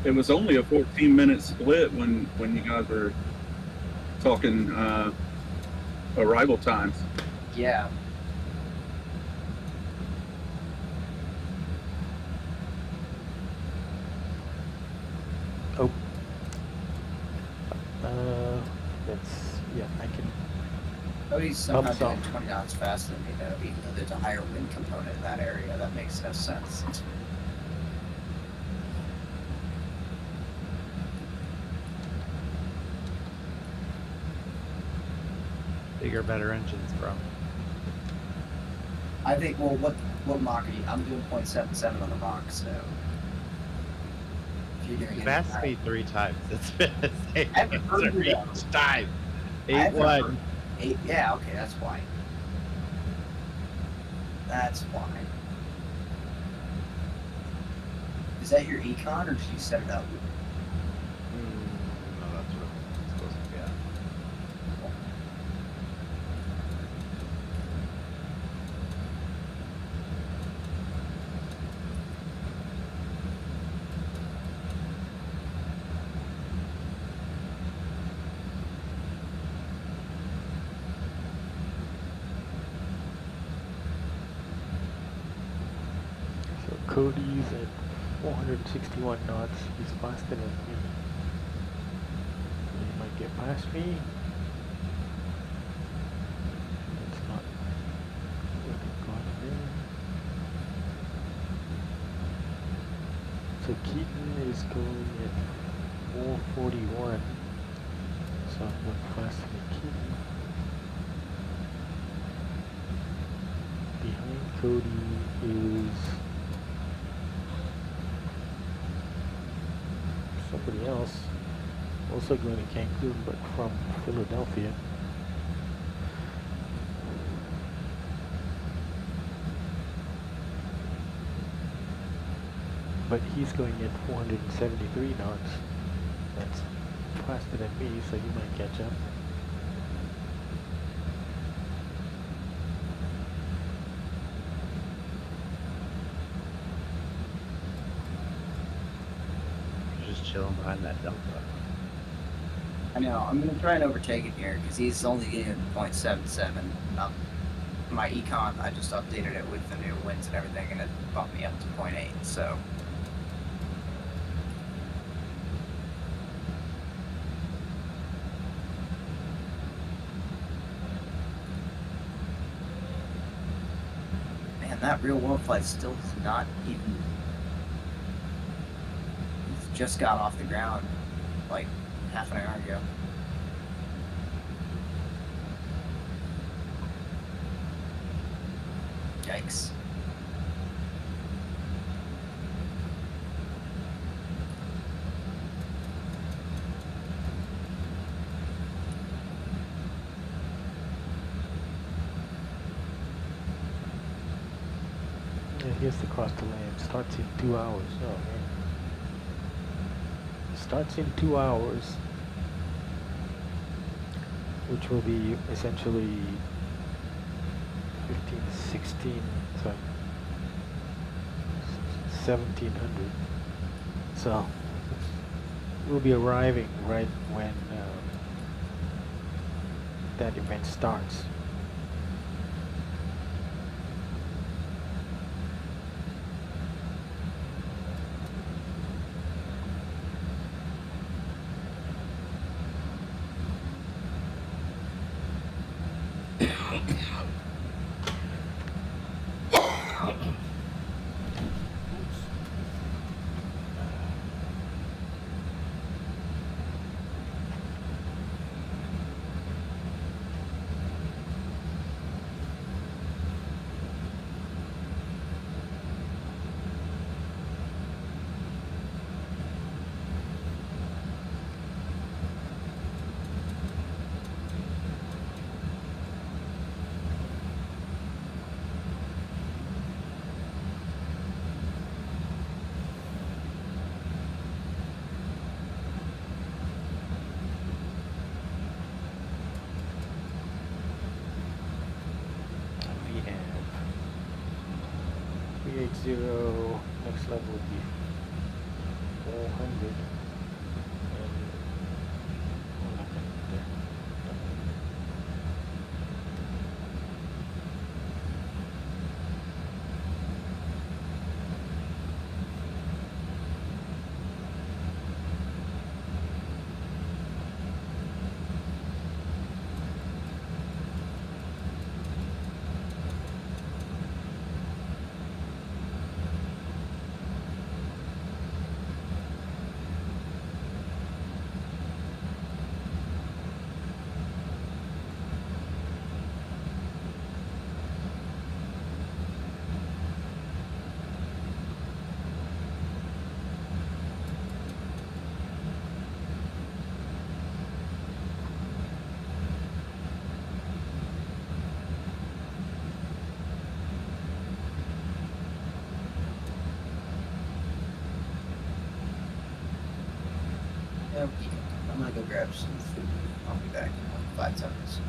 It was only a 14-minute split when you guys were talking arrival times. Yeah. Oh. Yeah, I can. Oh, he's somehow Bumps doing off. 20 knots faster than me, though, even though there's a higher wind component in that area. That makes no sense. Bigger, better engines, bro. I think, well, what Mach are you? I'm doing 0.77 on the Mach, so. If you're doing You've it, asked me 3 times. It's been the same I haven't heard answer you, though. each time. I haven't 8-1. heard- yeah, okay, that's why. That's why. Is that your econ, or did you set it up? No, that's what it's supposed to be at. So Cody's at 461 knots. He's faster than me. He might get past me. It's not really gone there. So Keaton is going at 441. So I'm going faster than Keaton. Behind Cody is somebody else, also going to Cancun, but from Philadelphia. But he's going at 473 knots. That's faster than me, so he might catch up. Just chilling behind that Delta. I know, I'm going to try and overtake it here, because he's only getting 0.77. My econ, I just updated it with the new winds and everything, and it bumped me up to 0.8, so. Man, that real world flight still is not even. It's just got off the ground like half an hour ago. Yikes. And here's the cross to land. Starts in 2 hours. Oh man. Starts in 2 hours, which will be essentially 15, 16, sorry, 1700. So we'll be arriving right when that event starts. Next level would be 400, and we're not going to get there. I'm gonna go grab some food. I'll be back in like 5 seconds.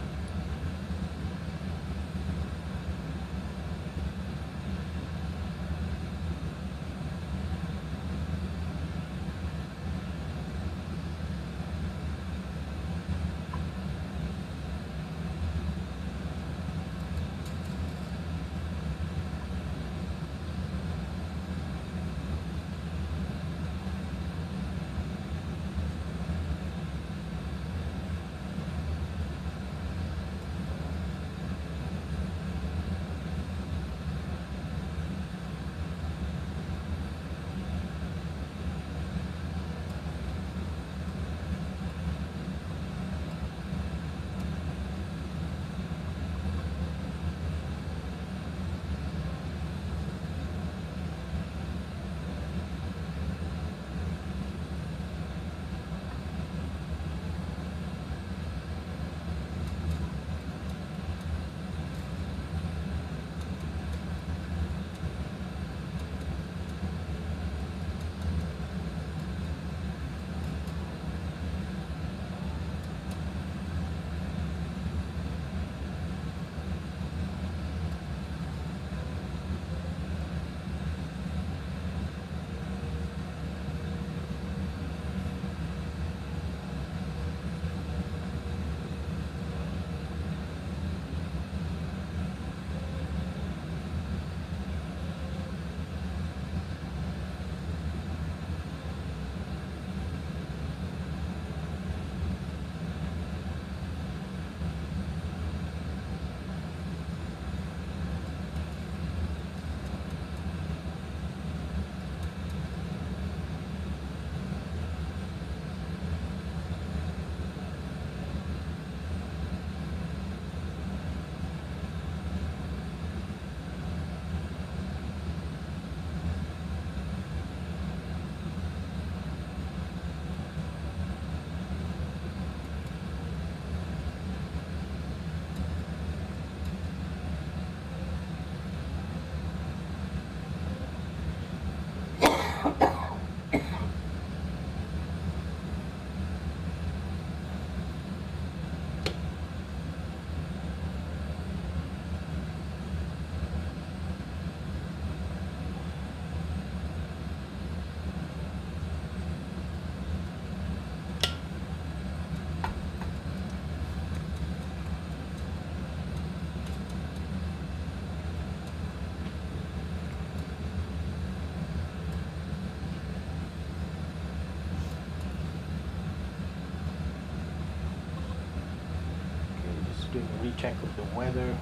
Doing a recheck of the weather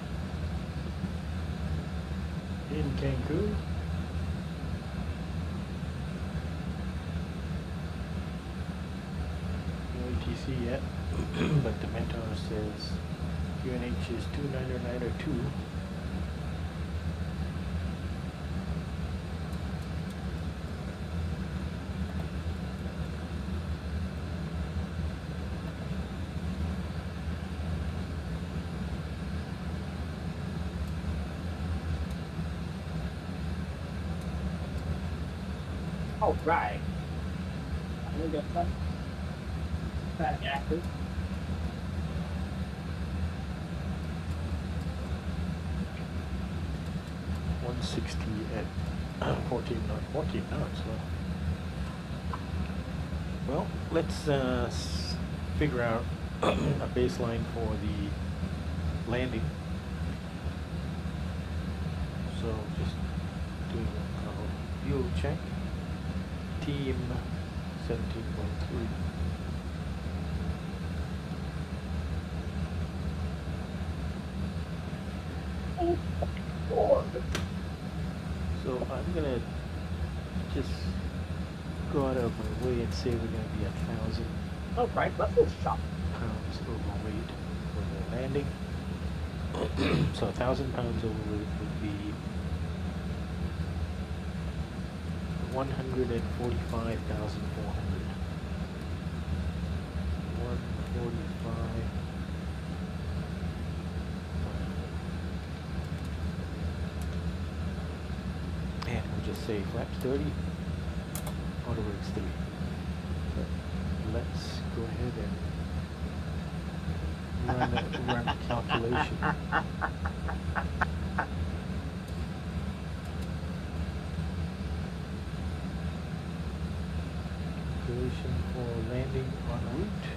in Cancun. No ATC yet, but the mentor says QNH is 29902. All right. I'm gonna get that back active. At 14 knots. Well, let's figure out a baseline for the landing. So just doing a fuel check. Team 17.3. So I'm gonna just go out of my way and say we're gonna be 1,000. Oh, right, let's go shop. Pounds overweight for the landing. So 1,000 pounds overweight would be 145,400. 145. And we'll just say flaps 30, auto brakes 3. So let's go ahead and run a calculation. Calculation for landing en route.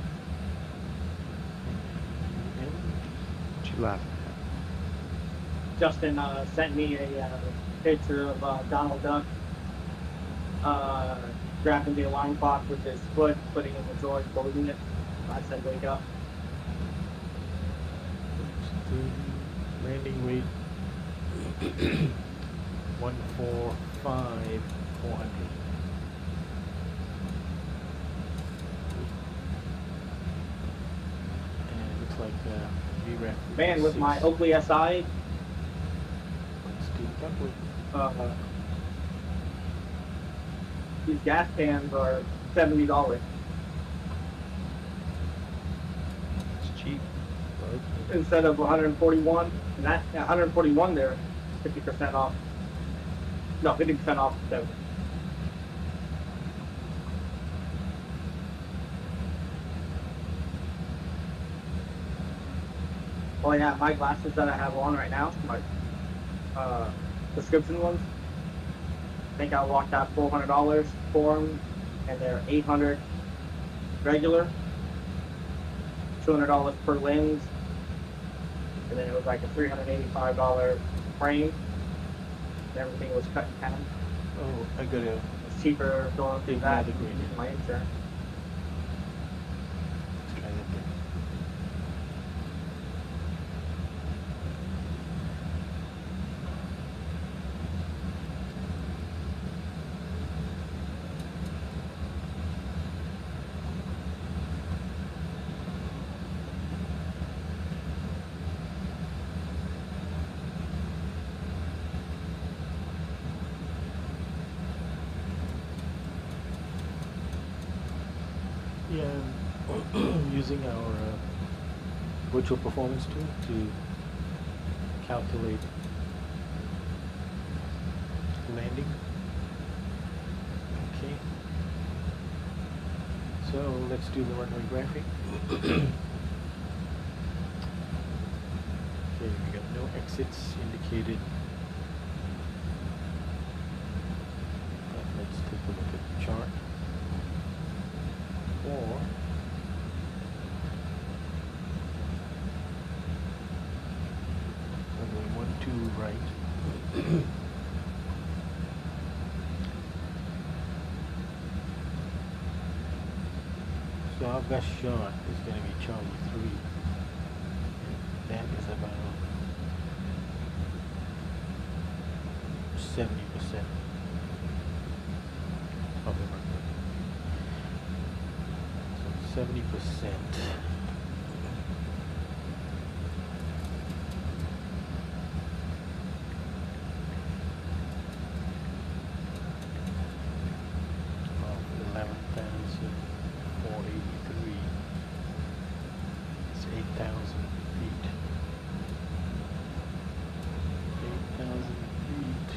What you laughing Justin sent me a picture of Donald Duck grabbing the alarm clock with his foot, putting it in the drawer, closing it. I said, wake up. Landing weight 145 400. And it looks like VREF. Man, with my Oakley SI, let's do the calculate. these gas cans are $70. It's cheap. Instead of 141, and that 141 there, 50% off. No, 50% off. So. Oh yeah, my glasses that I have on right now, my prescription ones. I think I walked out $400 for them, and they're $800 regular, $200 per lens, and then it was like a $385 frame, and everything was cut in half. Oh, I gotta. It's cheaper going through that than using my insurance. Let's try that thing. Yeah, using our virtual performance tool to calculate landing. Okay. So let's do the runway graphic. Okay, we got no exits indicated. Let's take a look at the chart. Or runway 12 right. So our best shot is going to be Charlie 3. That is about 70% of the runway. 70%. Of 11,483. It's 8,000 feet. 8,000 feet.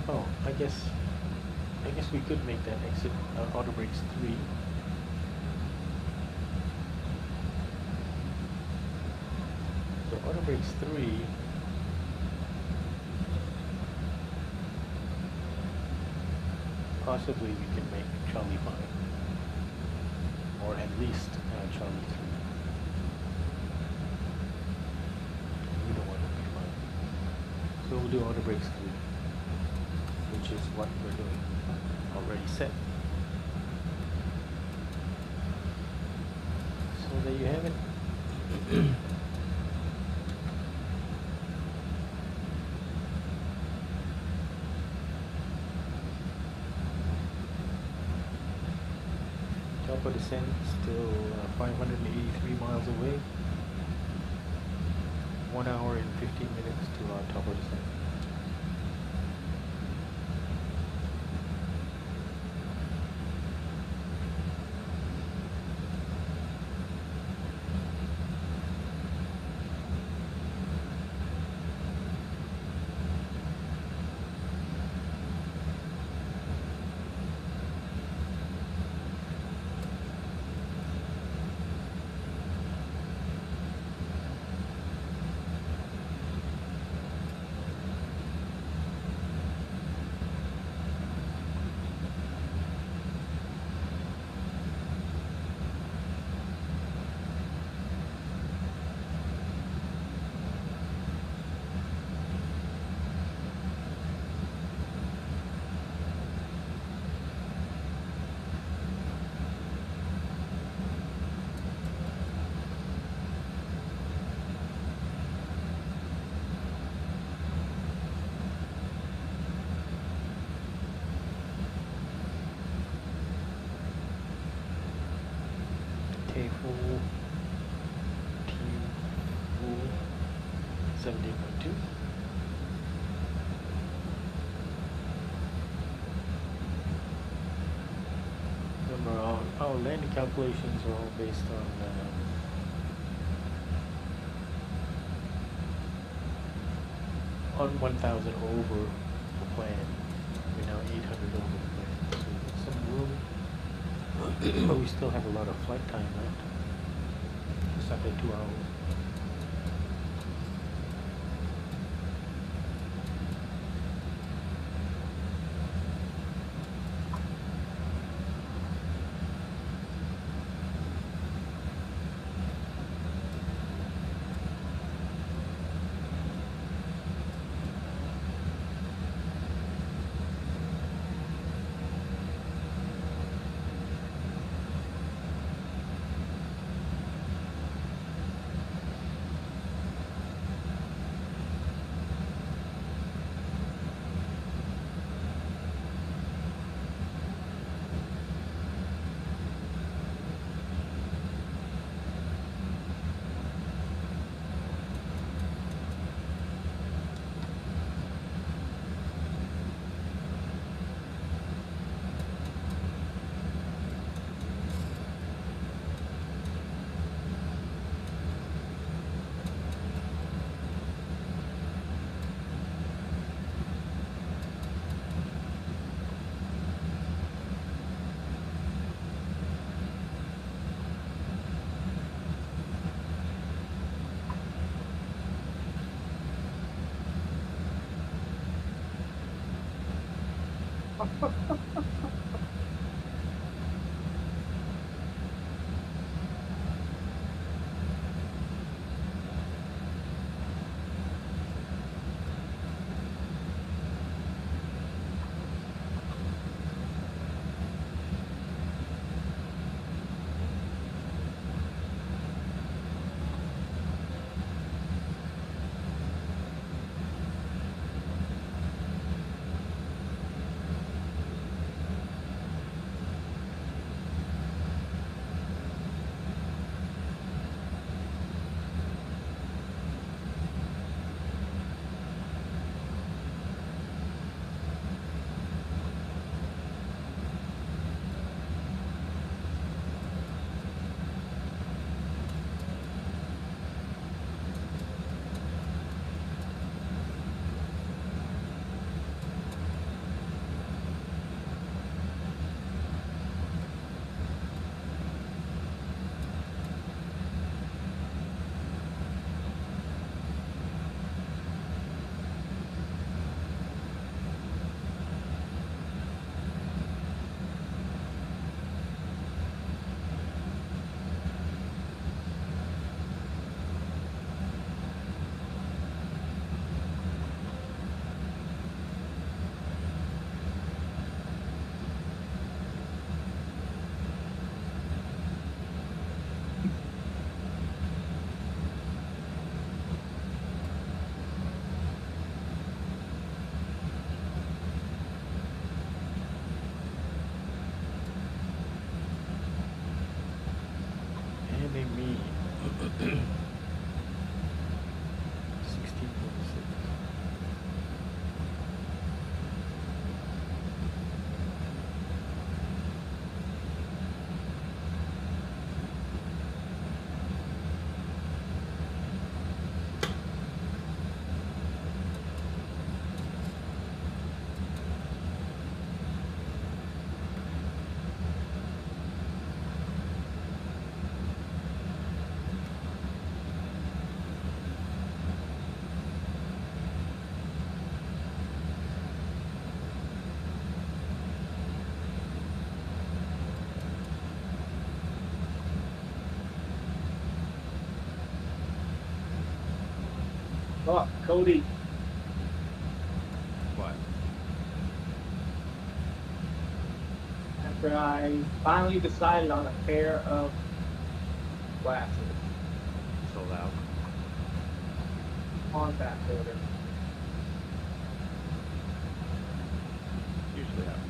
Oh, I guess we could make that exit auto brakes 3. So auto brakes 3 possibly we can make Charlie 5, or at least Charlie 3. We don't want to be 5. So we'll do auto brakes 3, which is what we're doing. Already set. So there you have it. Top of descent still 583 miles away. 1 hour and 15 minutes to our top of descent. 17.2. Remember, our landing calculations are all based on 1,000 over the plan. We're now 800 over the plan. So there's some room, but we still have a lot of flight time left. Just under 2 hours. MMUN 16.6. Oh, Cody. What? After I finally decided on a pair of glasses. Sold out. On back order. Usually happens.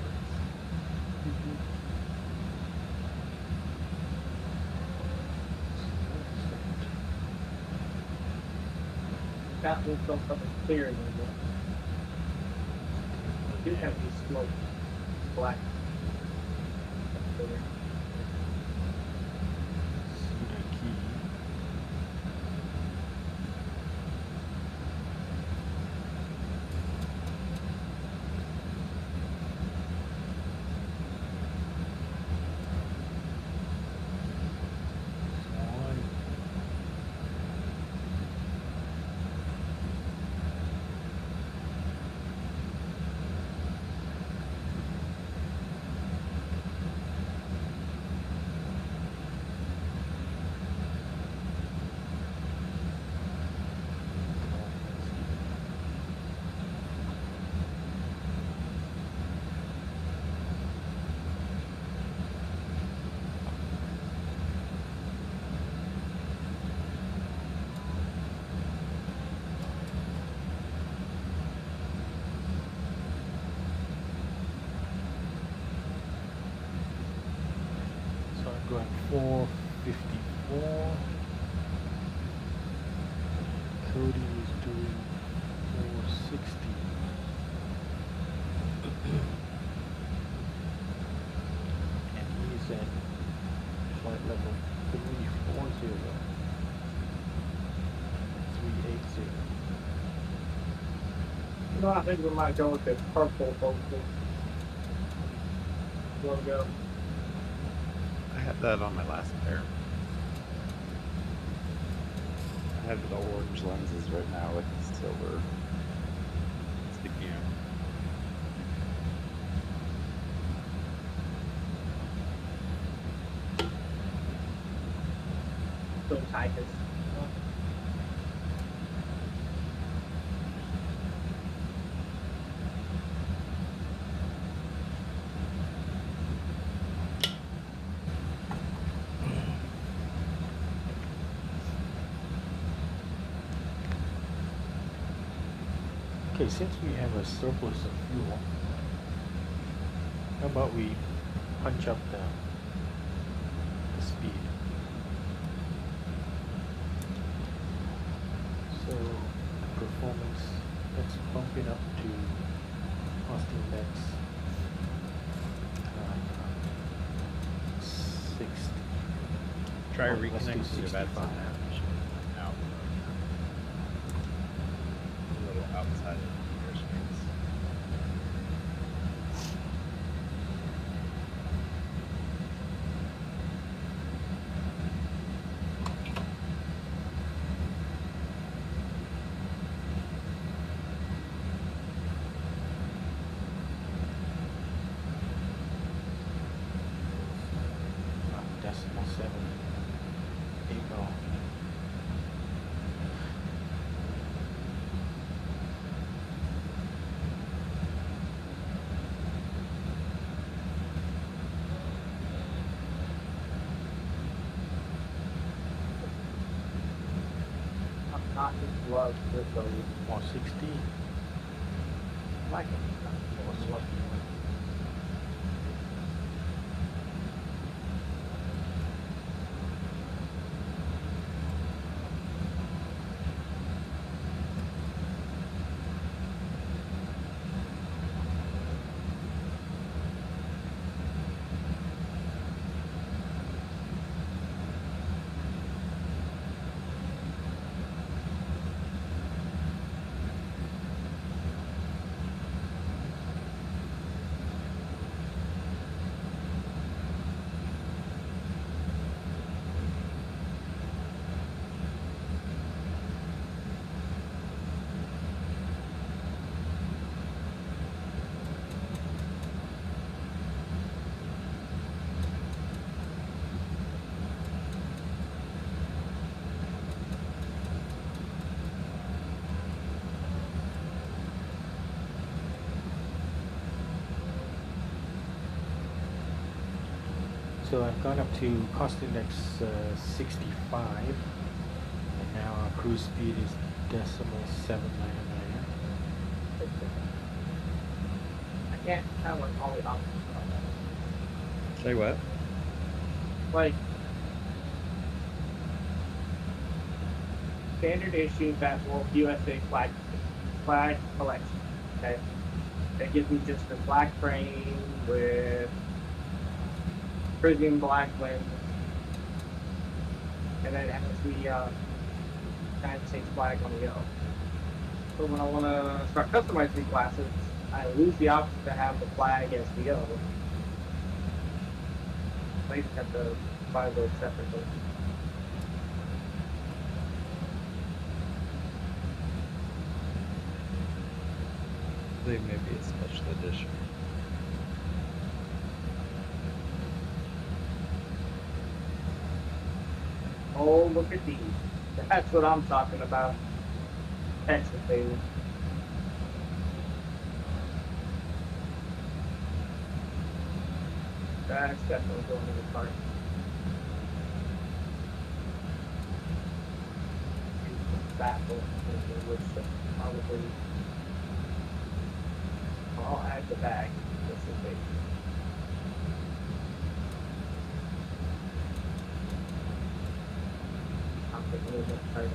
That will still something clear anymore. I do have these smoke black. Going 454. Cody is doing 460. And he's at flight level 340. 380. You know, I think we might go with the purple focus logo. I had that on my last pair. I have the orange lenses right now with the silver sticking out. So tigers. Okay, since we have a surplus of fuel, how about we punch up the speed? So, performance, let's bump it up to Austin Dex 60. Try let's do reconnecting to 65. VATSIM now. Out. A little outside of the airspace. Decimal 7. 8 ball. I'm not in love with those. 160. I like it. I'm love So I've gone up to cost index 65, and now our cruise speed is decimal 799. I can't tell what all the options are. Say what? Like, standard issue vessel USA flag collection. Okay, that gives me just a black frame with prism black lens, and then it has the United States flag on the yellow. So when I want to start customizing these glasses, I lose the option to have the flag as the yellow. I just have to buy those separately. They may be a special edition. Oh, look at these. That's what I'm talking about. Excellent, baby. That's definitely going in the cart. Baffle, which probably I'll add the bag. This is big. I'm taking a little bit tighter.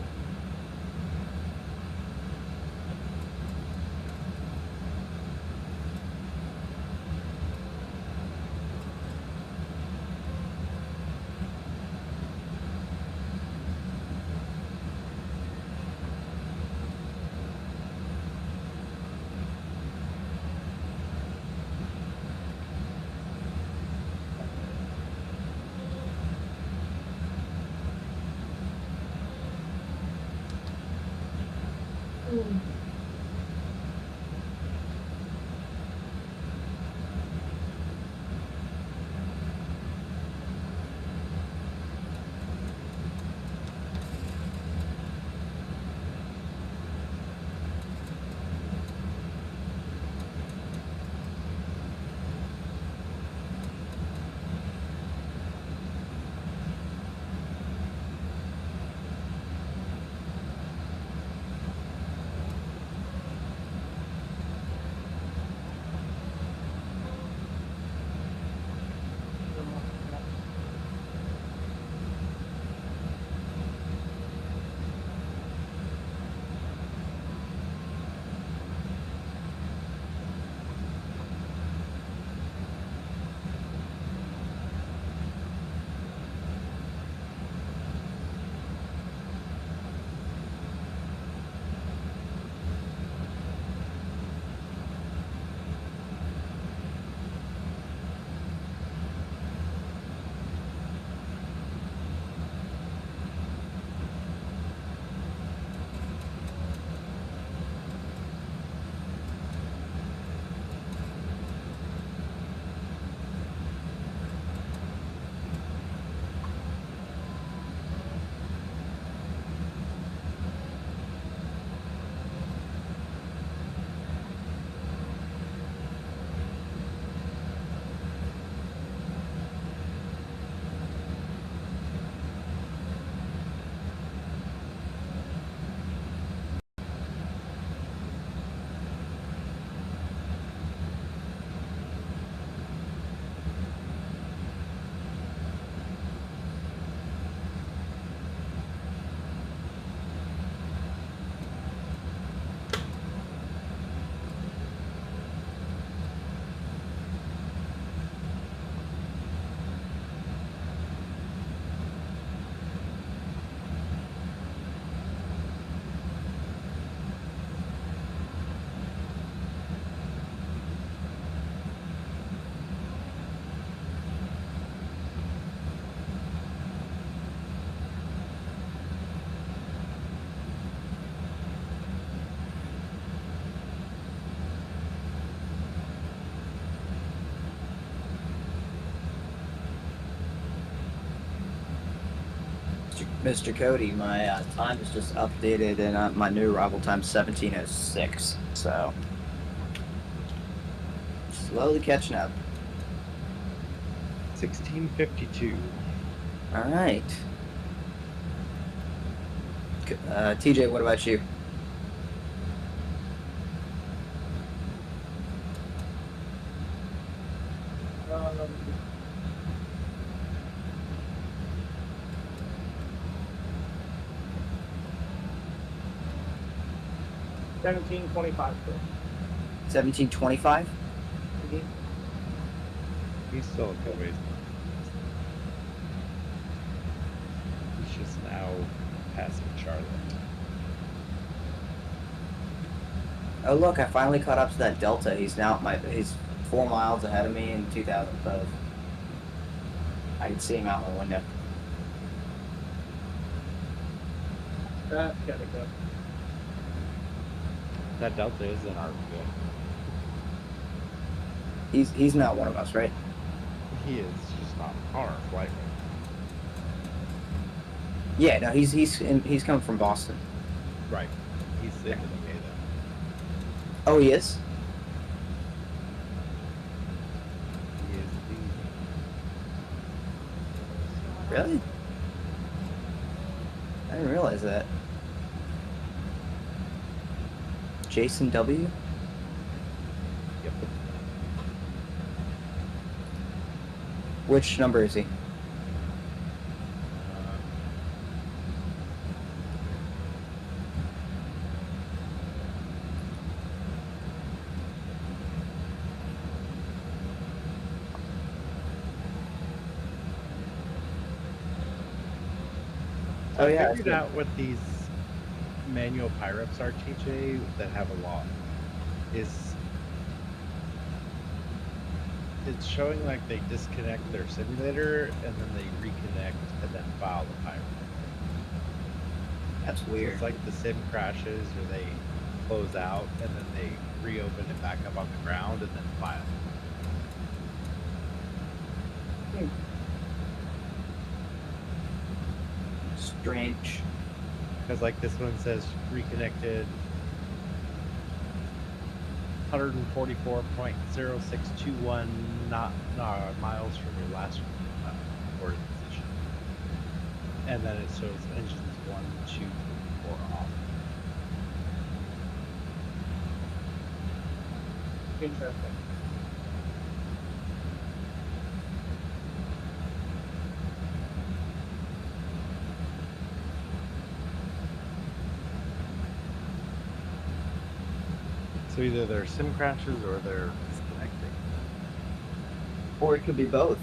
Mr. Cody, my time is just updated, and my new arrival time 17:06. So slowly catching up. 16:52. All right. TJ, what about you? 1725, sir. 1725? He's still a good ways. He's just now passing Charlotte. Oh look, I finally caught up to that Delta. He's 4 miles ahead of me in 2005. I can see him out my window. That's gotta go. That Delta is in our view. He's not one of us, right? He is just not on our flight. Yeah, no, he's coming from Boston. Right. He's in the UK though. Oh, he is? He is indeed. Really? I didn't realize that. Jason W? Yep. Which number is he? Oh yeah, I figured out what these manual pirups are, TJ, that have a lot. Is it's showing like they disconnect their simulator and then they reconnect and then file the pirate. That's weird. So it's like the sim crashes or they close out and then they reopen it back up on the ground and then file. Strange. Because like this one says reconnected 144.0621 miles from your last recorded position. And then it shows engines 1, 2, 4 off. Interesting. So either they're sim crashes or they're disconnecting. Or it could be both.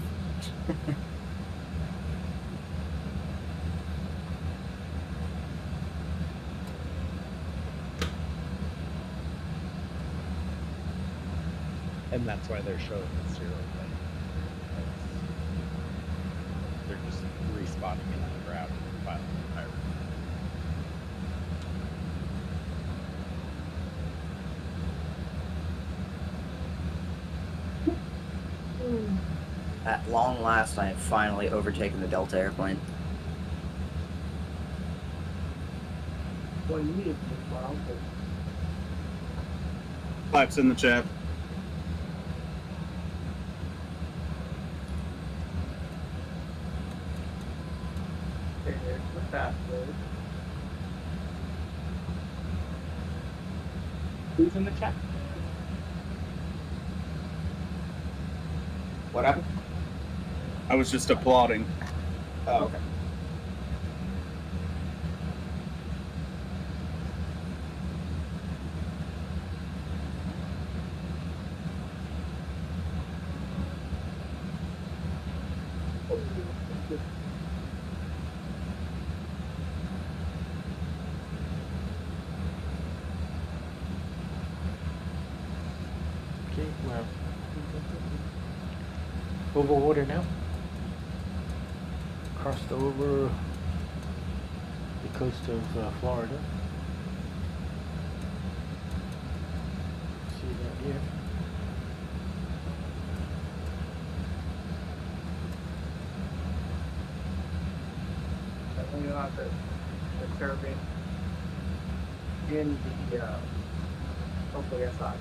And that's why they're showing the 0 thing. They're just respawning into the ground and filing the pirate. At long last, I have finally overtaken the Delta airplane. Well, you need to file. Pipes in the chat. Okay, there's the fast load. Who's in the chat? What happened? I was just applauding. Oh, okay. Okay, well, over water now. Crossed over the coast of Florida. See that here. Definitely not the Caribbean. In the, hopefully SI.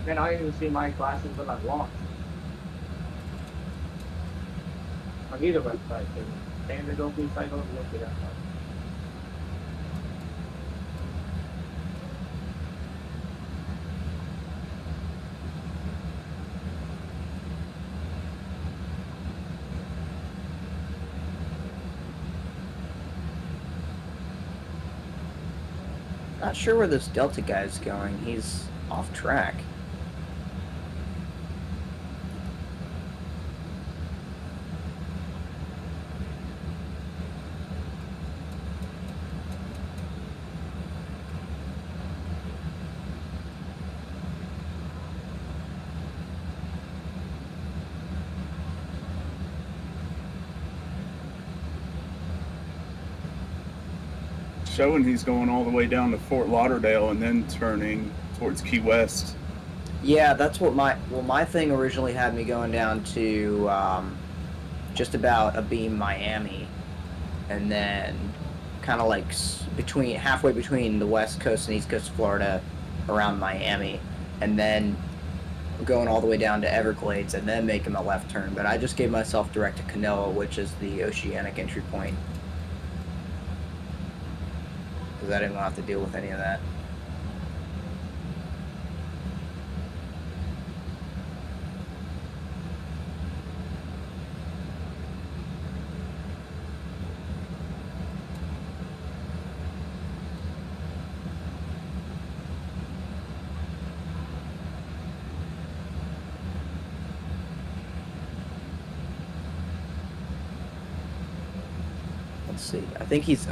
And I didn't even see my glasses when I launched. on either website. Standard open site, don't look at that one. Not sure where this Delta guy's going. He's off track. Showing he's going all the way down to Fort Lauderdale and then turning towards Key West. Yeah, that's what my thing originally had me going down to just about Abeam, Miami, and then kind of like halfway between the west coast and east coast of Florida, around Miami, and then going all the way down to Everglades, and then making a left turn. But I just gave myself direct to Canoa, which is the oceanic entry point, because I didn't want to have to deal with any of that. See, I think he's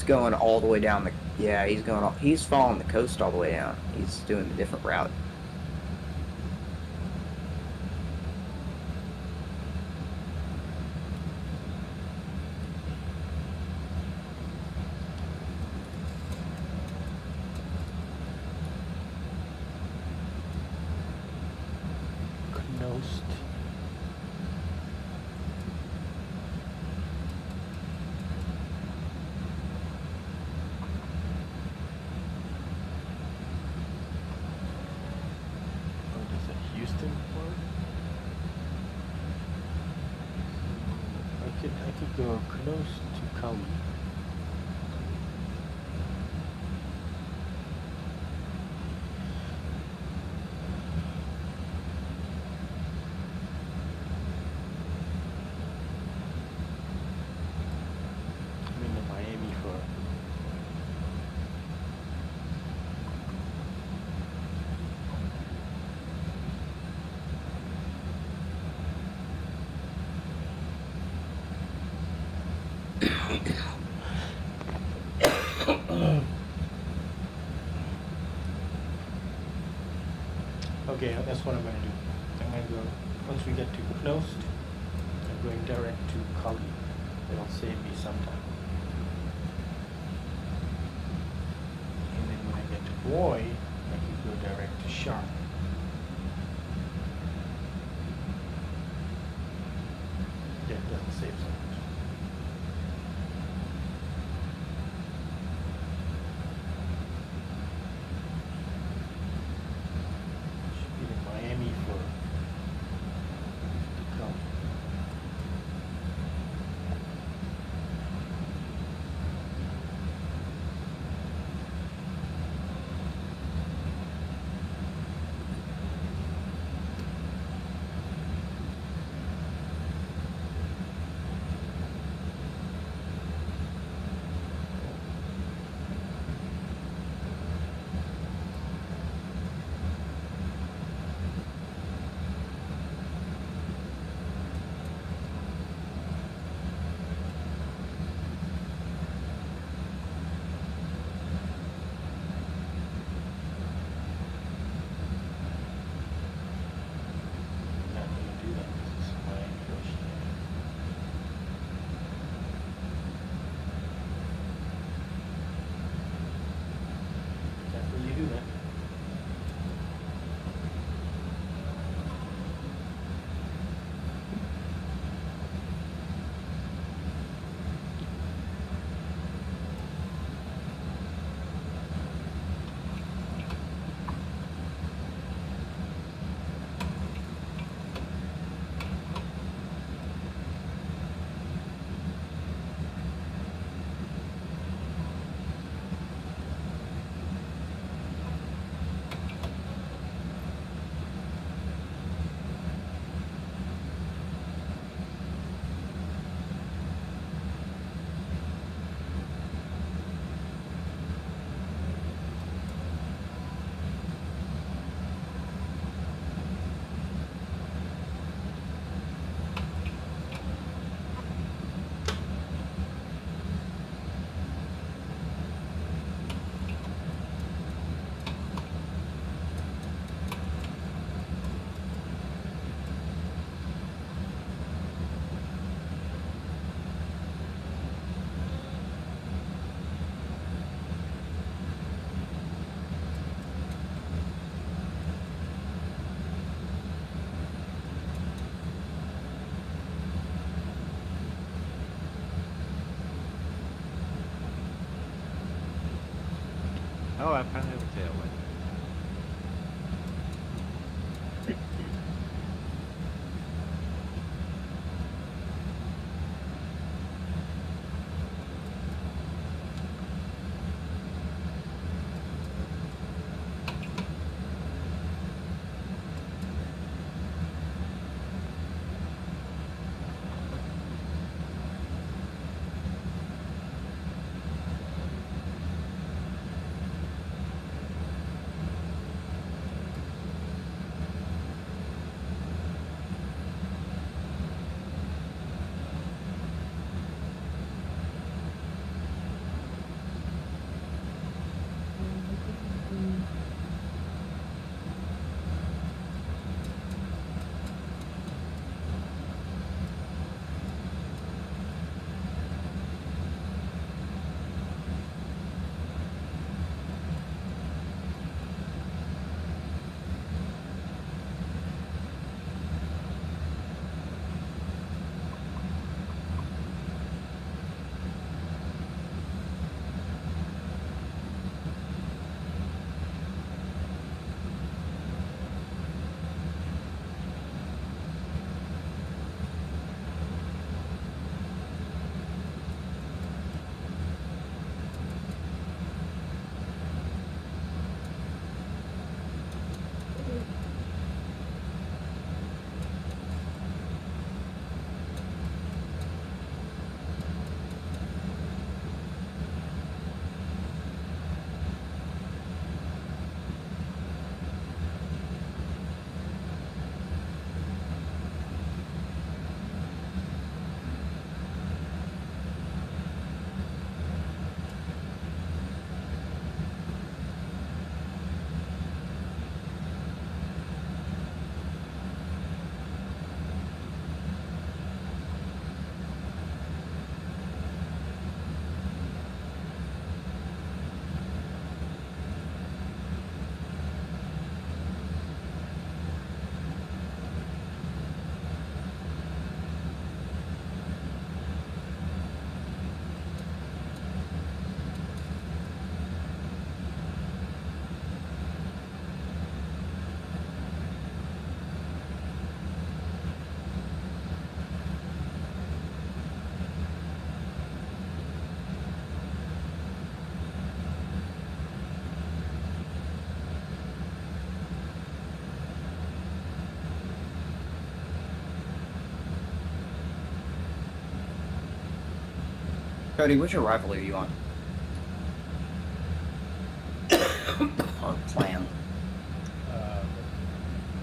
going all the way down the, yeah, he's following the coast all the way down. He's doing a different route. Coast. I could go close to Cali. I'm in Miami for okay, that's what I'm going to do. I'm going to go, once we get to Knost, I'm going direct to Cali. It'll save me some time. And then when I get to Boy, I can go direct to Sharp. Yeah, it doesn't save so much. Miami for to come. Oh, I finally have a tailwind. Cody, which arrival are you on? Or plan?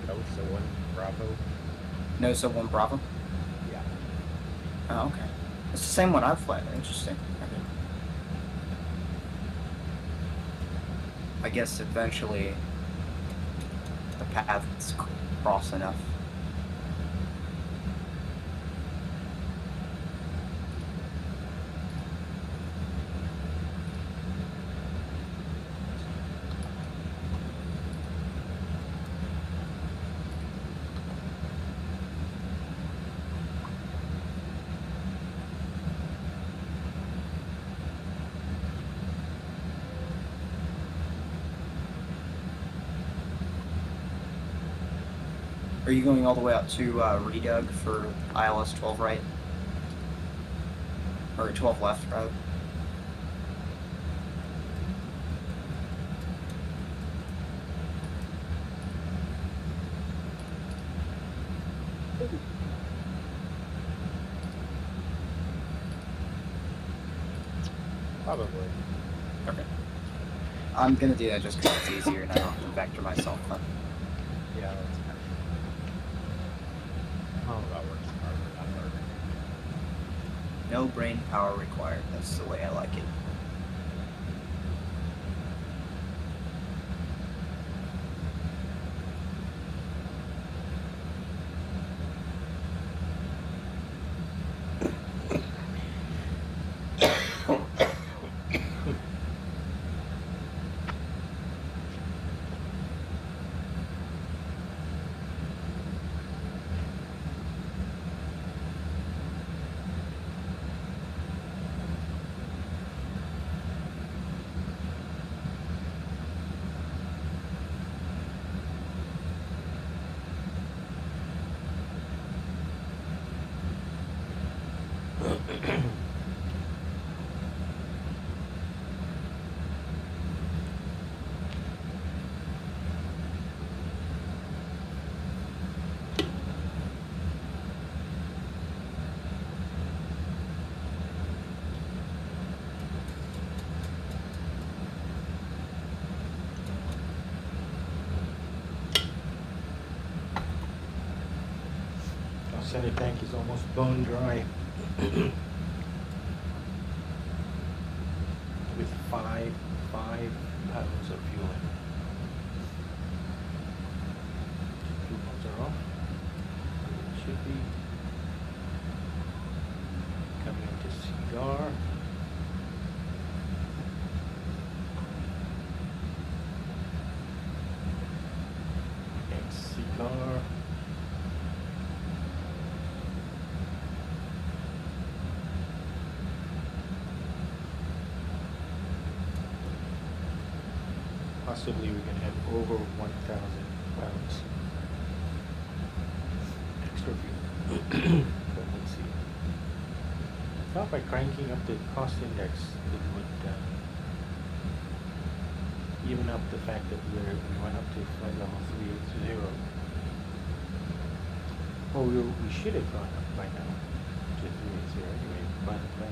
NOSA 1 Bravo. NOSA 1 Bravo? Yeah. Oh, okay. It's the same one I've flown. Interesting. Okay. I guess eventually the paths cross enough. Are you going all the way out to RIDUG for ILS 12 right? Or 12 left, rather? Probably. Okay. I'm gonna do that just because it's easier and I don't have to vector myself. Huh? Yeah, that's kind of. Oh, that works harder, not harder. No brain power required. That's the way I like it. center tank is almost bone dry. With five pounds of fuel in it. Fuel pumps are off. It should be coming into Cigar. Next Cigar. Possibly we can have over 1,000 pounds extra fuel. But let's see. I thought by cranking up the cost index, it would even up the fact that we went up to flight level 380. Oh, we should have gone up by now to 380 anyway, by the plan.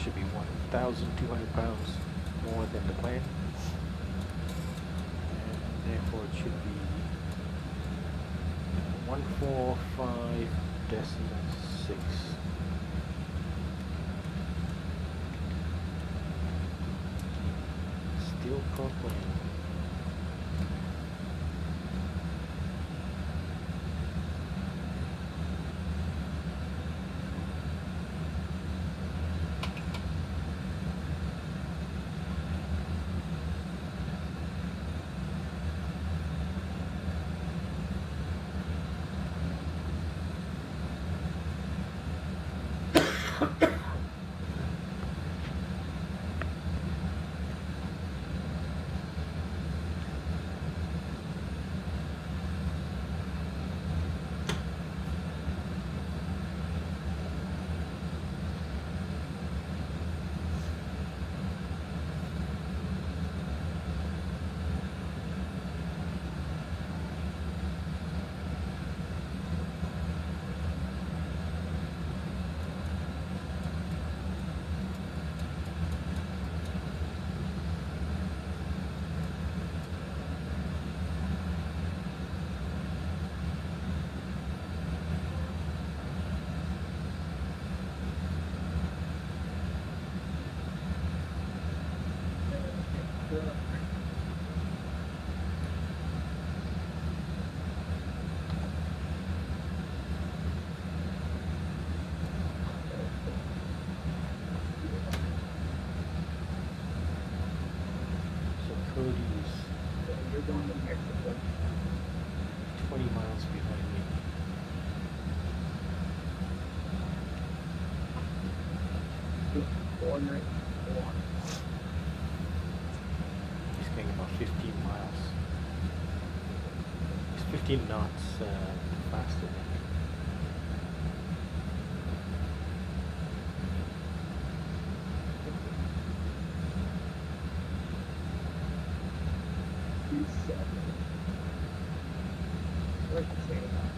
Should be 1,200 pounds more than the plan, and therefore it should be 145.6. Still per plan. 491. He's going about 15 miles. He's 15 knots faster than me. Where's the state of that?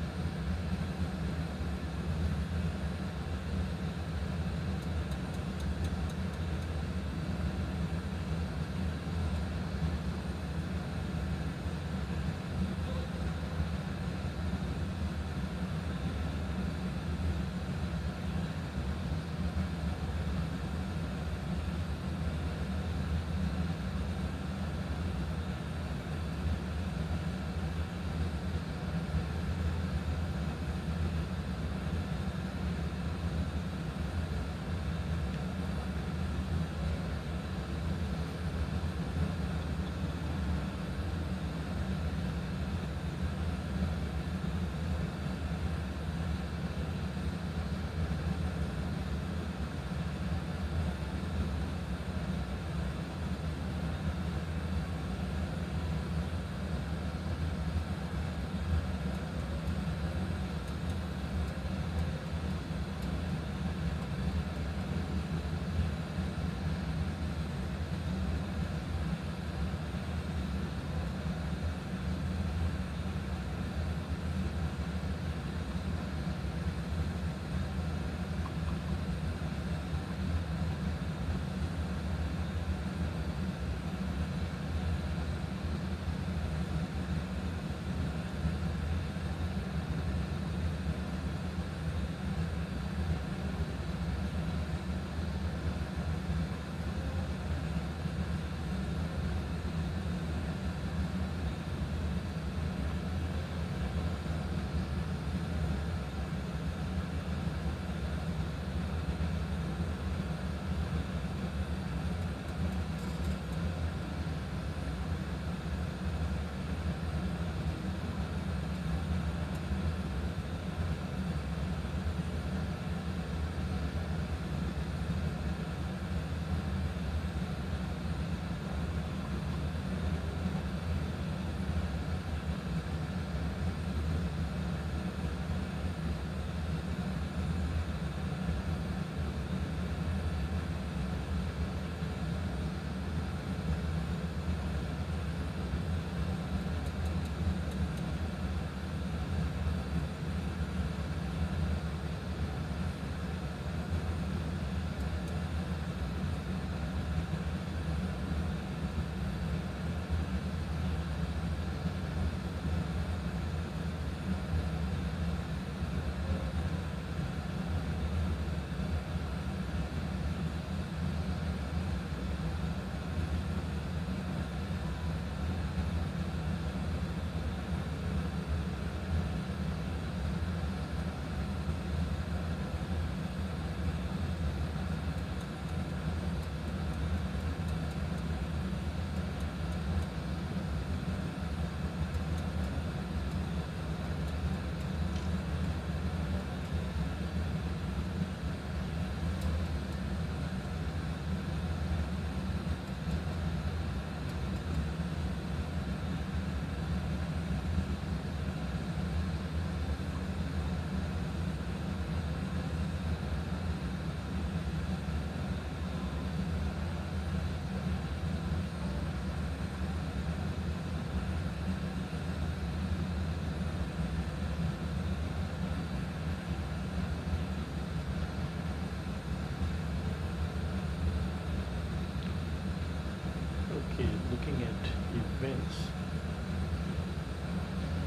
events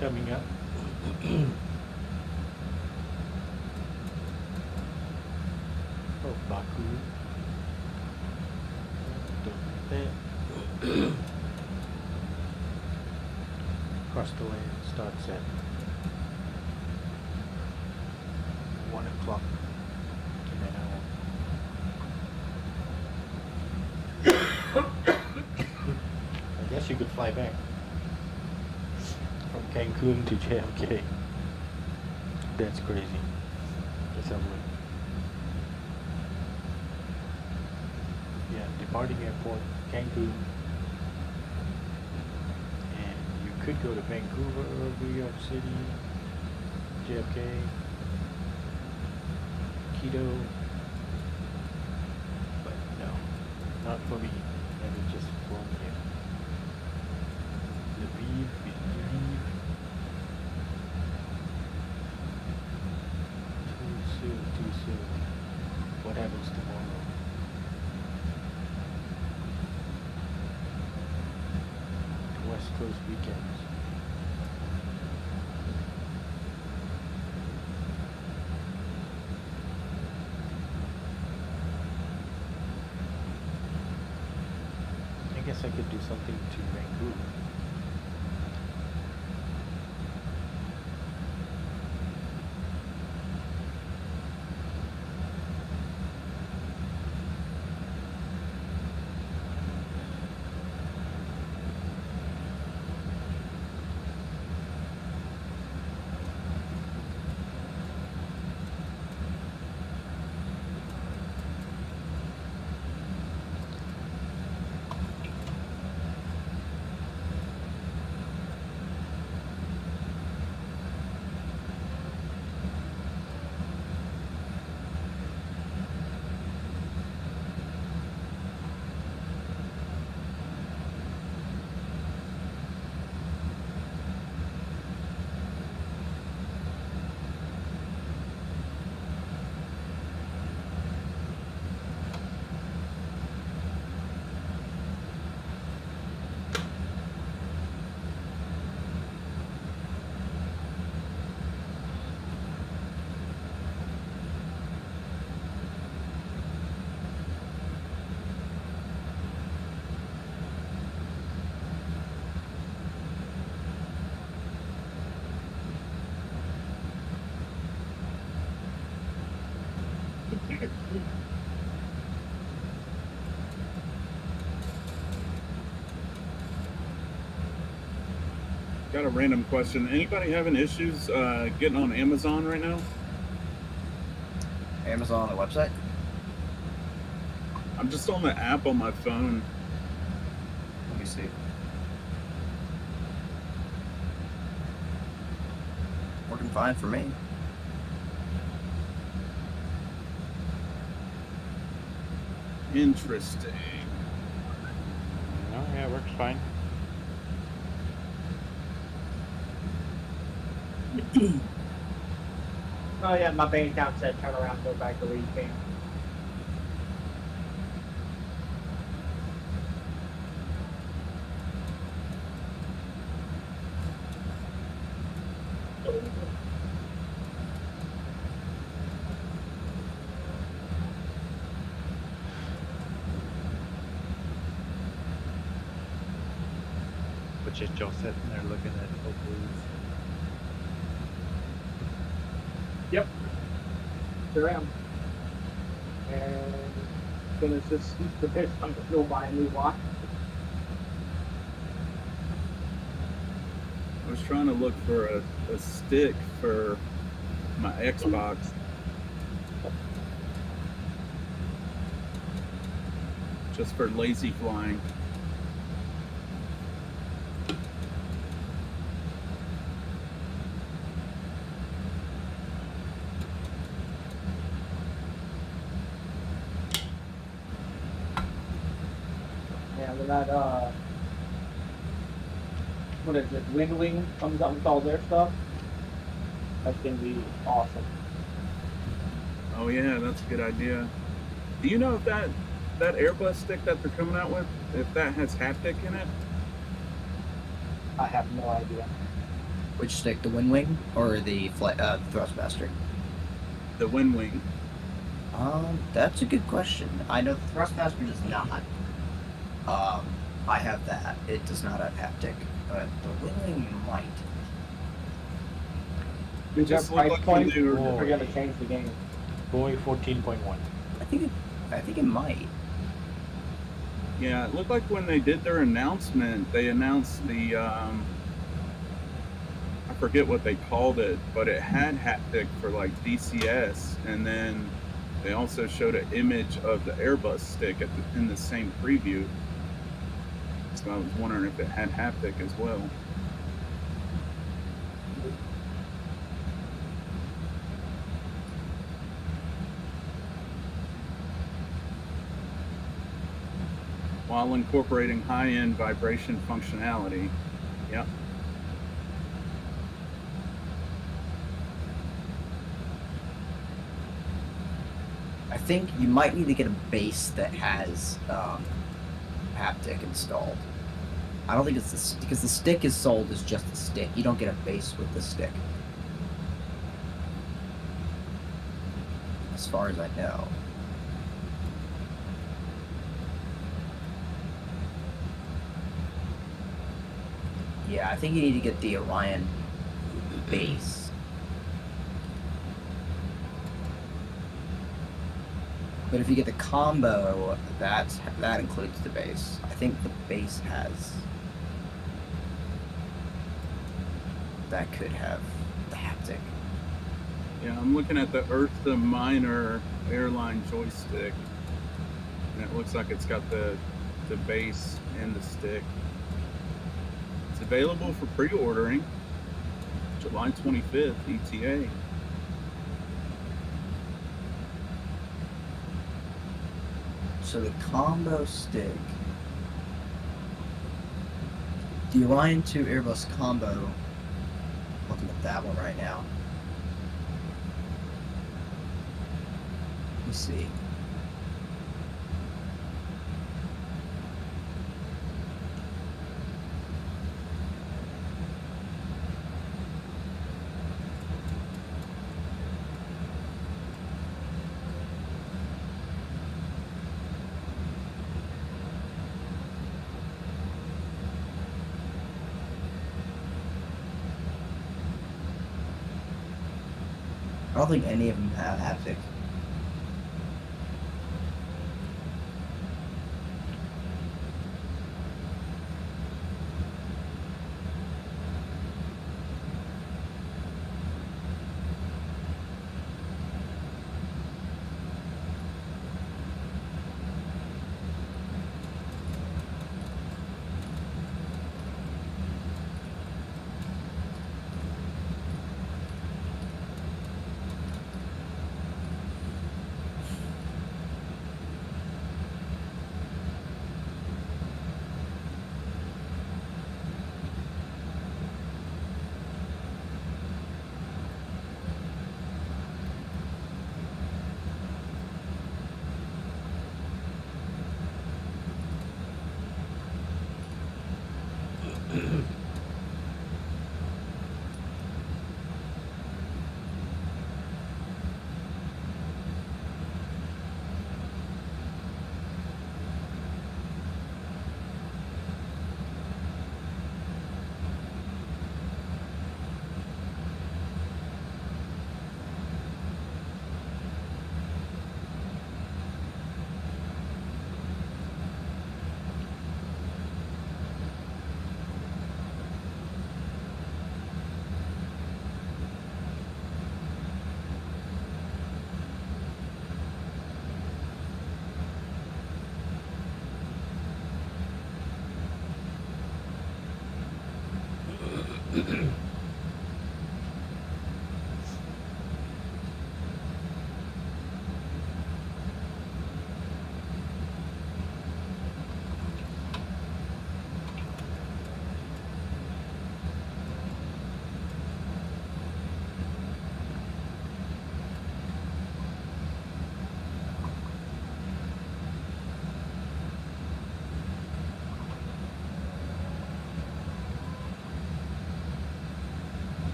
coming up. Oh, Baku. Across the lane starts at 1 o'clock in an hour. I guess you could fly back from Cancun to JFK. That's crazy. Let's have a look. departing airport, Cancun. And you could go to Vancouver, New York City, JFK, Quito. But no, not for me. Let me just flown here. Livery. Too soon. What happens tomorrow? West Coast weekends. I guess I could do something to Vancouver. Got a random question. Anybody having issues getting on Amazon right now? Amazon on the website? I'm just on the app on my phone. Let me see. Working fine for me. Interesting. Oh, yeah, it works fine. Oh yeah, my bank account said turn around, go back to where you came. But just Joe sitting there looking at Oakleys. Yep. Sure am. And finish this the best I'm gonna go buy a new watch. I was trying to look for a stick for my Xbox. Just for lazy flying. Yeah, when that what is it, Wind Wing comes out with all their stuff, that's gonna be awesome. Oh yeah, that's a good idea. Do you know if that Airbus stick that they're coming out with, if that has haptic in it? I have no idea. Which stick, the Wind Wing or the Thrustmaster? The Wind Wing. That's a good question. I know the Thrustmaster does not. I have that. It does not have haptic, but the Wind Wing might. Is that Just look price like point? when they were- We're gonna change the game. Boy 14.1. I think it might. Yeah, it looked like when they did their announcement, they announced the, I forget what they called it, but it had haptic for like DCS, and then They also showed an image of the Airbus stick in the same preview. So I was wondering if it had haptic as well. While incorporating high-end vibration functionality. Yep. I think you might need to get a base that has haptic installed. I don't think it's because the stick is sold as just a stick. You don't get a base with the stick, as far as I know. Yeah, I think you need to get the Orion base. But if you get the combo, that includes the base. I think the base has... that could have the haptic. Yeah, I'm looking at the Earth Minor airline joystick, and it looks like it's got the base and the stick. It's available for pre-ordering July 25th, ETA. So the combo stick, the Orion 2 Airbus combo, looking at that one right now. Let's see. I don't think any of them have haptic.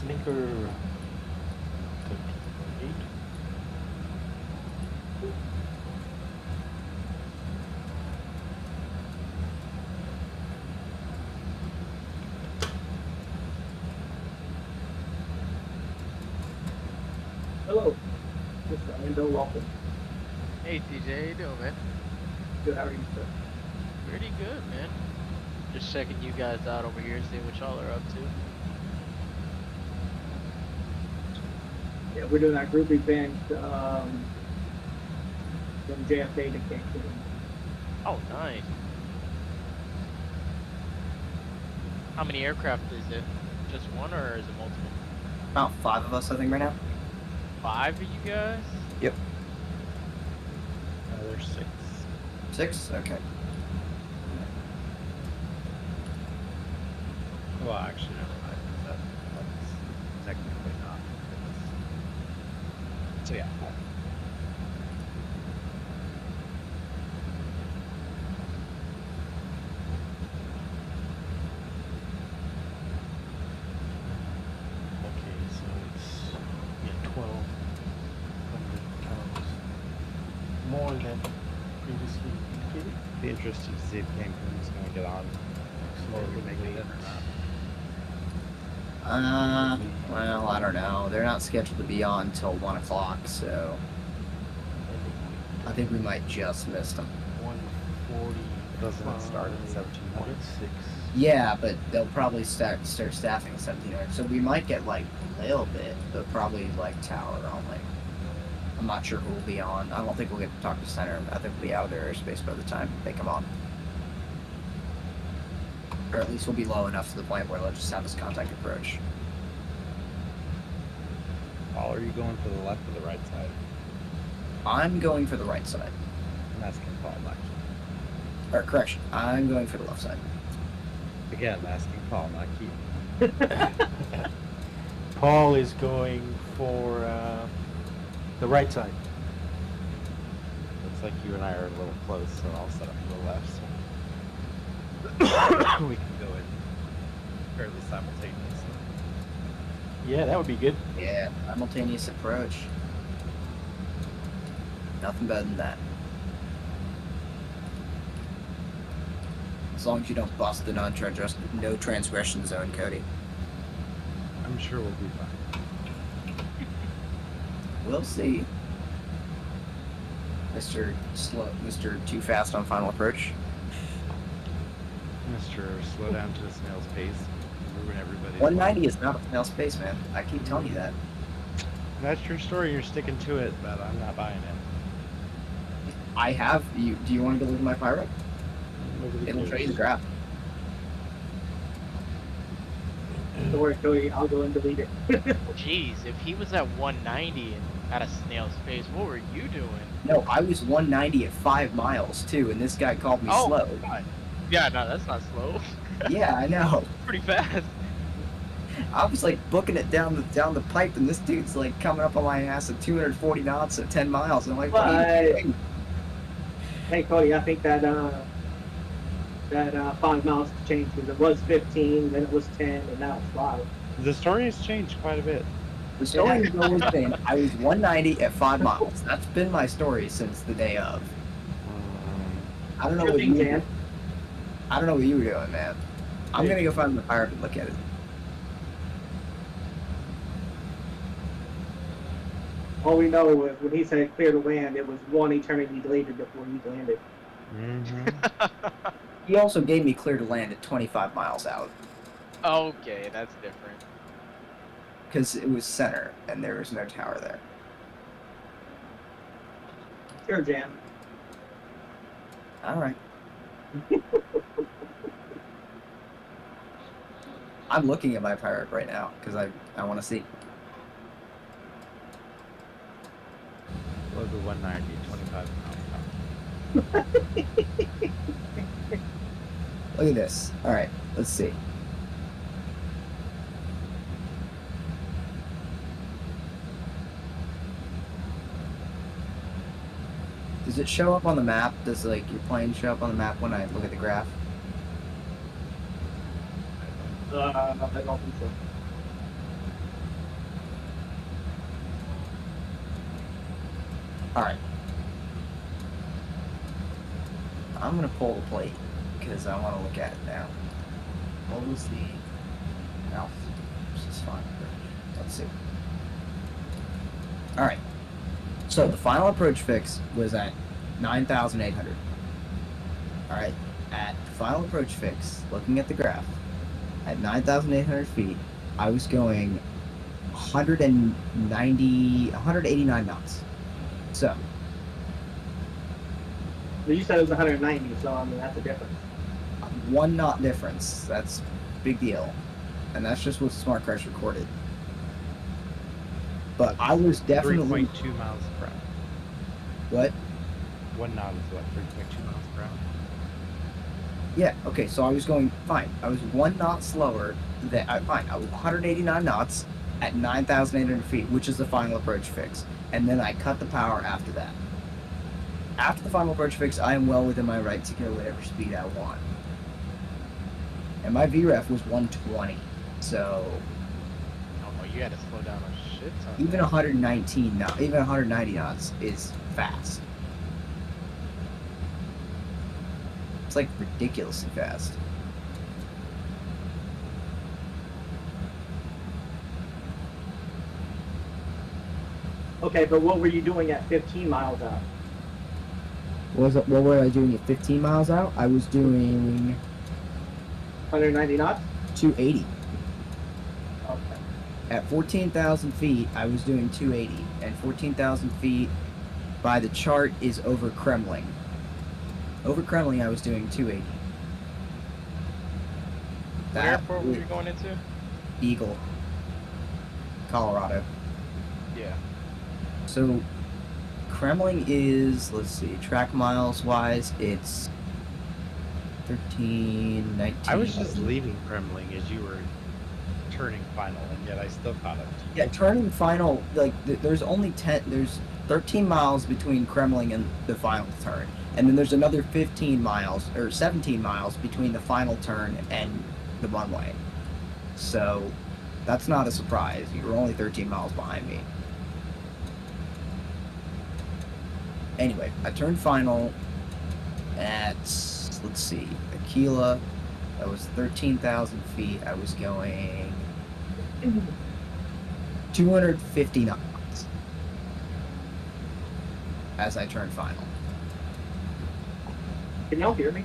Sneaker 13.8. And Bill, welcome. Hey TJ, how you doing, man? Good, how are you, sir? Pretty good, man. Just checking you guys out over here, seeing what y'all are up to. Yeah, we're doing our group event from JFK to Cancun. Oh, nice. How many aircraft is it? Just one or is it multiple? About 5 of us, I think, right now. 5 of you guys? Yep. There's 6. 6? Okay. Well, actually, never mind. That's technically not. So yeah. Okay, so it's 1,200 pounds more than previously indicated. Be interested to see if Cancun is going to get on before we make it in or not. Well, I don't know. They're not scheduled to be on until 1 o'clock, so I think we might just miss them. 140. Doesn't it start at 1700? 6. Yeah, but they'll probably start staffing at 1700. So we might get like a little bit, but probably like tower only. I'm not sure who will be on. I don't think we'll get to talk to center. I think we'll be out of their airspace by the time they come on. Or at least we'll be low enough to the point where they'll just have this contact approach. Paul, are you going for the left or the right side? I'm going for the right side. I'm asking Paul next. Or correction, I'm going for the left side. Again, asking Paul, not Keith. Paul is going for the right side. Looks like you and I are a little close, so I'll set up to the left. So we can go in fairly simultaneously. Yeah, that would be good. Yeah, simultaneous approach. Nothing better than that. As long as you don't bust the no transgression zone, Cody. I'm sure we'll be fine. We'll see. Mr. Too Fast on final approach. Mr. Slow down to a snail's pace. Ruin everybody. 190 is not a snail's pace, man. I keep telling you that. That's your story. You're sticking to it, but I'm not buying it. I have. Do you want to go look at my pirate? It'll show you the graph. Don't worry, Cody, I'll go and delete it. Jeez, if he was at 190 and at a snail's pace, what were you doing? No, I was 190 at 5 miles too, and this guy called me slow. God. Yeah, no, that's not slow. Yeah, I know. Pretty fast. I was like booking it down the pipe, and this dude's like coming up on my ass at 240 knots at 10 miles, and I'm like, what are you doing? Hey, Cody, I think that 5 miles changed because it was 15, then it was 10, and now it's 5. The story has changed quite a bit. The story has always been I was 190 at 5 miles. That's been my story since the day of. I don't know what you were. I don't know what you were doing, man. I'm gonna go find the pirate and look at it. All we know was when he said clear to land, it was 1 eternity later before he landed. He also gave me clear to land at 25 miles out. Okay, that's different. Because it was center, and there was no tower there. Sure, Jan. Alright. I'm looking at my pirate right now, because I want to see. Logo 190, 25 miles. Look at this. Alright, let's see. Does it show up on the map? Does like your plane show up on the map when I look at the graph? I don't think so. Alright. I'm gonna pull the plate because I want to look at it now. What was the altitude? This is fine. Let's see. Alright. So So the final approach fix was at 9,800. All right, at the final approach fix, looking at the graph, at 9,800 feet, I was going 189 knots. So. But you said it was 190, so I mean that's a difference. 1 knot difference. That's a big deal, and that's just what Smart Crash recorded. But I was definitely 3.2 miles per hour. What? 1 knot is what? 3.2 miles per hour. Yeah. Okay. So I was going fine. I was 1 knot slower. Fine. I was 189 knots at 9,800 feet, which is the final approach fix, and then I cut the power after that. After the final approach fix, I am well within my right to go whatever speed I want. And my VREF was 120, so. Oh, you had to slow down a shit ton. Even 119 knots, even 190 knots is fast. It's like ridiculously fast. Okay, but what were you doing at 15 miles out? What were I doing at 15 miles out? I was doing 190 knots? 280. Okay. At 14,000 feet, I was doing 280. And 14,000 feet by the chart is over Kremling. Over Kremling, I was doing 280. What airport were you going into? Eagle, Colorado. Yeah. So, Kremling is, let's see, track miles wise, it's 13, 19. I was just leaving Kremling as you were turning final, and yet I still caught up to you. Yeah, turning final, like, there's 13 miles between Kremling and the final turn. And then there's another 15 miles, or 17 miles between the final turn and the runway. So, that's not a surprise. You were only 13 miles behind me. Anyway, I turned final at, let's see, Aquila. That was 13,000 feet. I was going 250 knots as I turned final. Can y'all hear me?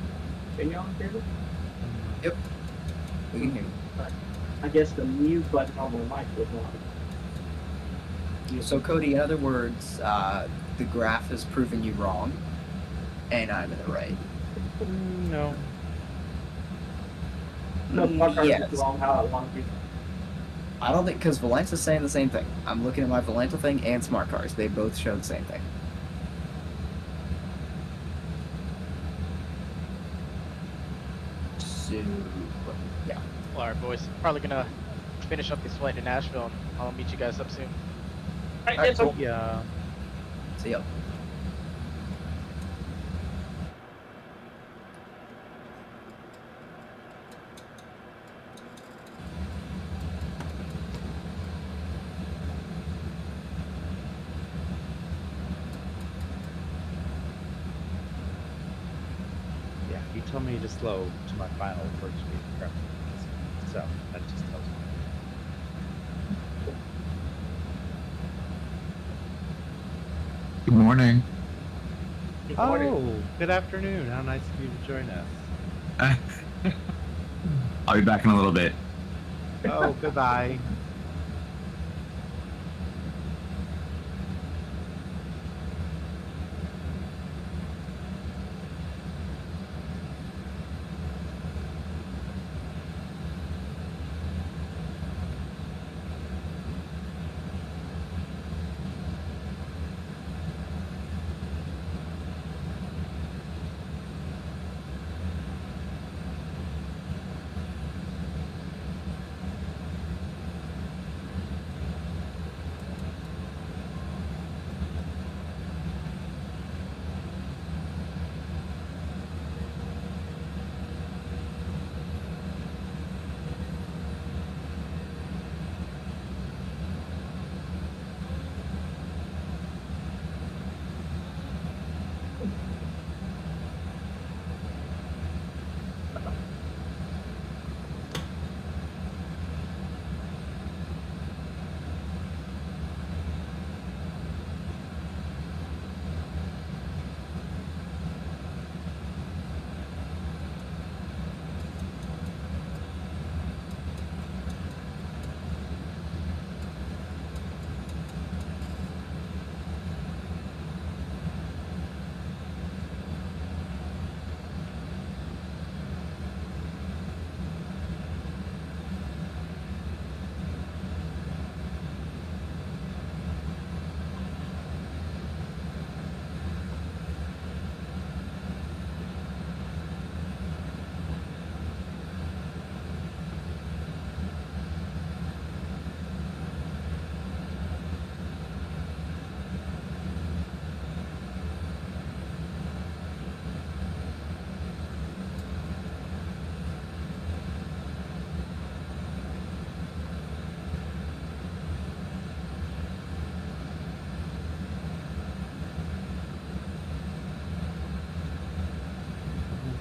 Can y'all hear me? Yep. We can hear you. I guess the mute button on my mic was not. So, Cody, in other words, the graph has proven you wrong, and I'm in the right. No. No, Smart Crash Yes. is wrong how I want to be. I don't think, because Valenta's saying the same thing. I'm looking at my Valenta thing and Smart Cars. They both show the same thing. So, yeah. Alright, boys. Probably gonna finish up this flight to Nashville, and I'll meet you guys up soon. Alright, cool. Yeah. See ya. Yeah, he told me to slow to my final approach speed. So, that just tells me. Good morning. Oh, good afternoon. How nice of you to join us. I'll be back in a little bit. Oh, goodbye.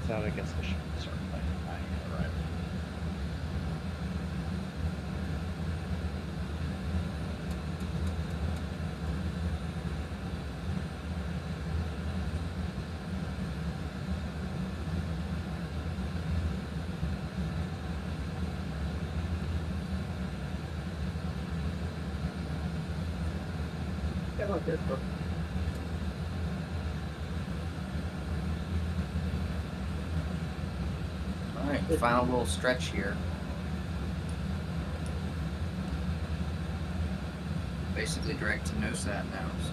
lights out, I guess I should start planning my arrival. Yeah, look, there's book. Alright, final little stretch here. Basically direct to NOSAT now. So.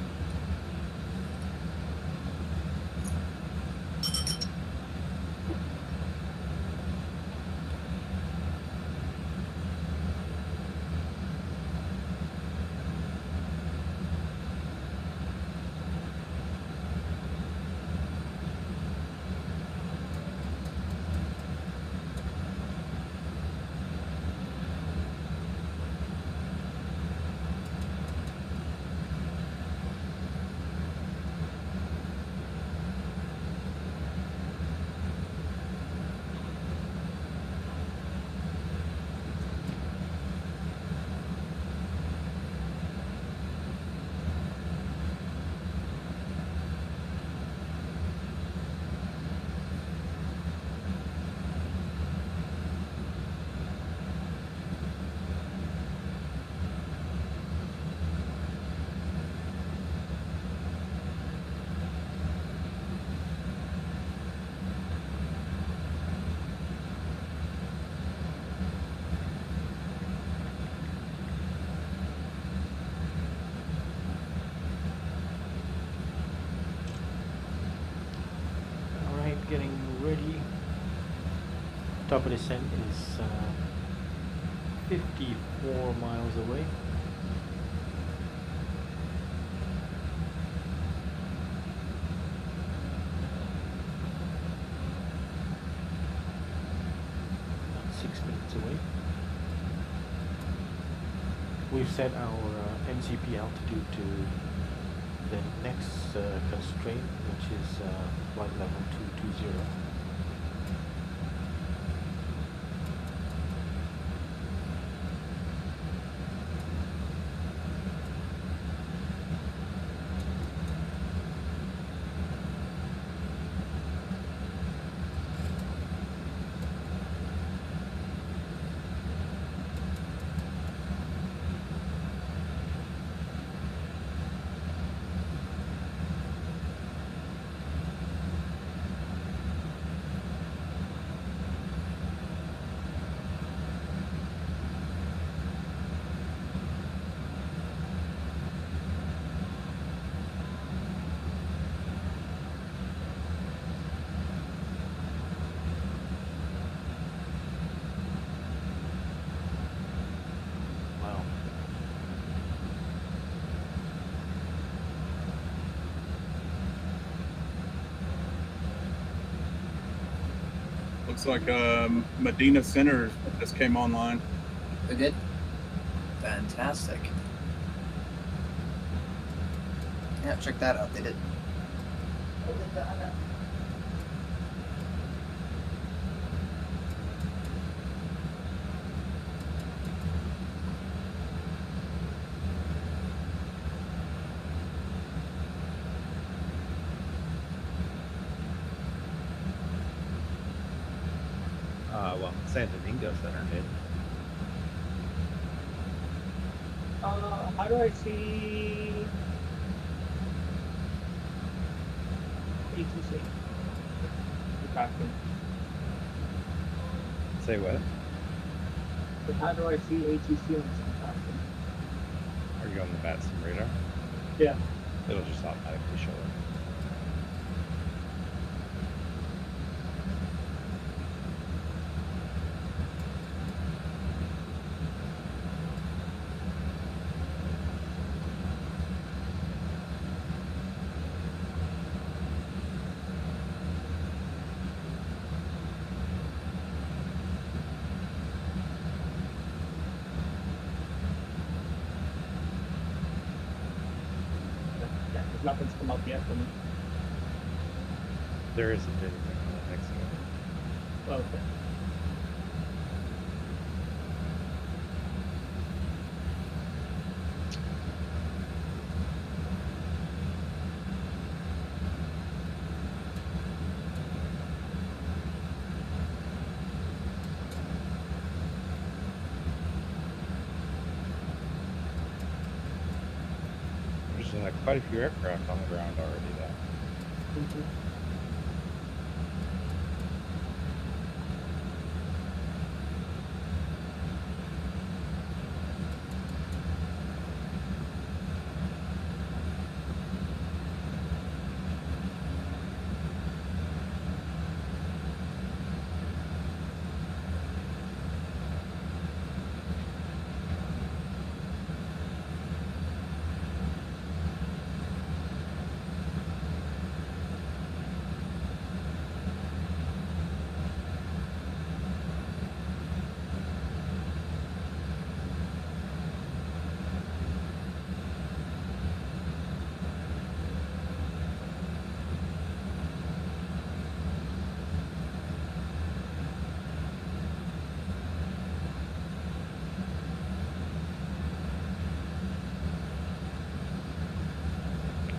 Getting ready. Top of descent is 54 miles away. About 6 minutes away. We've set our MCP altitude to the next constraint, which is flight level 220. Looks like Medina Center just came online. They did? Fantastic. Yeah, check that out. They did. Well, San Domingo Center did. How do I see ATC? Say what? But how do I see ATC on this contraption? Are you on the VATSIM radar? Yeah. It'll just automatically show it. Nothing's come up yet for me. There isn't anything on the next one. Okay. There's quite a few aircraft on the ground already, though. Mm-hmm.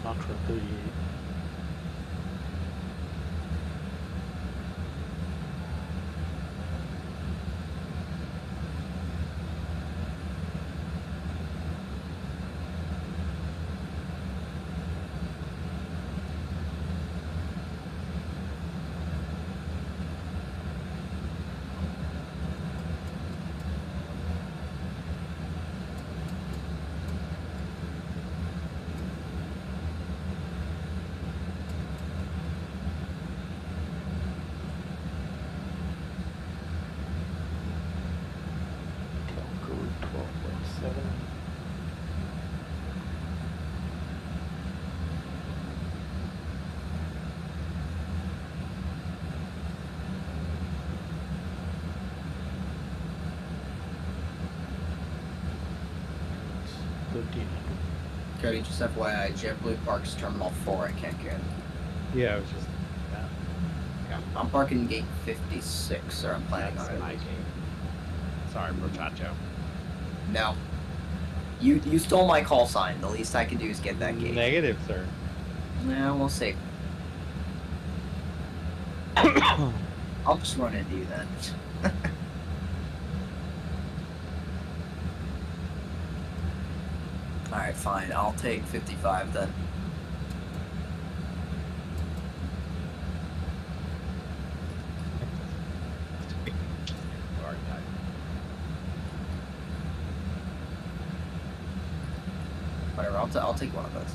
Ultra 38. Cody, just FYI, JetBlue parks Terminal 4 at Cancun. Yeah, I was just. Yeah. I'm parking gate 56, or I'm planning on it. My gate. Sorry, muchacho. No. You stole my call sign. The least I can do is get that gate. Negative, sir. Yeah, we'll see. I'll just run into you then. Alright, fine. I'll take 55 then. Whatever, I'll take one of those.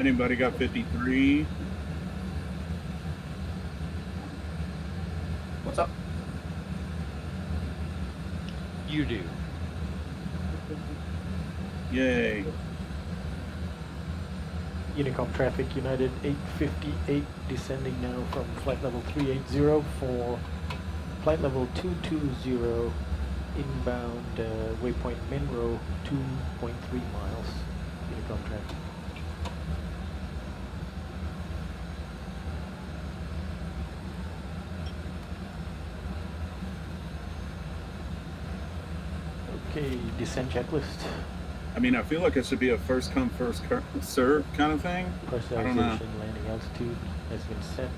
Anybody got 53? What's up? You do. Yay. Unicom traffic United 858 descending now from flight level 380 for flight level 220 inbound waypoint Monroe 2.3 miles. Unicom traffic. Okay, descent checklist. I mean, I feel like it should be a first come, first serve kind of thing. I don't know. Pressurization, landing altitude has been set.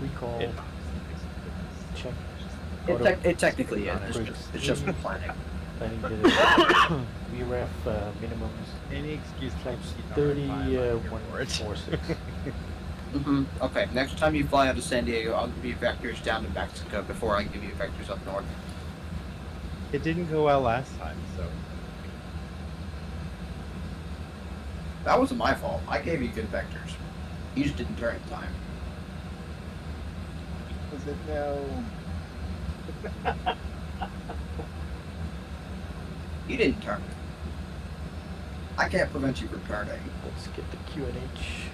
Recall. Check. It technically is. It's just for planning. Planning to VREF minimums. Any excuse flight 30-146. Okay, next time you fly out of San Diego, I'll give you vectors down to Mexico before I give you vectors up north. It didn't go well last time, so. That wasn't my fault. I gave you good vectors. You just didn't turn in time. said no. You didn't turn. I can't prevent you from turning. Let's get the QNH.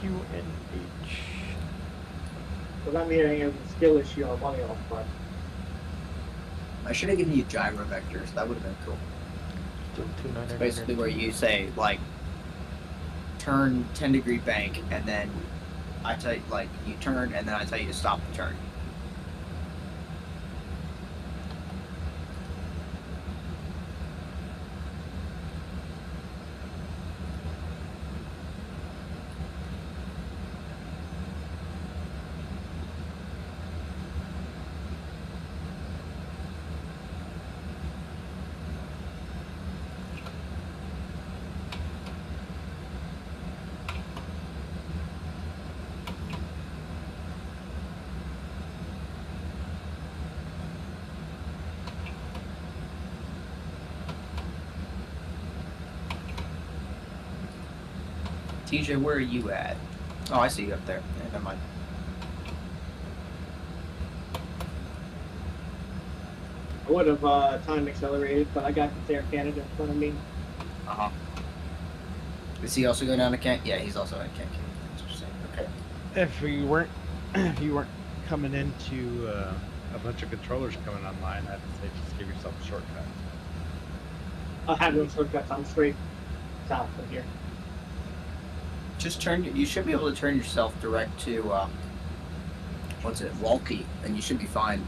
QNH. Well, that meaning it was a skill issue on one of y'all's part. I should have given you gyro vectors. That would have been cool. Still 299. It's basically where you say, like, turn 10-degree bank, and then I tell you, like, you turn, and then I tell you to stop the turn. TJ, where are you at? Oh, I see you up there. Yeah, never mind. I would have time accelerated, but I got the Air Canada in front of me. Uh-huh. Is he also going down to Cancun? Yeah, he's also at Cancun. Interesting. Okay. If you weren't coming into a bunch of controllers coming online, I'd say just give yourself a shortcut. I have no shortcuts. I'm straight south from here. Just turn. You should be able to turn yourself direct to what's it, Walkie, and you should be fine.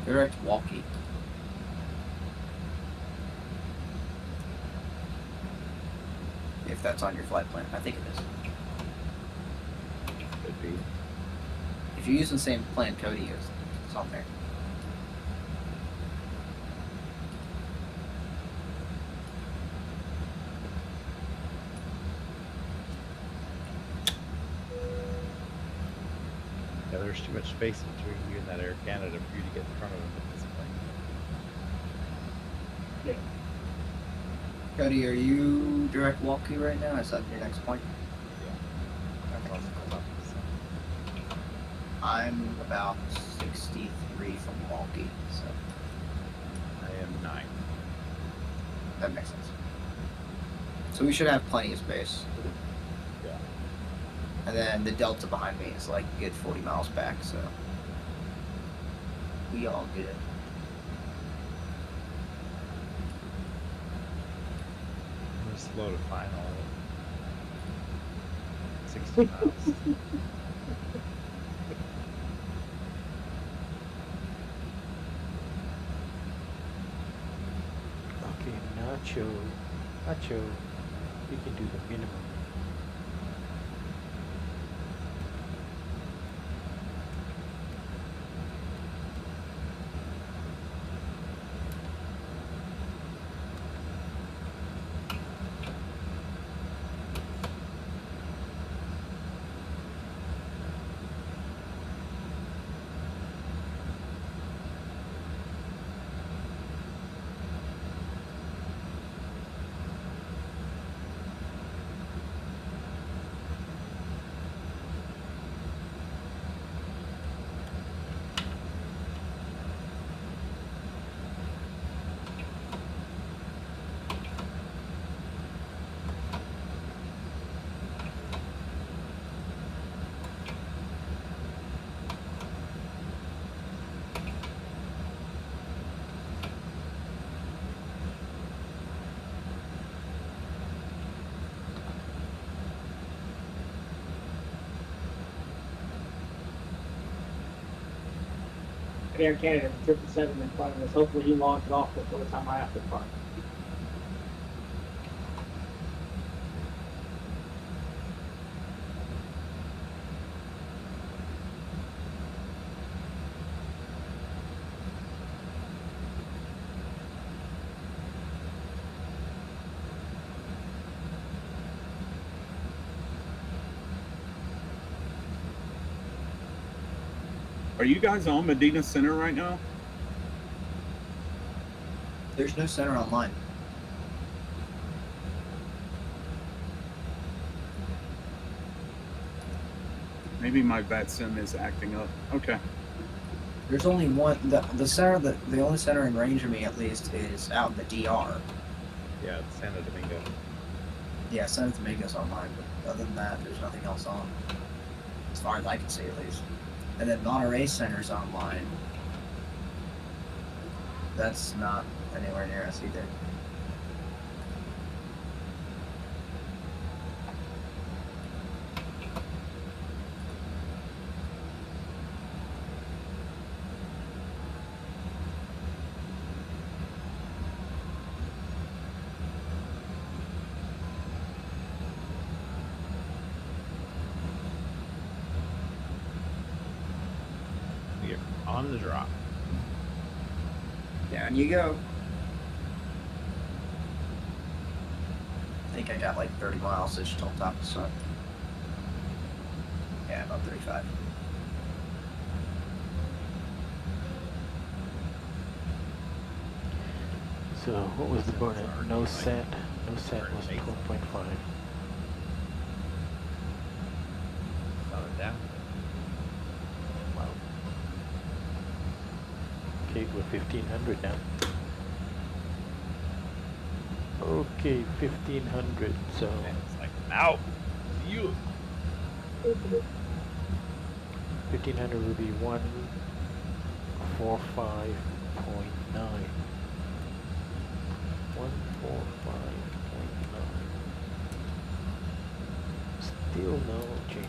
Direct Walkie. If that's on your flight plan, I think it is. Could be. If you're using the same plan Cody is, it's on there. Yeah, there's too much space between you and that Air Canada for you to get in front of them at this point. Yeah. Cody, are you direct Walkie right now? Is that your next point? Yeah. That's also called up. I'm about 63 from Walkie, so I am 9. that makes sense. So we should have plenty of space. Yeah. And then the delta behind me is like a good 40 miles back, so we all good. We're slow to final. 60 miles. Okay, Nacho, we can do the minimum. Air Canada, 777 in front of us. Hopefully he launches it off before the time I have to park. Are you guys on Medina Center right now? There's no center online. Maybe my VATSIM is acting up. Okay. There's only one. The center the only center in range of me at least is out in the DR. Yeah, it's Santo Domingo. Yeah, Santo Domingo's online, but other than that, there's nothing else on. As far as I can see, at least. And then Monterey Center's online. That's not anywhere near us either. You're on the drop. Down you go. I think I got like 30 miles just on top of the sun. Yeah, about 35. So what was the burn at? NOSAT. NOSAT was 12.5. Slow it down. Wow. Okay, we're 1500 now. Okay, 1500. So it's like now. You. 1500 would be 145.9. 145.9. Still no change.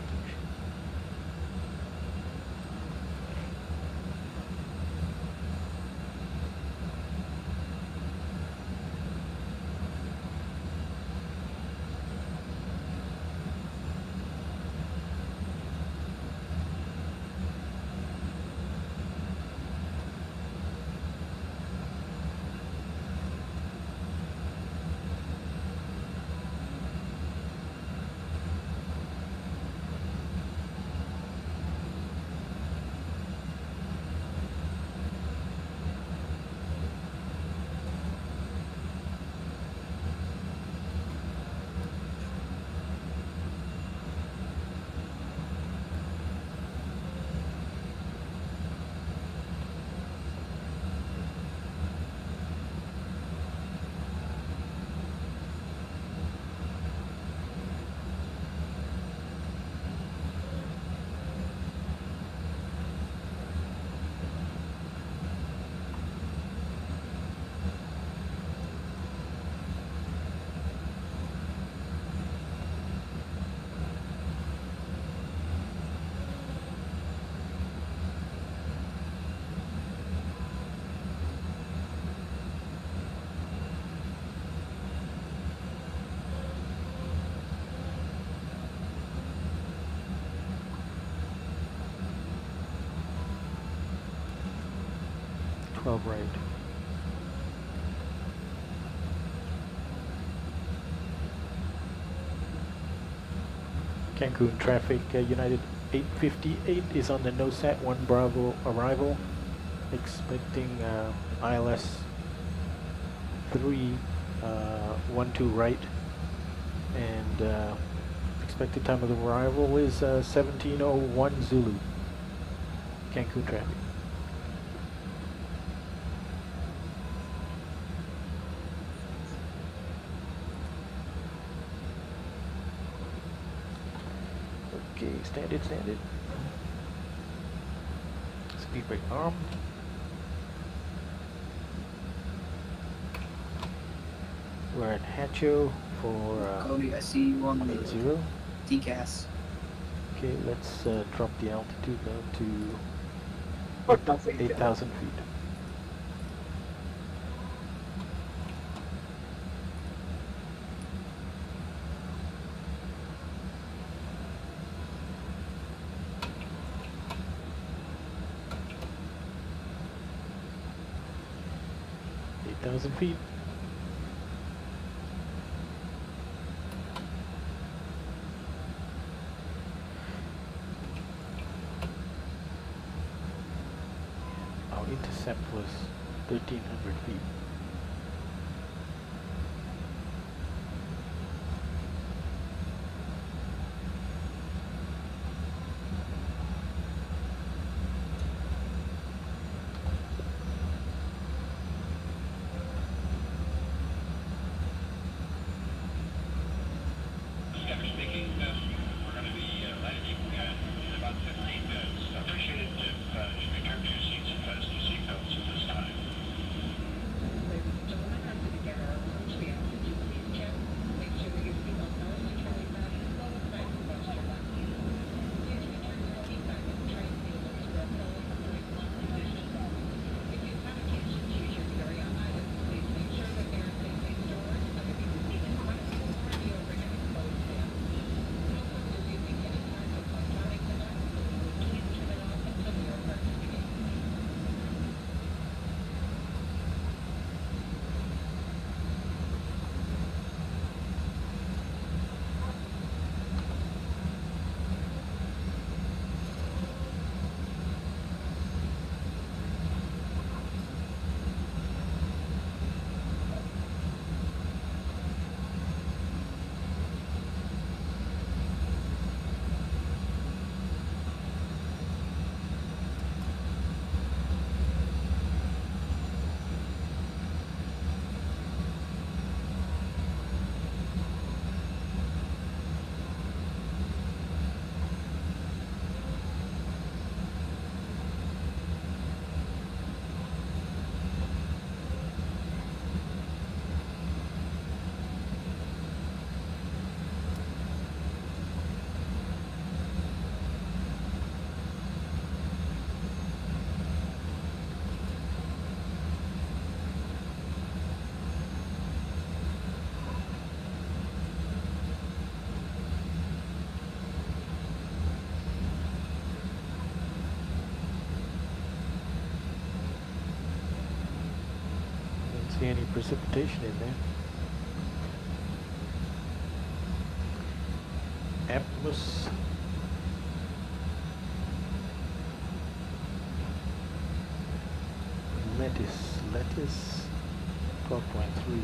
Right. Cancun traffic, United 858 is on the NOSAT 1 Bravo arrival. Expecting ILS 312 right. And expected time of arrival is 1701 Zulu. Cancun traffic. Okay, standard. Speed brake armed. We're at Hacho for Cody, I see you on the 80. TCAS. Okay, let's drop the altitude down to 8,000 feet. Feet. Our intercept was 1,300 feet. precipitation in there. Atmos. Lettuce 12.3.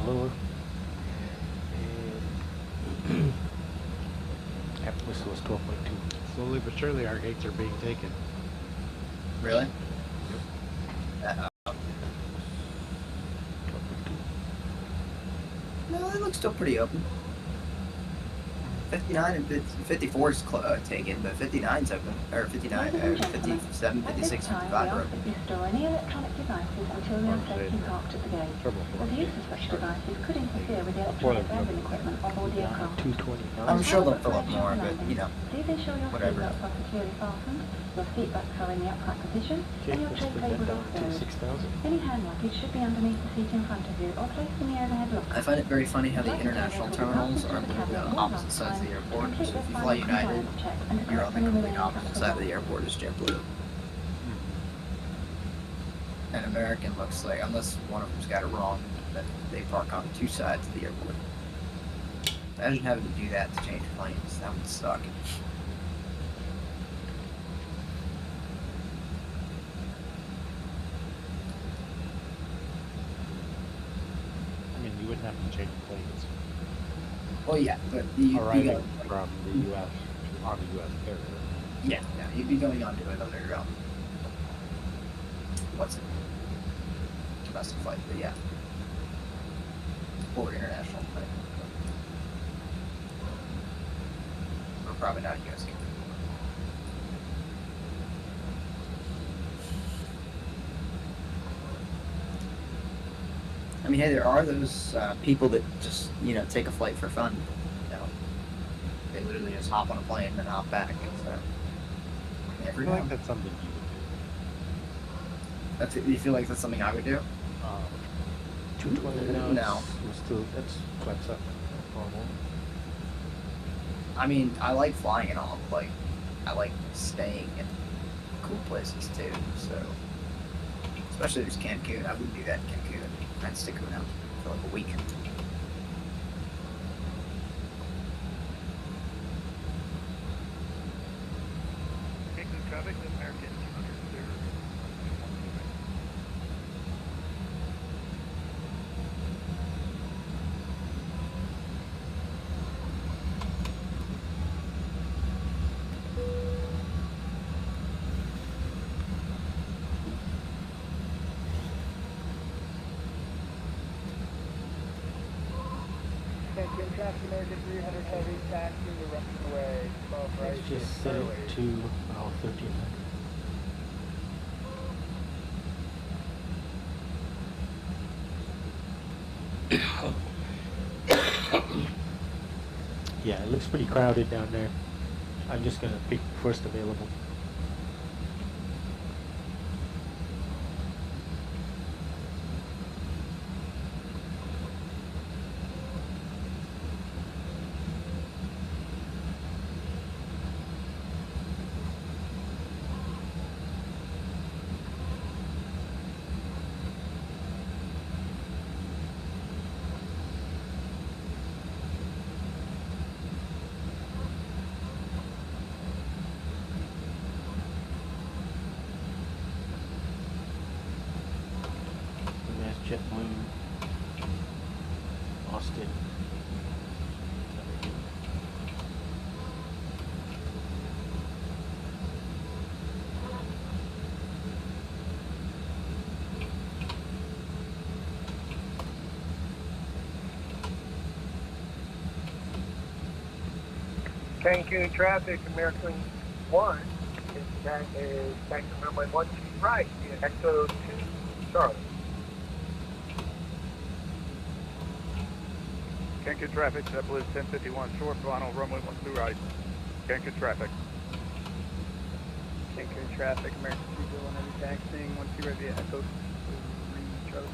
Lower, and Atmos was 12.2. Slowly but surely, our gates are being taken. Really? No, it looks still pretty open. 59 and 54 is taken, but 59's open, or 59, 57, 56, 55 are open. Store any electronic devices until they are safely parked at the gate. The use of such devices could interfere with the electronic landing equipment on board the aircraft. 220. I'm sure they'll fill up more, but you know, Please ensure your whatever. seatbelts are securely fastened, your seat backs are in the upright position, and your tray tables are stowed. 6,000. Any hand luggage should be underneath the seat in front of you or placed in the overhead locker. I find it very funny how the international terminals are on the opposite sides of the airport. So if you fly United, you're on the complete opposite side of the airport as JetBlue. And American looks like, unless one of them's got it wrong, that they park on two sides of the airport. Imagine having to do that to change planes. That would suck. I mean, you wouldn't have to change planes. Well, yeah, but you Arriving from the U.S. on the U.S. carrier. Yeah, you'd be going on to another, what's it? Domestic flight, but yeah. Or international flight. Or probably not a U.S. carrier. I mean, hey, there are those people that just, take a flight for fun. They literally just hop on a plane and then hop back. So, I feel like that's something you would do. You feel like that's something I would do? 220 No. That's flex up. Normal. I mean, I like flying and all. Like, I like staying in cool places too. So, especially if there's Cancun. I wouldn't do that in Cancun. I'd stick around for like a week. Traffic, American 200. Cancun traffic, American 300 heavy, taxi, we're running away. 12 right. Let's just set it to 1300. Yeah, it looks pretty crowded down there. I'm just gonna pick first available. JetBlue, Austin. Cancun traffic, American 1 is back to runway 12 right, via Echo 2, Charlotte. Cancun traffic, JetBlue 1051 short, final runway 12 right. Cancun traffic. Cancun traffic, American 2 on every taxiing, 12 right via Echo 3, Charlotte.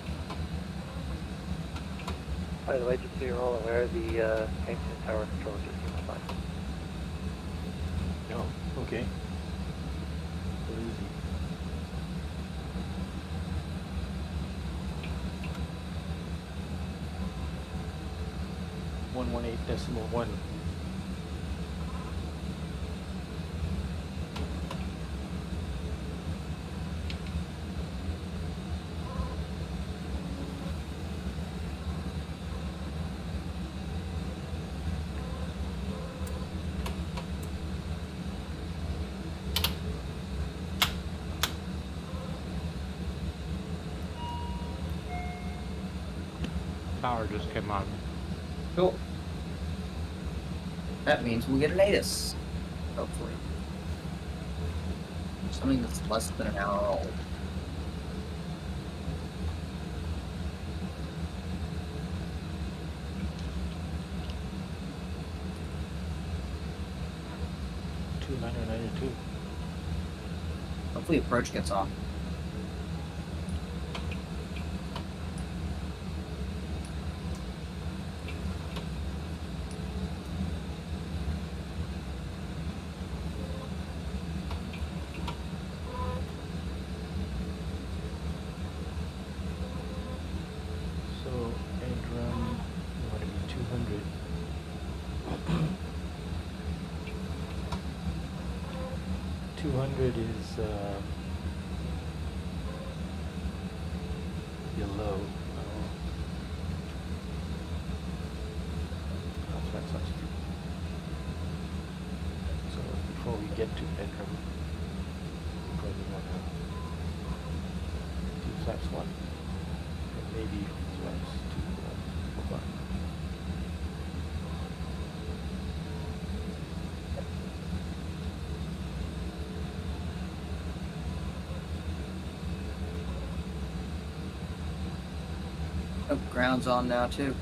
By the way, just so you're all aware, the Cancun tower control just came online. Oh, okay. So easy. .118.1. Power just came on. Cool. That means we'll get an ATIS. Hopefully. Something that's less than an hour old. Hopefully approach gets off. So, and run, you want to be 200. is below. That's such. So before we get to bedroom, we probably want to do flaps 1, and maybe flaps 2 or 5. Oh, ground's on now too.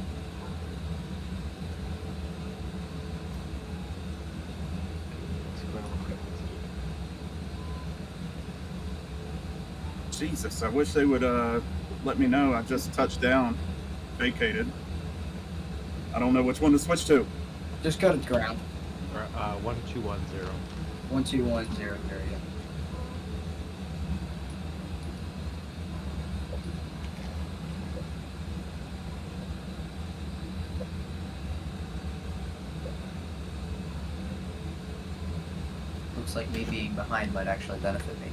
Jesus, I wish they would let me know. I just touched down, vacated. I don't know which one to switch to. Just go to ground. 1210. 1210, yeah. Looks like me being behind might actually benefit me.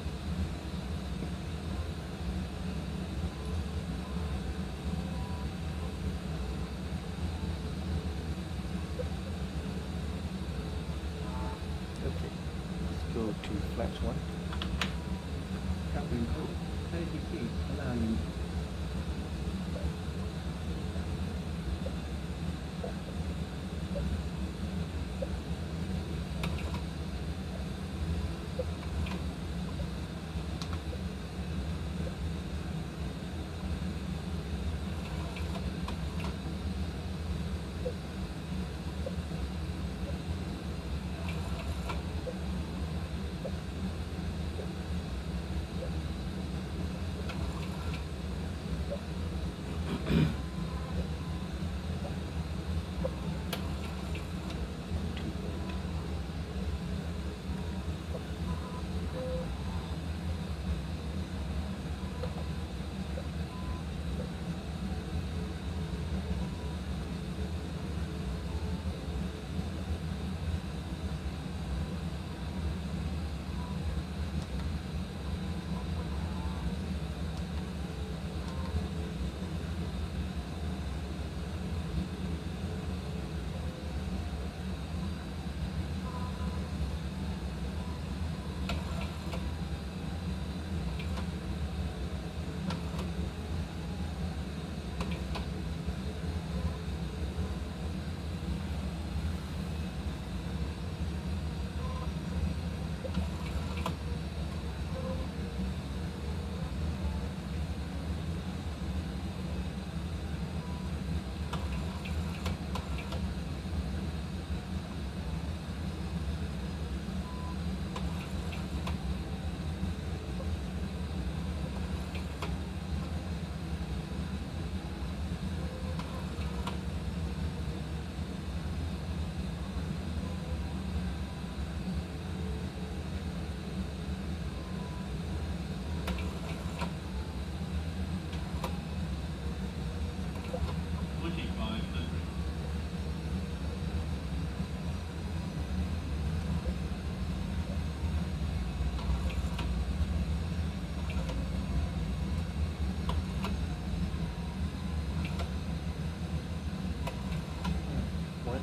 Okay, let's go to flaps 1. Captain Cook, 30 feet, allowing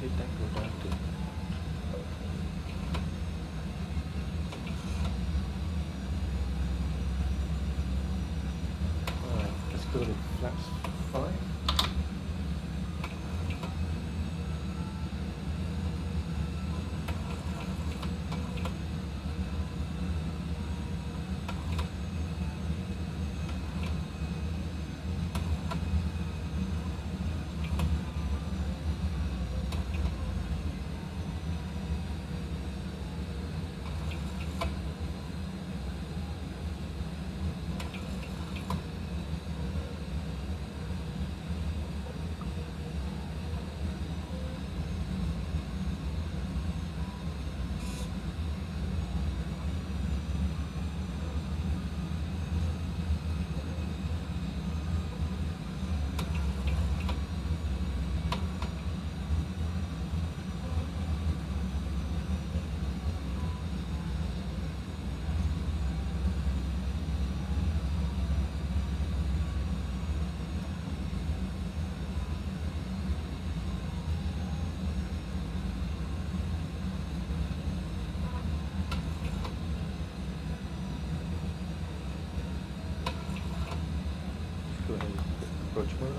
did that go down to? Alright, let's go to flaps 5. Go ahead and approach mode.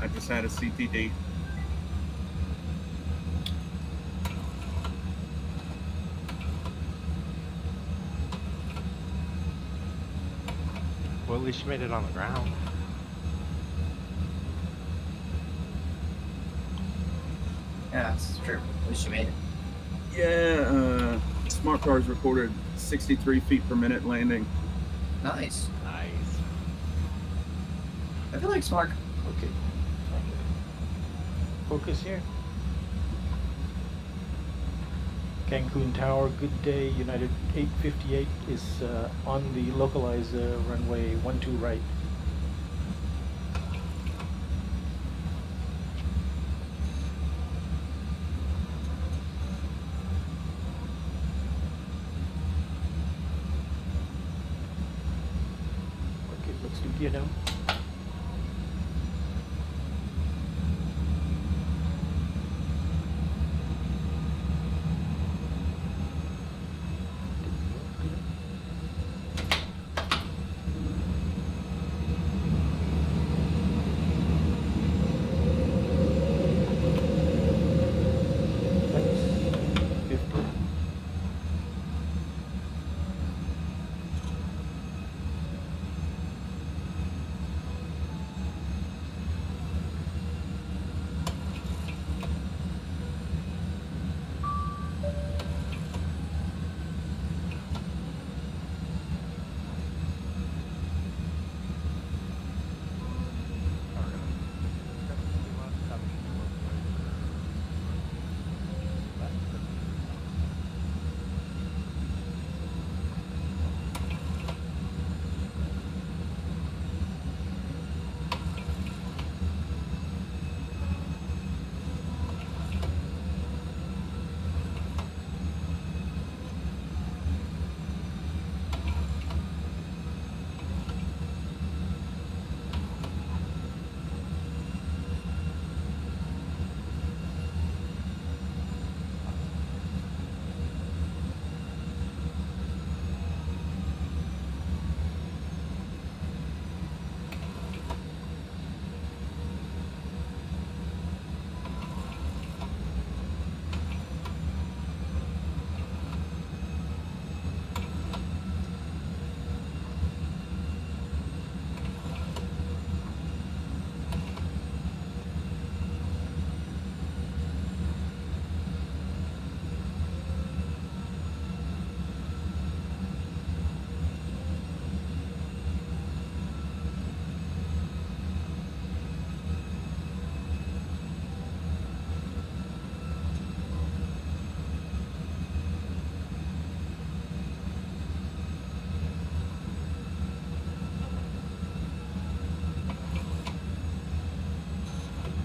I just had a CTD. Well, at least you made it on the ground. Yeah, that's true. At least you made it. Yeah, Smart Cars recorded 63 feet per minute landing. Nice. Nice. I feel like Smart. Okay. Focus here. Cancun Tower, good day. United 858 is on the localized runway 12 right. Okay, let's do gear down.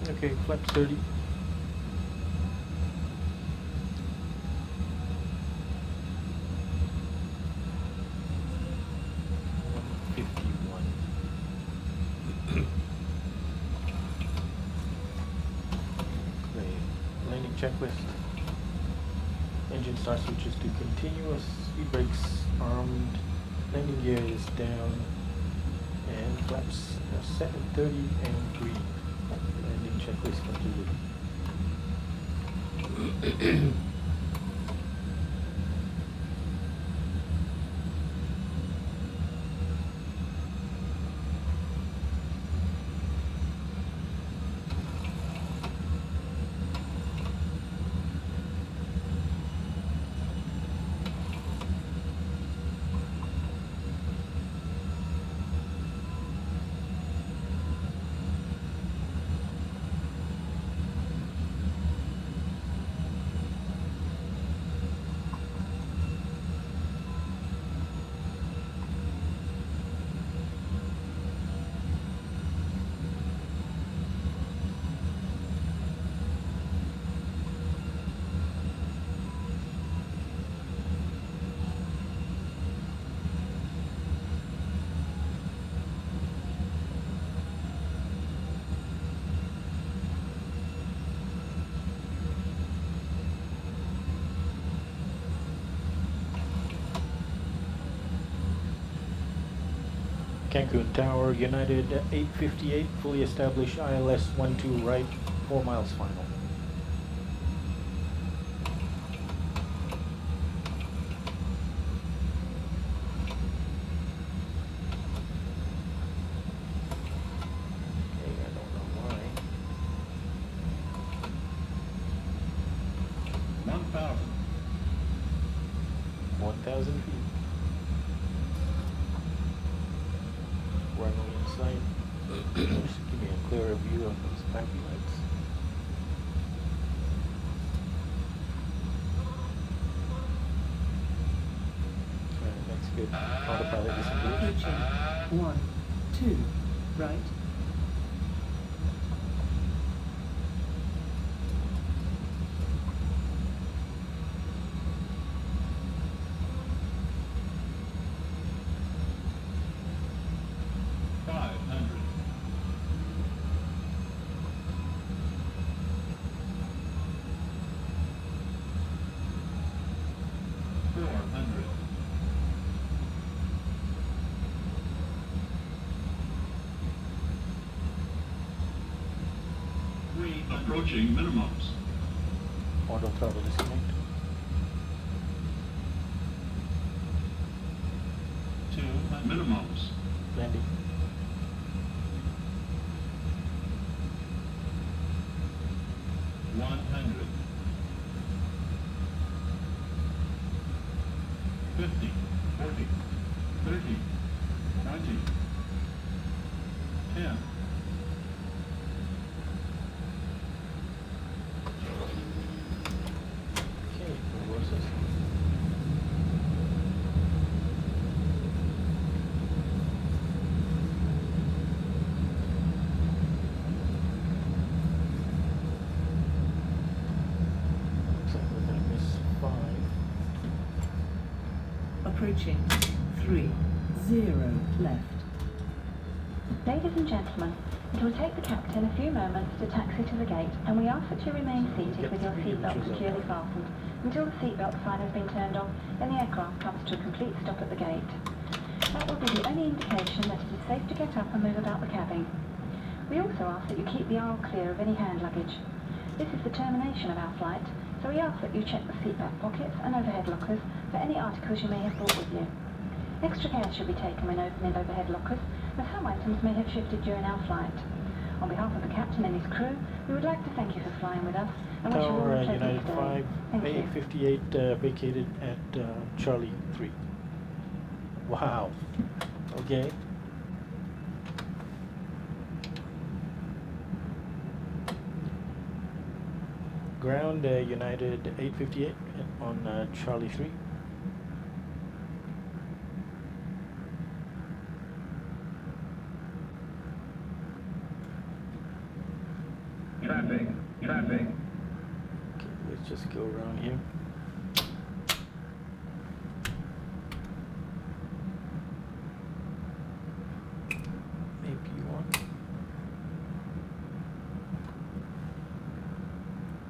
Okay, flaps 30. Landing checklist. Engine start switches to continuous. Speed brakes armed. Landing gear is down. And flaps are set at 30 and green. Landing checklist completed. Cancun Tower, United 858, fully established ILS 12 right, 4 miles final. Okay, I don't know why. 1,000 feet. Runway in sight. Just give me a clearer view of those happy lights. Alright, that's good. Autopilot disengaged. Approaching. 1, 2, right. Approaching minimums. Auto throttle disconnect. 2 minimums. Landing. $100. 50, 40, 30, 20, 10. Okay, reverses. Looks like we're gonna miss 5. Approaching. 3, 0, left. Ladies and gentlemen, it will take the captain a few moments to taxi to the gate, and we ask that you remain seated with your seatbelt securely fastened until the seatbelt sign has been turned off and the aircraft comes to a complete stop at the gate. That will be the only indication that it is safe to get up and move about the cabin. We also ask that you keep the aisle clear of any hand luggage. This is the termination of our flight, so we ask that you check the seatbelt pockets and overhead lockers for any articles you may have brought with you. Extra care should be taken when opening overhead lockers, as some items may have shifted during our flight. On behalf of the captain and his crew, we would like to thank you for flying with us and wish you all Tower a pleasant United stay. 5, Thank you. A58 vacated at Charlie 3. Wow. Okay. Ground United 858 on Charlie 3. Traffic. Traffic. Okay, let's just go around here.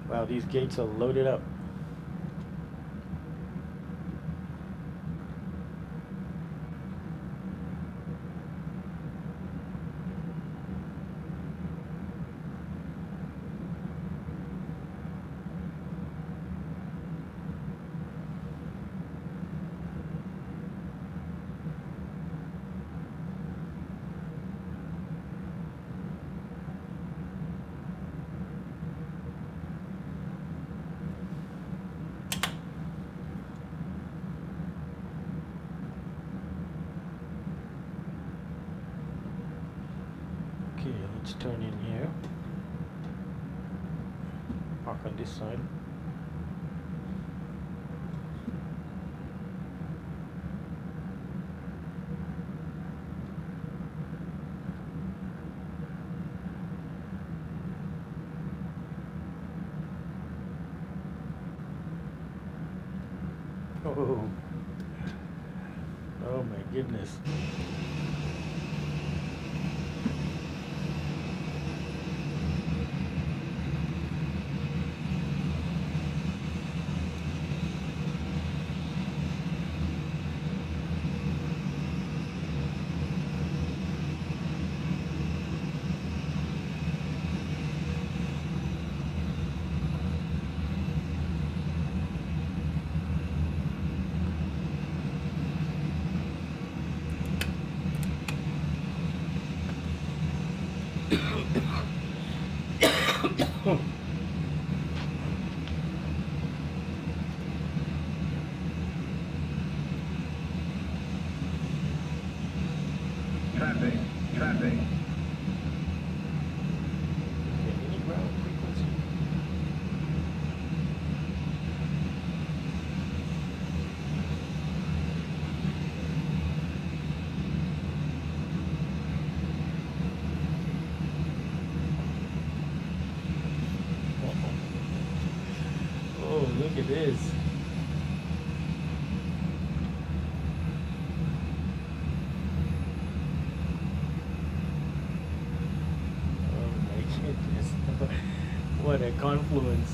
Wow, these gates are loaded up. Okay, let's turn in here. Park on this side. Oh, oh my goodness. Traffic. Traffic. Any ground frequency? Oh, look at this. What a confluence.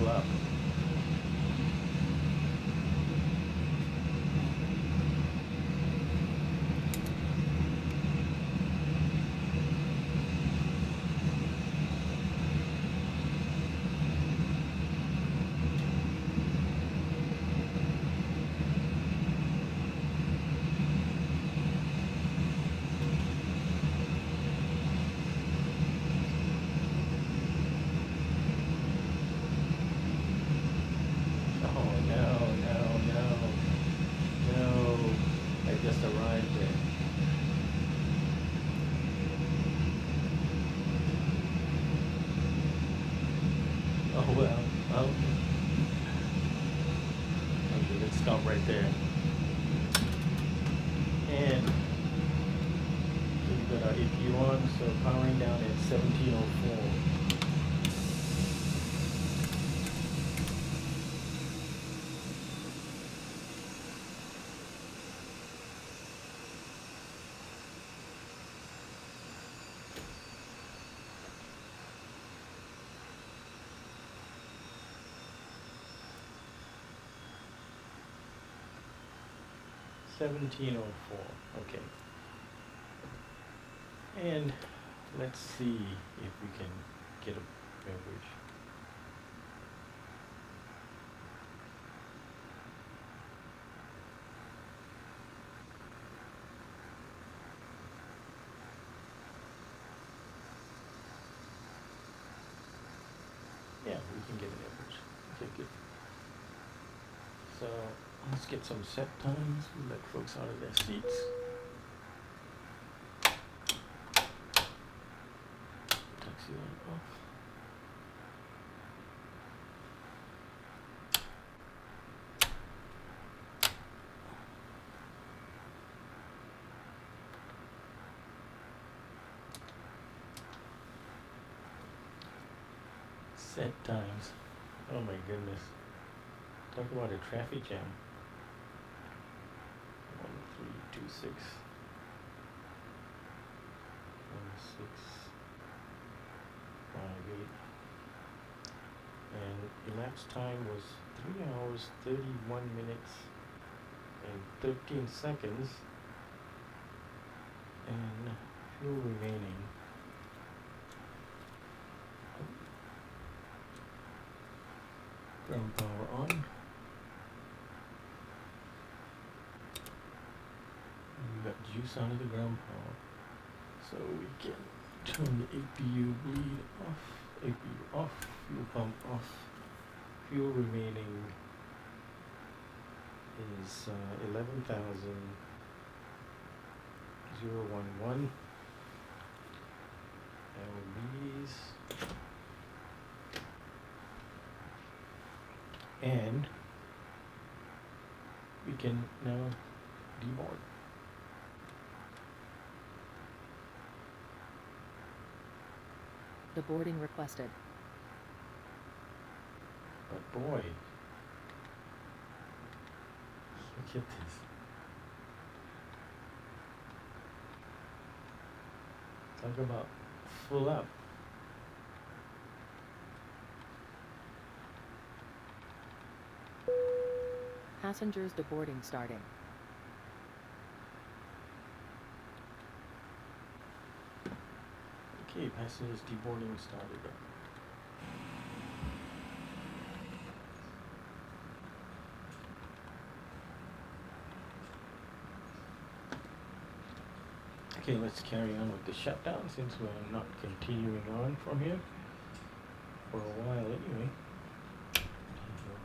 Up. Oh well. Okay, let's stop right there. And we've got our APU on, so powering down at 1704. Okay. And let's see if we can get a beverage. can get an average. Okay, good. So let's get some set times. We'll let folks out of their seats. Taxi light off. Set times. Oh my goodness. Talk about a traffic jam. 1326. 1658. And elapsed time was 3 hours 31 minutes and 13 seconds. And fuel remaining. Ground power on. We got juice out of the ground power, so we can turn the APU bleed off, APU off, fuel pump off. Fuel remaining is 11,011. LBs. And we can now deboard. Deboarding requested. But boy, look at this. Talk about full up. Passengers deboarding starting. Okay, passengers deboarding started. Okay, let's carry on with the shutdown since we're not continuing on from here for a while anyway.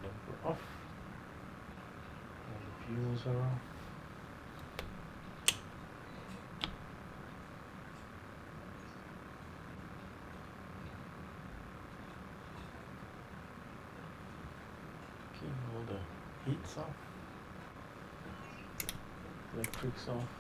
Number off. All the fuels are off. Okay, all the heat's off. Electric's off.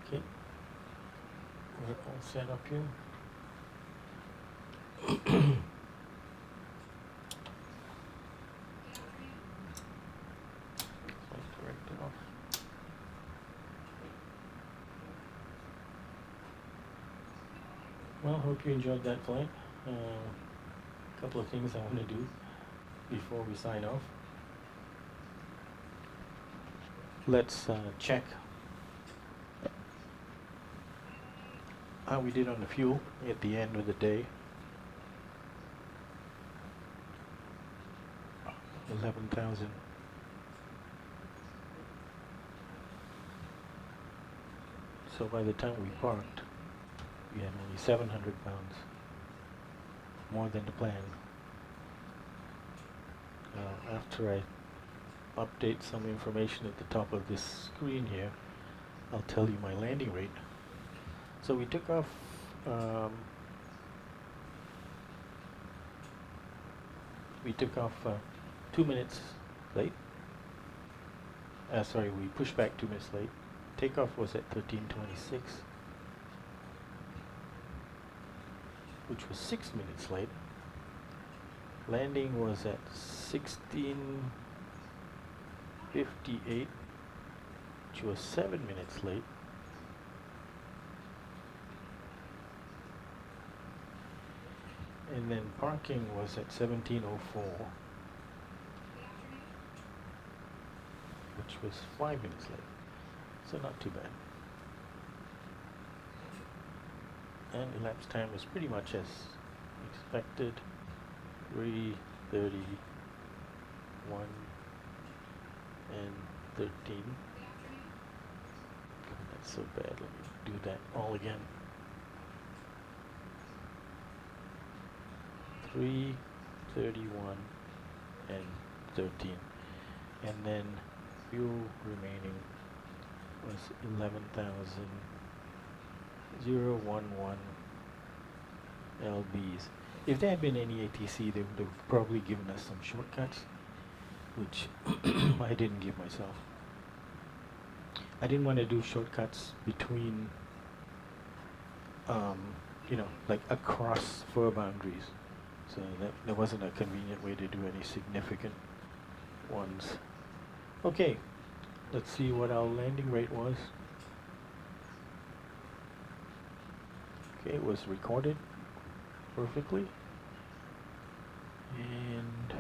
Okay, we're all set up here. Flight director off. Well, hope you enjoyed that flight. A couple of things I want to do before we sign off. Let's check how we did on the fuel at the end of the day. 11,000. So by the time we parked, we had only 700 pounds more than the plan. After I update some information at the top of this screen here, I'll tell you my landing rate. So we took off 2 minutes late. Sorry, we pushed back 2 minutes late. Takeoff was at 13:26, which was 6 minutes late. Landing was at 16:58, which was 7 minutes late. And then parking was at 17:04, which was 5 minutes late. So not too bad. And elapsed time was pretty much as expected, 3:30 1 and 13. That's so bad. Let me do that all again. 3, 31, and 13. And then fuel remaining was 11,011 lbs. If there had been any ATC, they would have probably given us some shortcuts, which I didn't give myself. I didn't want to do shortcuts between, you know, like across fur boundaries. So that wasn't a convenient way to do any significant ones. Okay, let's see what our landing rate was. Okay, it was recorded perfectly. And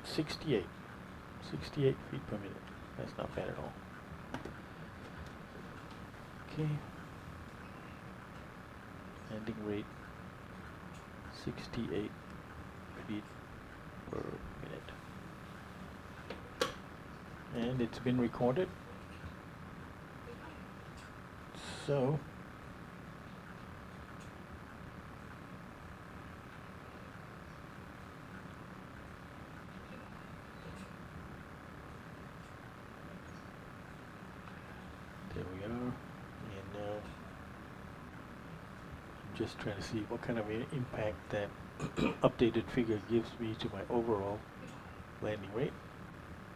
68 feet per minute. That's not bad at all. Okay. Landing rate 68 feet per minute. And it's been recorded. So there we are. And now I'm just trying to see what kind of impact that updated figure gives me to my overall landing rate.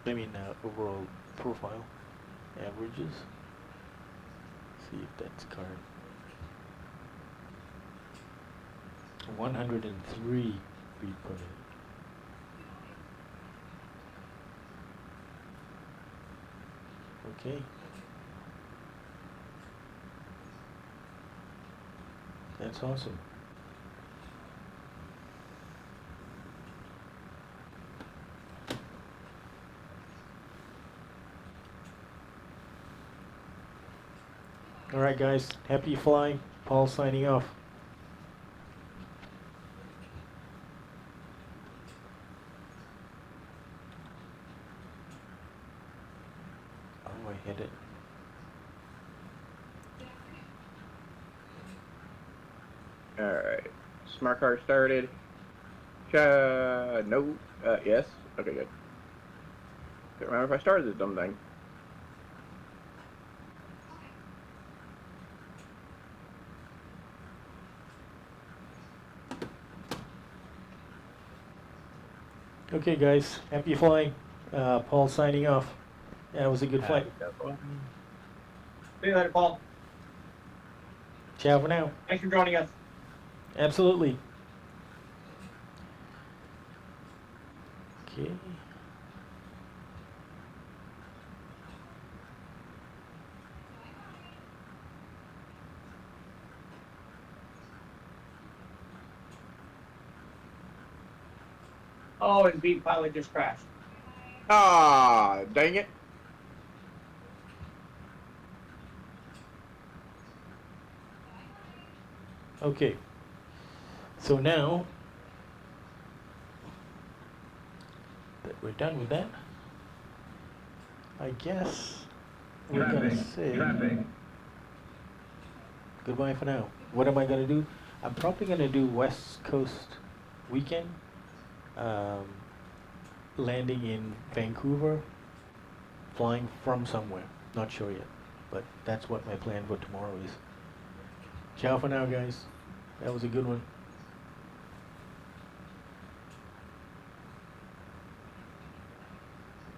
I mean overall profile averages. See if that's current. 103 feet per minute. Okay. That's awesome. All right, guys. Happy flying. Paul signing off. Oh, I hit it. Alright. Smart car started. No. Yes. Okay, good. Can't remember if I started this dumb thing. Okay, guys. Happy flying. Paul signing off. Yeah, it was a good flight. See you later, Paul. Ciao for now. Thanks for joining us. Absolutely. Okay. Oh, and B pilot just crashed. Ah, dang it. Okay. So now that we're done with that, I guess we're gonna say goodbye for now. What am I gonna do? I'm probably gonna do West Coast weekend, landing in Vancouver, flying from somewhere. Not sure yet, but that's what my plan for tomorrow is. Ciao for now, guys. That was a good one.